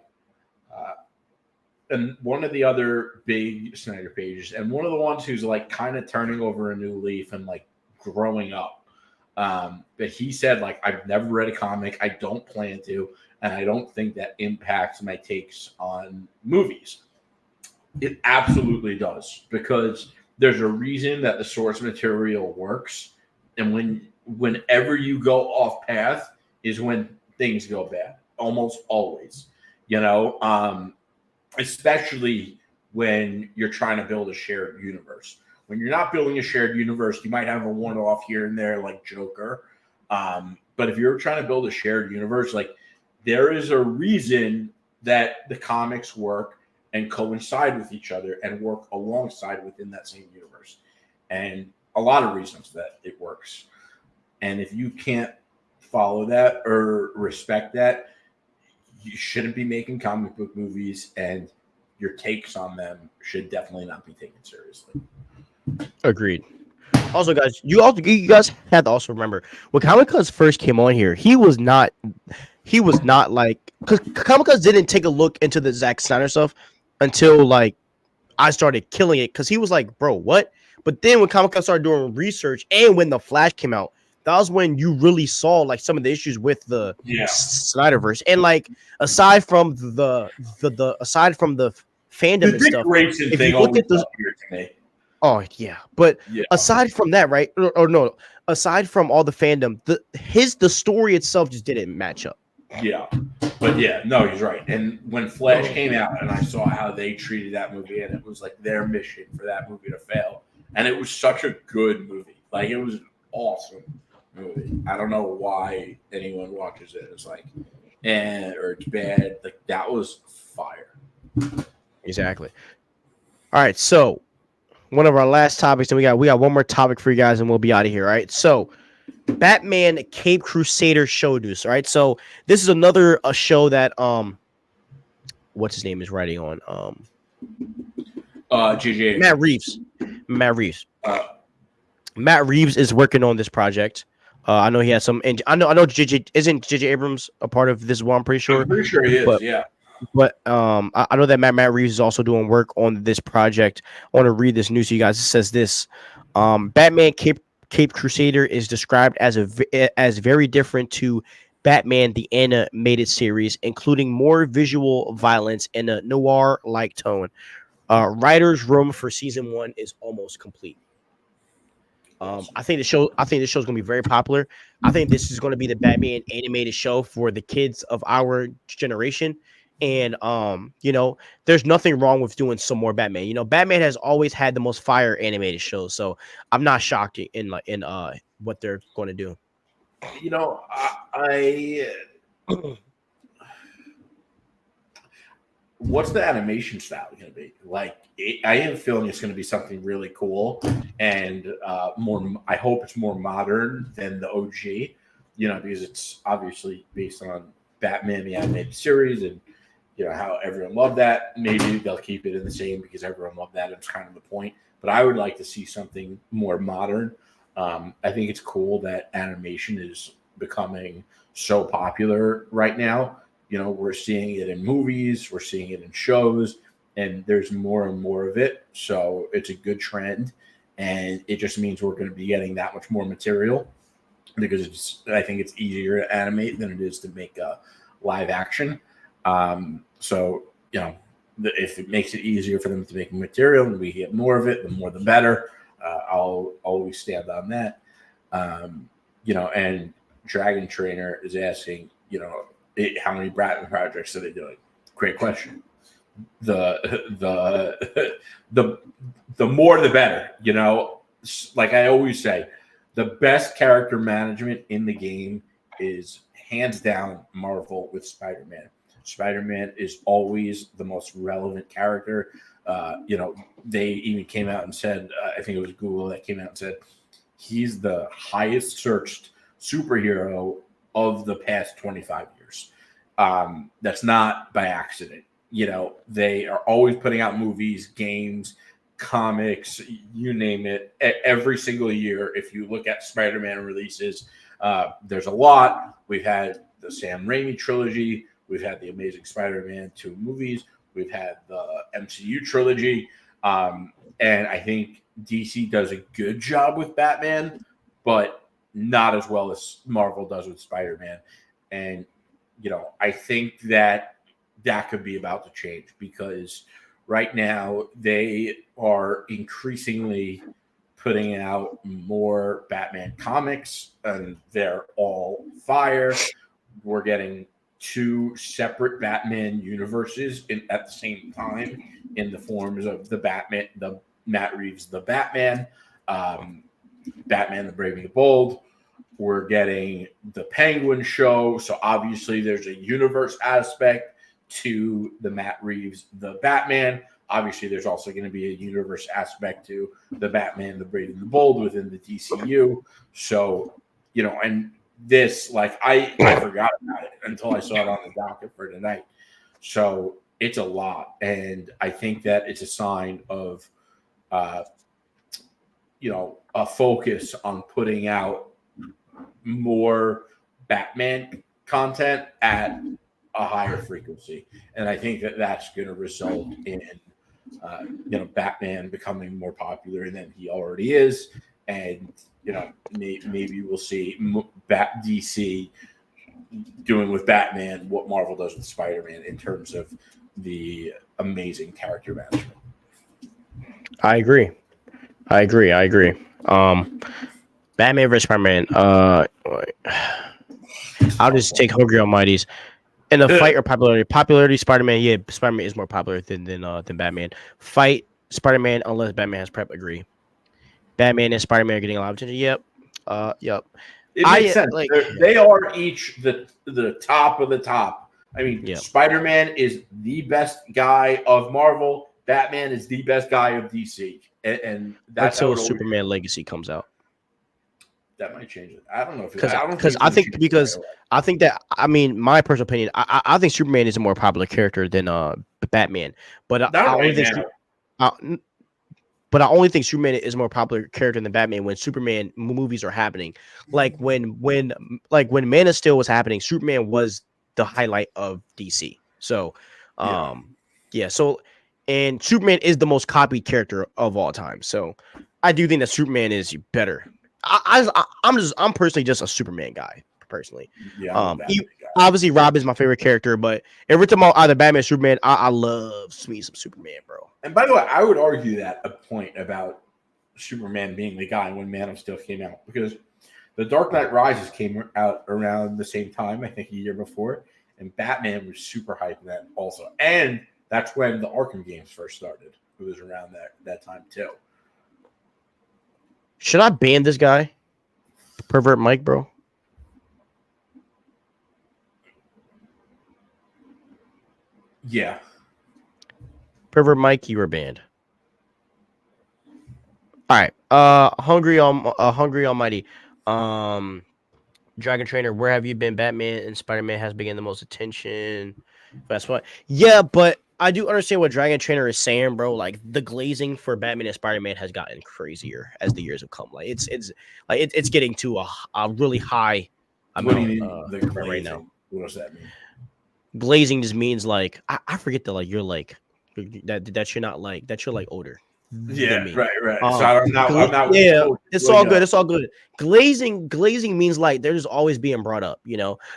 and one of the other big Snyder pages, and one of the ones who's like kind of turning over a new leaf and like growing up. But he said, like, I've never read a comic. I don't plan to, and I don't think that impacts my takes on movies. It absolutely does, because there's a reason that the source material works, and whenever you go off path is when things go bad, almost always. Especially when you're trying to build a shared universe. When you're not building a shared universe, you might have a one-off here and there, like Joker. But if you're trying to build a shared universe, like, there is a reason that the comics work and coincide with each other and work alongside within that same universe. And a lot of reasons that it works. And if you can't follow that or respect that, you shouldn't be making comic book movies, and your takes on them should definitely not be taken seriously.
Agreed. Also, guys, you guys have to also remember when Comic Cons first came on here, he was not like, because Comic Cons didn't take a look into the Zack Snyder stuff until like I started killing it, because he was like, bro, what? But then when Comic Con started doing research and when the Flash came out, that was when you really saw like some of the issues with the Snyderverse. And like aside from the fandom and stuff, if you look at the oh yeah, but aside from that, right? Or no, aside from all the fandom, the story itself just didn't match up.
Yeah, but yeah, no, he's right. And when Flash came out, and I saw how they treated that movie, and it was like their mission for that movie to fail, and it was such a good movie. Like, it was an awesome movie. I don't know why anyone watches it. It's like, or it's bad. Like, that was fire.
Exactly. All right, so one of our last topics, and we got one more topic for you guys, and we'll be out of here. All right, so Batman Cape Crusader show news. All right, so this is another show that what's his name is writing on
JJ
Matt Reeves. Matt Reeves is working on this project. I know he has some, and I know JJ isn't JJ Abrams a part of this one. I'm pretty sure.
I'm pretty sure he is.
But,
yeah.
But I know that Matt Reeves is also doing work on this project. I want to read this news to you guys. It says this: Batman Cape Crusader is described as very different to Batman the Animated Series, including more visual violence and a noir-like tone. Writer's room for season 1 is almost complete. I think the show is going to be very popular. I think this is going to be the Batman animated show for the kids of our generation. And there's nothing wrong with doing some more Batman. Batman has always had the most fire animated shows, so I'm not shocked in what they're going to do.
What's the animation style going to be? Like, I have a feeling it's going to be something really cool and more. I hope it's more modern than the OG, because it's obviously based on Batman the Animated Series, and how everyone loved that. Maybe they'll keep it in the same because everyone loved that. It's kind of the point. But I would like to see something more modern. I think it's cool that animation is becoming so popular right now. We're seeing it in movies, we're seeing it in shows, and there's more and more of it. So it's a good trend, and it just means we're going to be getting that much more material, because I think it's easier to animate than it is to make a live action. So if it makes it easier for them to make material and we get more of it, the more the better. I'll always stand on that. And Dragon Trainer is asking, how many Bratton projects are they doing? Great question. The more the better. Like I always say, the best character management in the game is hands down Marvel with Spider-Man. Spider-Man is always the most relevant character. They even came out and said, I think it was Google that came out and said, he's the highest searched superhero of the past 25 years. That's not by accident. They are always putting out movies, games, comics, you name it, every single year. If you look at Spider-Man releases, There's a lot. We've had the Sam Raimi trilogy. We've had the Amazing Spider-Man 2 movies. We've had the MCU trilogy. And I think DC does a good job with Batman, but not as well as Marvel does with Spider-Man. And, I think that could be about to change because right now they are increasingly putting out more Batman comics, and they're all fire. We're getting 2 separate Batman universes at the same time in the forms of the Batman, the Matt Reeves, the Batman, Batman the Brave and the Bold. We're getting the Penguin show. So obviously there's a universe aspect to the Matt Reeves, the Batman. Obviously there's also going to be a universe aspect to the Batman, the Brave and the Bold within the DCEU. So, and this, I forgot about it until I saw it on the docket for tonight. So it's a lot. And I think that it's a sign of, a focus on putting out more Batman content at a higher frequency. And I think that that's going to result in, Batman becoming more popular than he already is. And, maybe we'll see DC doing with Batman what Marvel does with Spider-Man in terms of the amazing character management.
I agree. Batman versus Spider-Man. I'll just take Hungry Almighty's. In a fight or popularity, Spider-Man. Spider-Man is more popular than Batman. Fight Spider-Man unless Batman has prep. Agree. Batman and Spider-Man are getting a lot of attention. Yep.
It makes sense. They are each the top of the top. I mean, Spider-Man is the best guy of Marvel. Batman is the best guy of DC, and that's
until Superman Legacy comes out.
That might change it. I don't know
because I think that my personal opinion, I think Superman is a more popular character than Batman, but I only think Superman is a more popular character than Batman when Superman movies are happening. Like when Man of Steel was happening, Superman was the highlight of DC. So, So, and Superman is the most copied character of all time. So, I do think that Superman is better. I'm personally just a Superman guy. Personally, obviously Rob is my favorite character, but every time I'm either Batman or Superman, I love me some Superman, bro.
And by the way, I would argue that a point about Superman being the guy when Man of Steel came out, because The Dark Knight Rises came out around the same time, I think a year before, and Batman was super hyped then also, and that's when the Arkham games first started. It was around that time too.
Should I ban this guy? Pervert Mike, bro.
Yeah.
Pervert Mike, you were banned. All right. Hungry Almighty. Dragon Trainer, where have you been? Batman and Spider-Man has been getting the most attention. That's what. Yeah, but I do understand what Dragon Trainer is saying, bro. Like the glazing for Batman and Spider-Man has gotten crazier as the years have come. Like it's getting to a really high amount.
What do you mean right now? What does that mean?
Glazing just means like I forget that like you're like that you're not like that you're like older.
Yeah, right. So I'm not.
Yeah, it's all good. It's all good. Glazing means like they're just always being brought up.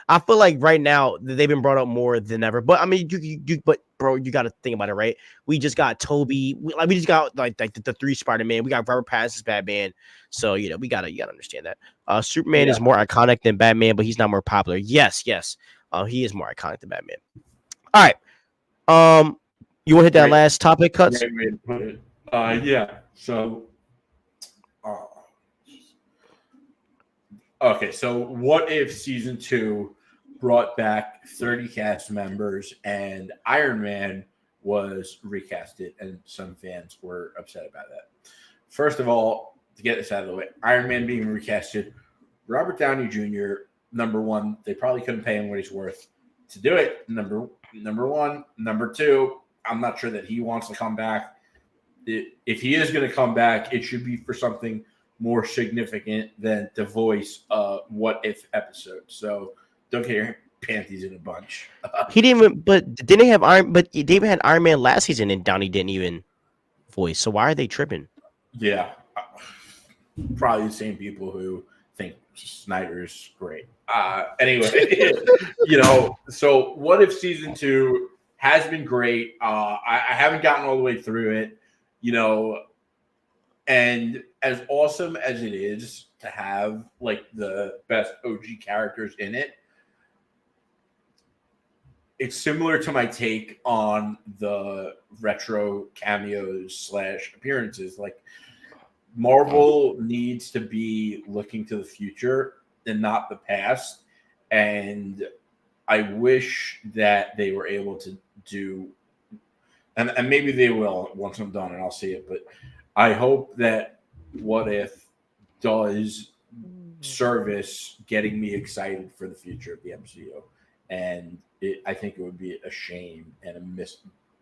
I feel like right now they've been brought up more than ever. But I mean, but bro, you got to think about it, right? We just got Toby. We just got like the 3 Spider-Man. We got Robert Pattinson's Batman. So you gotta understand that. Superman is more iconic than Batman, but he's not more popular. Yes. He is more iconic than Batman. All right. You want to hit that last topic, Cuts?
Yeah. So, okay. So, what if season 2 brought back 30 cast members and Iron Man was recasted, and some fans were upset about that? First of all, to get this out of the way, Iron Man being recasted, Robert Downey Jr. Number one, they probably couldn't pay him what he's worth to do it. Number one. Number two, I'm not sure that he wants to come back. If he is going to come back, it should be for something more significant than to voice a What If episode. So don't get your panties in a bunch.
He didn't even. But didn't they have Iron? But they even had Iron Man last season, and Downey didn't even voice. So why are they tripping?
Yeah, probably the same people who think Snyder's great. Anyway, so What If season 2 has been great. I haven't gotten all the way through it, and as awesome as it is to have like the best OG characters in it, it's similar to my take on the retro cameos / appearances. Like, Marvel needs to be looking to the future and not the past. And I wish that they were able to do, and maybe they will once I'm done and I'll see it, but I hope that What If does service getting me excited for the future of the MCU. And I think it would be a shame and a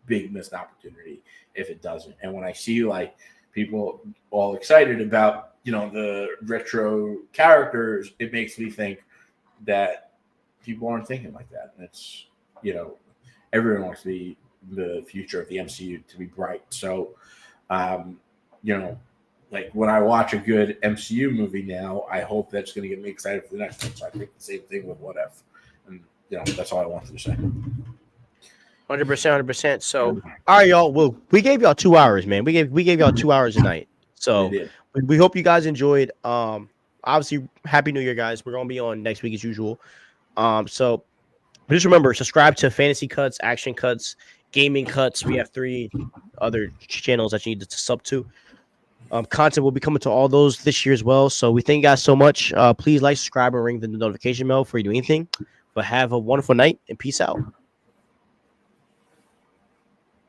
big missed opportunity if it doesn't. And when I see like people all excited about, the retro characters, it makes me think that people aren't thinking like that. And it's, everyone wants the future of the MCU to be bright. So, like when I watch a good MCU movie now, I hope that's going to get me excited for the next one. So I think the same thing with What If. And, that's all I wanted to say.
100%. So, all right, y'all. Well, we gave y'all 2 hours, man. We gave y'all 2 hours a night. So we hope you guys enjoyed. Obviously, Happy New Year, guys. We're gonna be on next week as usual. So just remember, subscribe to Fantasy Cuts, Action Cuts, Gaming Cuts. We have 3 other channels that you need to sub to. Content will be coming to all those this year as well. So we thank you guys so much. Please like, subscribe, and ring the notification bell before you do anything. But have a wonderful night and peace out.